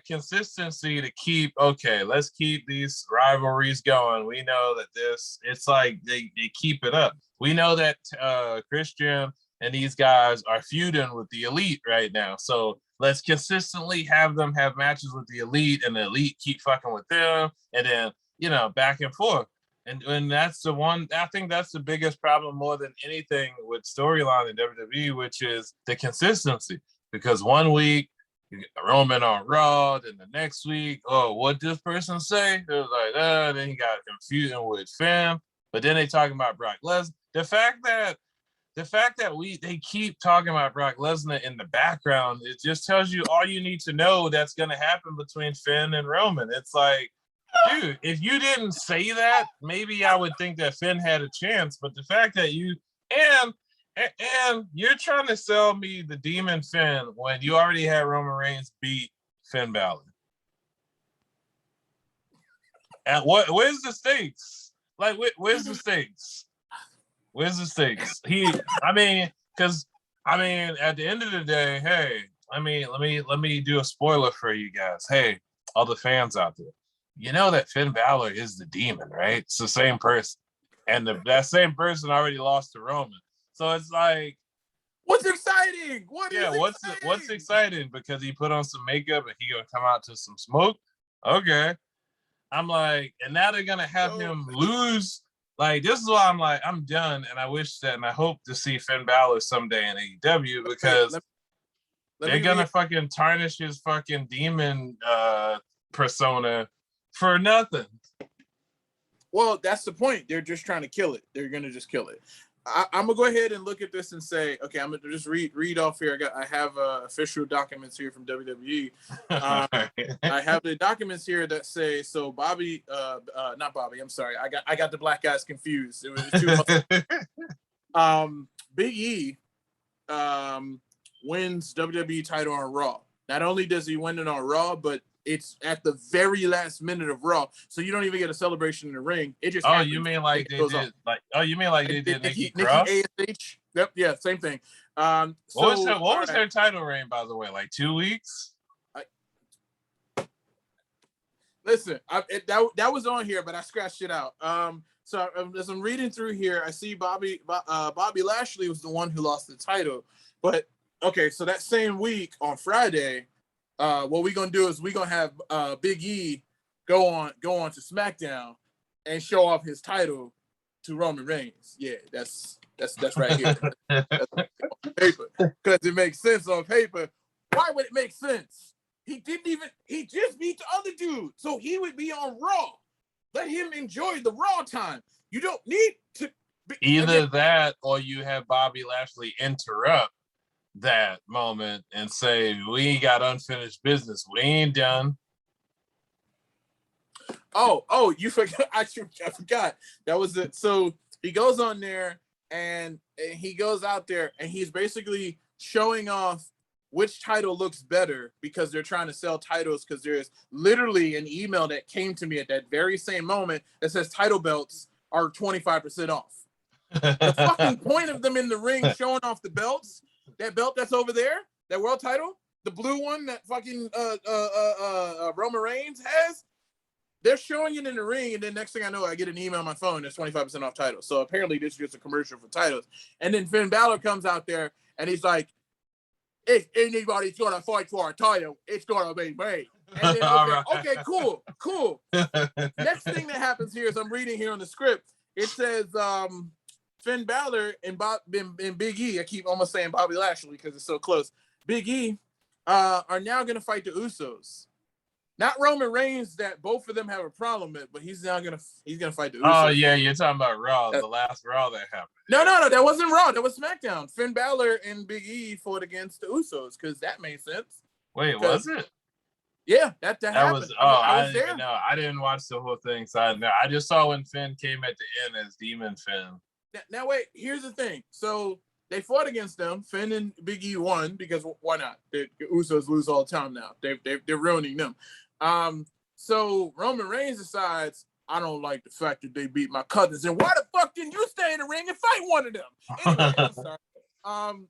consistency to keep. Okay, let's keep these rivalries going. We know that it's like they keep it up. We know that Christian and these guys are feuding with the Elite right now. So let's consistently have them have matches with the Elite, and the Elite keep fucking with them, and then back and forth. And that's the one. I think that's the biggest problem more than anything with storyline in WWE, which is the consistency. Because one week you get Roman on Raw, then the next week, what this person say? It was like, then he got confusing with Finn, but then they talking about Brock Lesnar. The fact that they keep talking about Brock Lesnar in the background, it just tells you all you need to know that's going to happen between Finn and Roman. It's like, dude, if you didn't say that, maybe I would think that Finn had a chance. But the fact that you and you're trying to sell me the Demon Finn when you already had Roman Reigns beat Finn Balor. And where's the stakes? Like, where's the stakes? Where's the stakes? At the end of the day, hey, let me do a spoiler for you guys. Hey, all the fans out there. You know that Finn Balor is the demon, right? It's the same person. And that same person already lost to Roman. So it's like,
what's exciting?
What's exciting? Because he put on some makeup and he gonna come out to some smoke. Okay. I'm like, and now they're gonna have him lose. Like, this is why I'm like, I'm done. And I wish that, and I hope to see Finn Balor someday in AEW because they're gonna fucking tarnish his fucking demon persona for nothing.
Well, that's the point. They're just trying to kill it. They're gonna just kill it. I'm gonna go ahead and look at this and say, okay, I'm gonna just read off here. I have official documents here from WWE. I have the documents here that say so. Bobby, not Bobby. I'm sorry. I got the black guys confused. It was too. Big E wins WWE title on Raw. Not only does he win it on Raw, but it's at the very last minute of Raw, so you don't even get a celebration in the ring. It just
you mean like they did they did Nikki Cross?
ASH. Yep, yeah, same thing.
What was her title reign, by the way? Like 2 weeks?
Listen, that was on here, but I scratched it out. So as I'm reading through here, I see Bobby Lashley was the one who lost the title. But okay, so that same week on Friday, what we're gonna do is we're gonna have Big E go on to SmackDown and show off his title to Roman Reigns. Yeah, that's right here. That's on paper, because it makes sense on paper. Why would it make sense? He just beat the other dude, so he would be on Raw. Let him enjoy the Raw time. You don't need to
either that, or you have Bobby Lashley interrupt that moment and say, "We ain't got unfinished business. We ain't done."
Oh, you forgot. I forgot. That was it. So he goes on there and he goes out there and he's basically showing off which title looks better, because they're trying to sell titles, because there's literally an email that came to me at that very same moment that says title belts are 25% off. The fucking point of them in the ring showing off the belts, that belt that's over there, that world title, the blue one that fucking Roman Reigns has, they're showing it in the ring, and then next thing I know, I get an email on my phone that's 25% off titles. So apparently this is just a commercial for titles. And then Finn Balor comes out there and he's like, if anybody's gonna fight for a title, it's gonna be me. And then okay, cool. Next thing that happens here is I'm reading here on the script. It says Finn Balor and Big E. I keep almost saying Bobby Lashley because it's so close. Big E are now gonna fight the Usos. Not Roman Reigns, that both of them have a problem with, but he's gonna fight the Usos.
Oh yeah, you're talking about Raw, the last Raw that happened.
No, that wasn't Raw. That was SmackDown. Finn Balor and Big E fought against the Usos, because that made sense.
Wait, was it?
Yeah, that happened.
I was there. No, I didn't watch the whole thing, so I just saw when Finn came at the end as Demon Finn.
Now wait, here's the thing. So they fought against them. Finn and Big E won, because why not? The Usos lose all the time now. They're ruining them. So Roman Reigns decides, I don't like the fact that they beat my cousins, and why the fuck didn't you stay in the ring and fight one of them? Anyway, I'm sorry.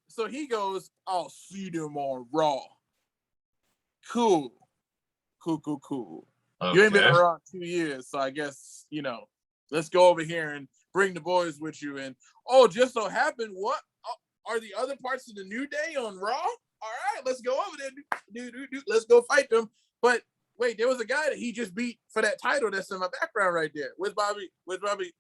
So he goes, I'll see them on Raw. Cool. Okay. You ain't been around 2 years, so I guess, let's go over here and bring the boys with you. And just so happened, what are the other parts of the New Day on Raw? All right, let's go over there. Let's go fight them. But wait, there was a guy that he just beat for that title that's in my background right there. Where's Bobby? Bobby?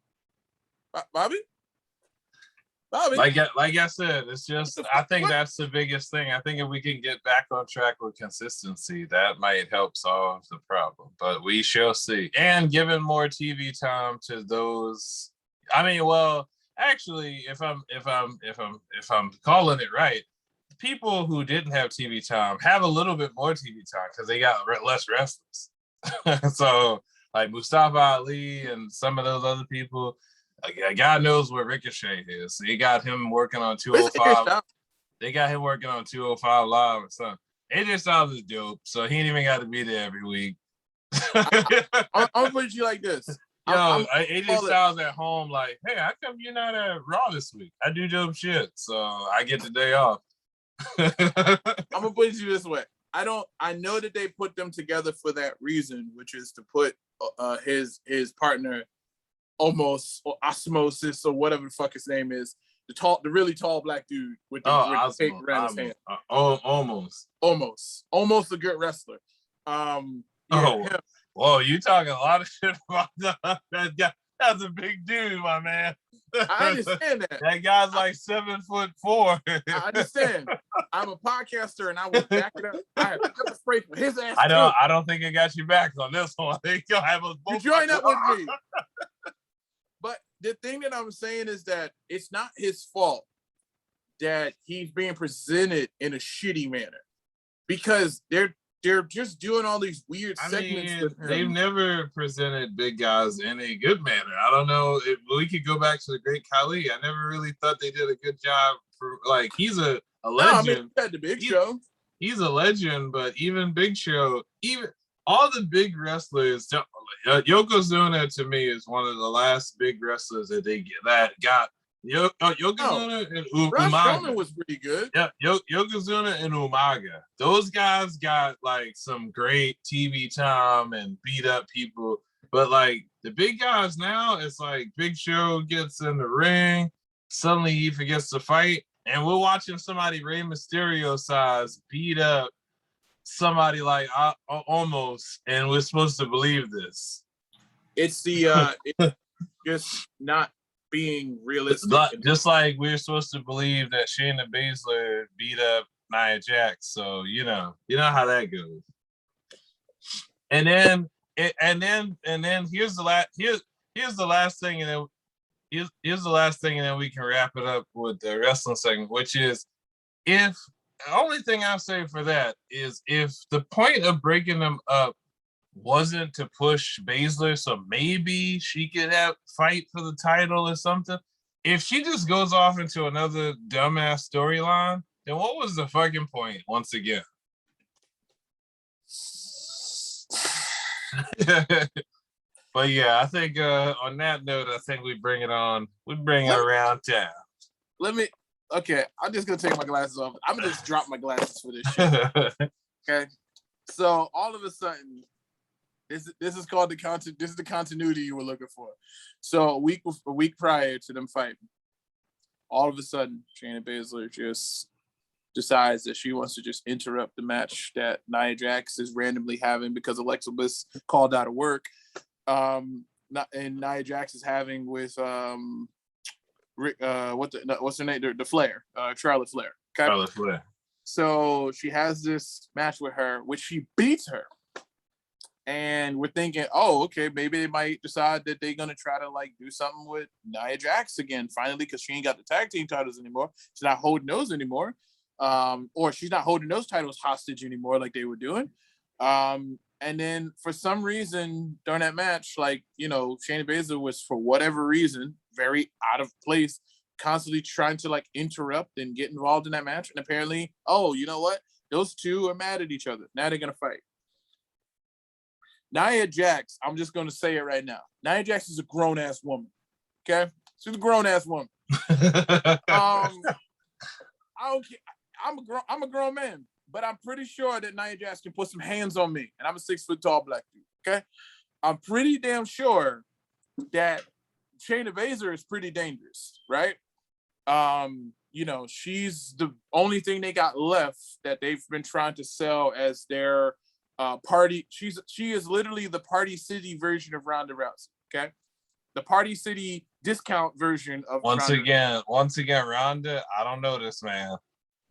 Like I said, it's just, I think that's the biggest thing. I think if we can get back on track with consistency, that might help solve the problem. But we shall see. And giving more TV time to those. I mean, well, actually, if I'm calling it right, people who didn't have TV time have a little bit more TV time because they got less wrestlers. So like Mustafa Ali and some of those other people, God knows where Ricochet is. So they got him working on 205. They got him working on 205 Live or something. AJ Styles is dope, so he ain't even got to be there every week.
I'm gonna put you like this.
AJ Styles at home, like, hey, how come you're not at Raw this week? I do dope shit, so I get the day off.
I'm gonna put it this way. I know that they put them together for that reason, which is to put his partner almost, or Osmosis, or whatever the fuck his name is, the really tall black dude with the tape around his hand. Almost a good wrestler.
Whoa, you talking a lot of shit about that guy. That's a big dude, my man.
I understand that.
That guy's like 7'4".
I understand. I'm a podcaster, and I will back it up. I have a spray for his ass.
I don't think I got you back on this one. I think you'll have us both.
You join up with me. But the thing that I'm saying is that it's not his fault that he's being presented in a shitty manner, because they're just doing all these weird segments.
They've never presented big guys in a good manner. I don't know if we could go back to the Great Khali. I never really thought they did a good job for, like, he's a legend.
No, I mean, the Big Show.
He's a legend, but even Big Show, all the big wrestlers, Yokozuna to me is one of the last big wrestlers that got Yokozuna and
Braun
Umaga.
Strowman was pretty good.
Yeah, Yokozuna and Umaga. Those guys got like some great TV time and beat up people. But like the big guys now, it's like Big Show gets in the ring, suddenly he forgets to fight, and we're watching somebody Rey Mysterio size beat up somebody like almost, and we're supposed to believe this.
It's the it's just not being realistic.
Just like we're supposed to believe that Shayna Baszler beat up Nia Jax, so you know how that goes. And then here's the last thing, and then here's the last thing, and then we can wrap it up with the wrestling segment, which is the only thing I'll say for that is if the point of breaking them up wasn't to push Baszler, so maybe she could fight for the title or something. If she just goes off into another dumbass storyline, then what was the fucking point once again? But yeah, I think on that note, I think we bring it around town.
Okay, I'm just gonna take my glasses off. I'm gonna just drop my glasses for this shit. Okay, so all of a sudden, this is called this is the continuity you were looking for. So a week prior to them fighting, all of a sudden, Shayna Baszler just decides that she wants to just interrupt the match that Nia Jax is randomly having because Alexa Bliss called out of work. And Nia Jax is having with what's her name? The Flair, Charlotte Flair. Okay?
Charlotte Flair.
So she has this match with her, which she beats her. And we're thinking, oh, okay, maybe they might decide that they're gonna try to like do something with Nia Jax again, finally, because she ain't got the tag team titles anymore. She's not holding those anymore. Or she's not holding those titles hostage anymore like they were doing. And then for some reason during that match, like, Shayna Baszler was, for whatever reason, very out of place, constantly trying to like interrupt and get involved in that match. And apparently, oh, you know what? Those two are mad at each other. Now they're going to fight. Nia Jax, I'm just going to say it right now. Nia Jax is a grown-ass woman. Okay? She's a grown-ass woman. I don't care. I'm a grown man. But I'm pretty sure that Nia Jax can put some hands on me. And I'm a 6 foot tall black dude. Okay? I'm pretty damn sure that Shayna Baszler is pretty dangerous, right? She's the only thing they got left that they've been trying to sell as their party. She is literally the Party City version of Ronda Rousey. Okay? The Party City discount version of
once again, Ronda, I don't know this, man.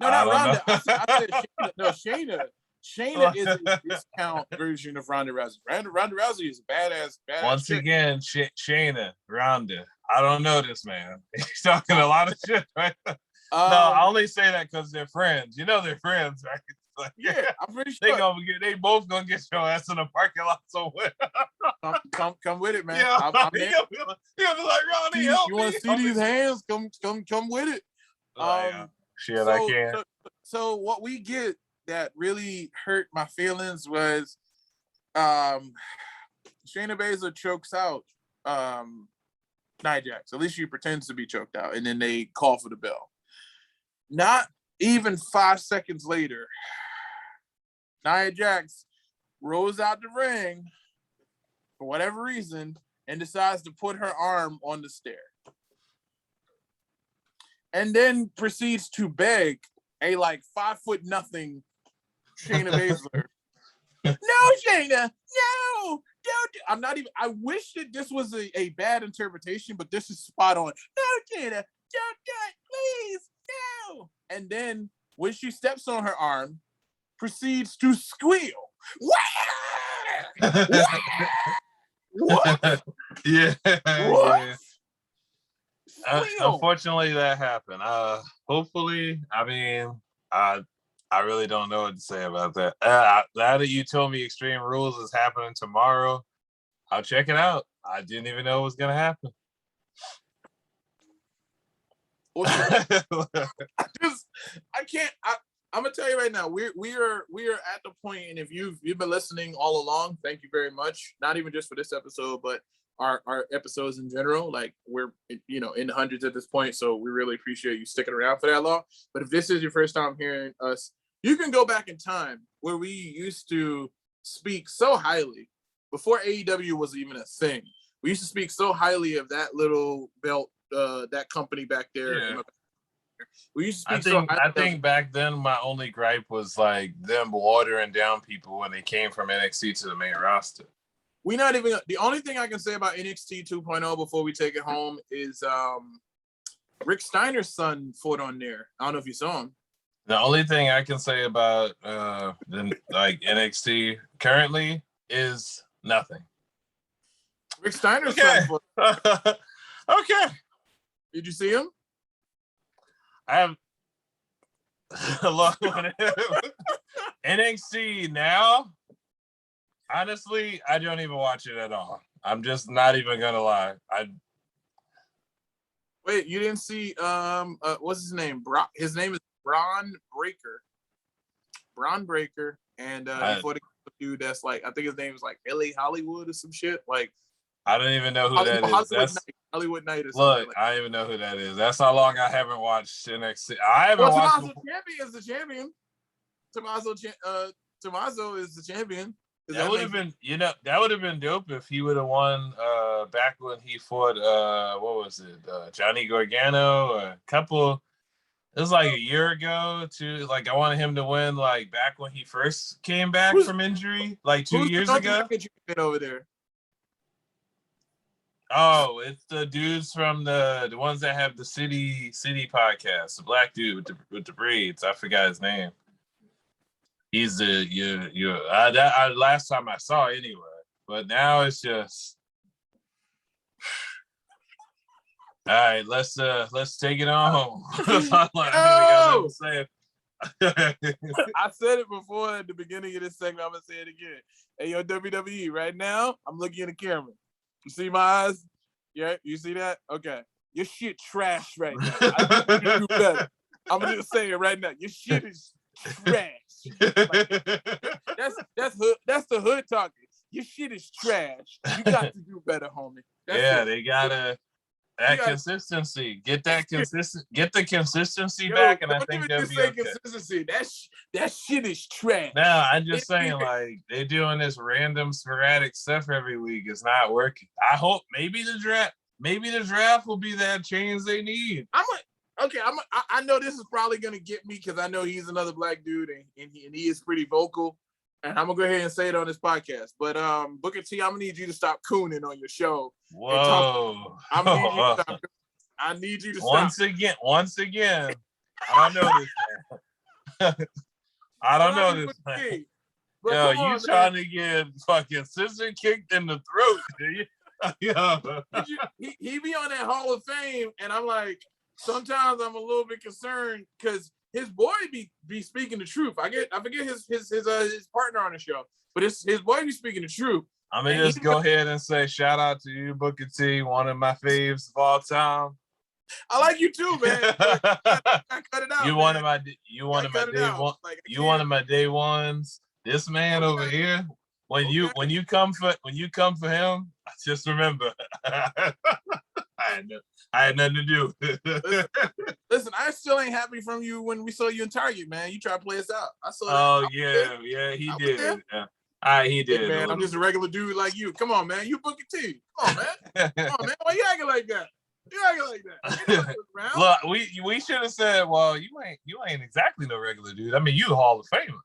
No, not Ronda. I said Shayna. No, Shayna. Shayna is a discount version of Ronda Rousey. Ronda Rousey is a badass.
Once again, Shayna, Ronda. I don't know this, man. He's talking a lot of shit, right? No, I only say that because they're friends. They're friends, right? Like,
yeah, I'm pretty sure.
They both gonna get your ass in the parking lot somewhere.
come with it, man.
Yeah, he'll be like, Ronnie, help
you want to see these hands? Come with it.
Yeah. Shit, I can.
So what we get that really hurt my feelings was Shayna Baszler chokes out Nia Jax. At least she pretends to be choked out, and then they call for the bell. Not even 5 seconds later, Nia Jax rolls out the ring for whatever reason and decides to put her arm on the stair. And then proceeds to beg a 5 foot nothing Shayna Baszler. No, Shayna, no, don't. I'm not even. I wish that this was a bad interpretation, but this is spot on. No, Shayna, don't do it, please, no. And then when she steps on her arm, proceeds to squeal. What?
Yeah.
What?
Yeah. Unfortunately, that happened. Hopefully, I really don't know what to say about that. Now that you told me Extreme Rules is happening tomorrow, I'll check it out. I didn't even know it was gonna happen.
I can't. I'm gonna tell you right now, we are at the point, and if you've been listening all along, thank you very much. Not even just for this episode, but our episodes in general. Like we're in the hundreds at this point, so we really appreciate you sticking around for that long. But if this is your first time hearing us, you can go back in time where we used to speak so highly before AEW was even a thing. We used to speak so highly of that little belt, that company back there.
Yeah.
We used to speak
I think back then my only gripe was like them watering down people when they came from NXT to the main roster.
The only thing I can say about NXT 2.0 before we take it home is Rick Steiner's son fought on there. I don't know if you saw him.
The only thing I can say about NXT currently is nothing.
Rick Steiner's son fought.
Okay.
Did you see him?
I have a lot on him. NXT now, honestly, I don't even watch it at all. I'm just not even gonna lie.
Wait, you didn't see what's his name? His name is Braun Breaker. Braun Breaker, and he fought a dude that's like, I think his name is like LA Hollywood or some shit. Like,
I don't even know who that is.
Hollywood Night.
Look, I don't even know who that is. That's how long I haven't watched NXT. I haven't watched.
Tommaso Ciampa is the champion. Tommaso is the champion.
That would have been, that would have been dope if he would have won back when he fought what was it, Johnny Gargano, a couple. It was like a year ago. I wanted him to win like back when he first came back from injury, like 2 years ago.
Over there.
Oh, it's the dudes from the ones that have the city podcast. The black dude with the braids. I forgot his name. He's the last time I saw anyway. But now it's just all right. Let's take it on home.
I said it before at the beginning of this segment. I'm gonna say it again. Hey, yo, WWE, right now, I'm looking at the camera. You see my eyes? Yeah, you see that? Okay. Your shit trash right now. I need you to do better. I'm gonna just say it right now. Your shit is trash. That's the hood talking. Your shit is trash. You got to do better, homie.
They gotta consistency. Get the consistency back, and I think they'll be okay.
Consistency. That shit is trash.
No, I'm just saying, like, they doing this random sporadic stuff every week. It's not working. I hope maybe the draft will be that change they need.
I know this is probably gonna get me because I know he's another black dude and he is pretty vocal. And I'm gonna go ahead and say it on this podcast. But Booker T, I'm gonna need you to stop cooning on your show.
Whoa!
I need you to stop.
Once again. I don't know this. I don't know this. Man. Yo, you trying to get fucking sister kicked in the throat? Yo.
He be on that Hall of Fame, and I'm like, sometimes I'm a little bit concerned because his boy be speaking the truth. I forget his partner on the show, but his boy be speaking the truth.
I'm gonna just go ahead and say shout out to you, Booker T, one of my faves of all time.
I like you too, man. I cut it out.
You one of my day ones. This man over here. When you come for him, just remember. I had nothing to do.
Listen, I still ain't happy from you when we saw you in Target, man. You try to play us out. I saw
that. Oh, yeah, he did. Yeah. He did.
Man, I'm just a regular dude like you. Come on, man. You Booker T. Come on, man. Why you acting like that?
Look, we should have said, well, you ain't exactly no regular dude. I mean, you Hall of Famer.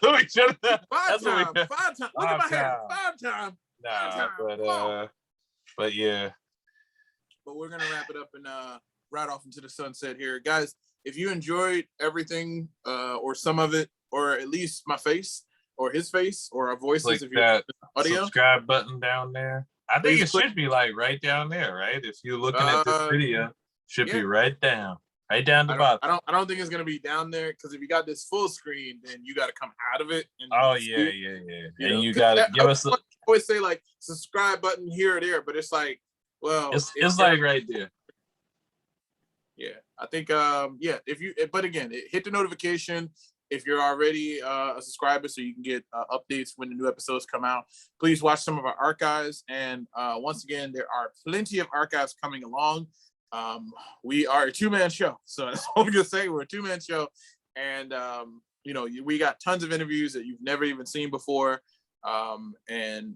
We should have.
Five times. Look at my hair. 5 times.
But yeah.
But we're gonna wrap it up and ride off into the sunset here, guys. If you enjoyed everything, or some of it, or at least my face, or his face, or our voices,
click
if you're
that
audio
subscribe button down there. I think it should be like right down there, right? If you're looking at this video, should be right down the bottom.
I don't think it's gonna be down there because if you got this full screen, then you got to come out of it. And
And you got to give us.
I always say like subscribe button here or there, but it's like, well,
it's like right there.
Yeah, I think but again, hit the notification, if you're already a subscriber, so you can get updates when the new episodes come out. Please watch some of our archives. And once again, there are plenty of archives coming along. We are a 2-man show. So that's all I'm going to say. We're a 2-man show. And, we got tons of interviews that you've never even seen before. And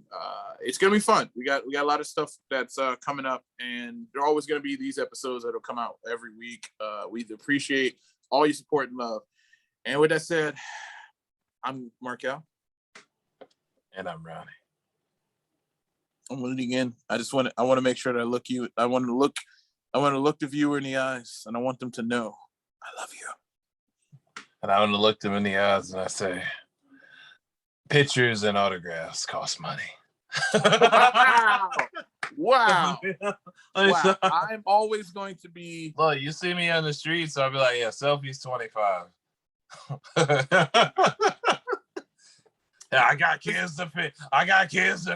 it's going to be fun. We got a lot of stuff that's coming up. And there are always going to be these episodes that will come out every week. We appreciate all your support and love. And with that said, I'm Markell.
And I'm Ronnie.
I'm willing again. I want to make sure that I want to look the viewer in the eyes, and I want them to know I love you.
And I want to look them in the eyes and I say, pictures and autographs cost money.
Wow. Wow. I'm always going to be.
Look, you see me on the street, so I'll be like, yeah, selfies 25. Yeah, I got kids to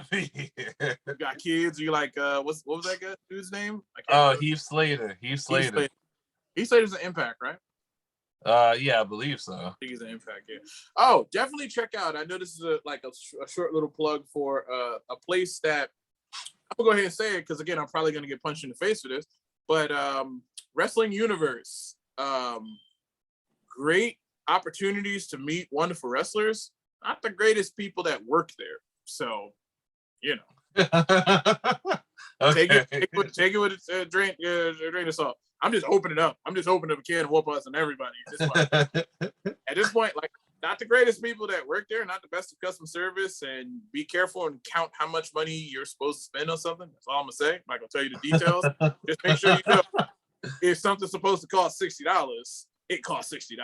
feed.
You got kids. You like what was that guy dude's name?
Heath Slater. Heath Slater's
an Impact, right?
Yeah, I believe so.
I think he's an Impact. Yeah. Oh, definitely check out. I know this is a short little plug for a place that I'm gonna go ahead and say it because again, I'm probably gonna get punched in the face for this. But Wrestling Universe, great opportunities to meet wonderful wrestlers. Not the greatest people that work there. So,
Okay.
take it with a drink of salt. I'm just opening up. I'm just opening up a can of whoop us and everybody. At this point, like, not the greatest people that work there, not the best of customer service, and be careful and count how much money you're supposed to spend on something. That's all I'm gonna say. I'm not gonna tell you the details. Just make sure you know if something's supposed to cost $60, it costs $60.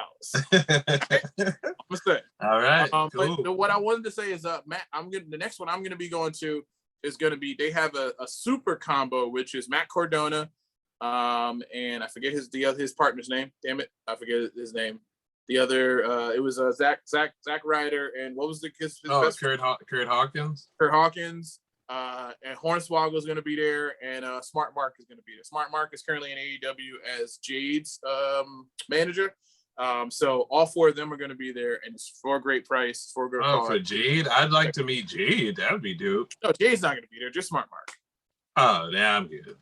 Okay? I'm gonna say.
All right.
Cool. But what I wanted to say is, Matt, the next one I'm gonna be going to is gonna be, they have a super combo, which is Matt Cardona, and I forget his partner's name. Damn it, I forget his name. The other, it was Zack Ryder, and what was his best
Kurt Hawkins.
Kurt Hawkins, and Hornswoggle is going to be there, and Smart Mark is going to be there. Smart Mark is currently in AEW as Jade's manager. So all 4 of them are going to be there, and it's for a great price. For a great cost.
For Jade? I'd like to meet Jade. That would be dope.
No, Jade's not going to be there. Just Smart Mark.
Oh, yeah, I'm good.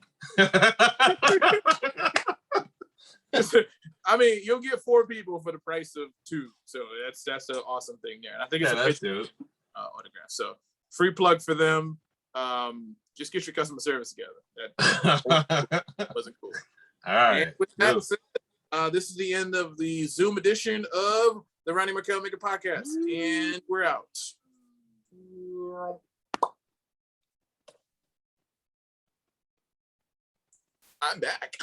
I mean, you'll get 4 people for the price of 2, so that's an awesome thing there. And I think it's
that's dope.
Autograph. So free plug for them. Just get your customer service together. That wasn't cool.
All right.
And with that said, this is the end of the Zoom edition of the Ronnie and Markell Make a Podcast, and we're out. I'm back.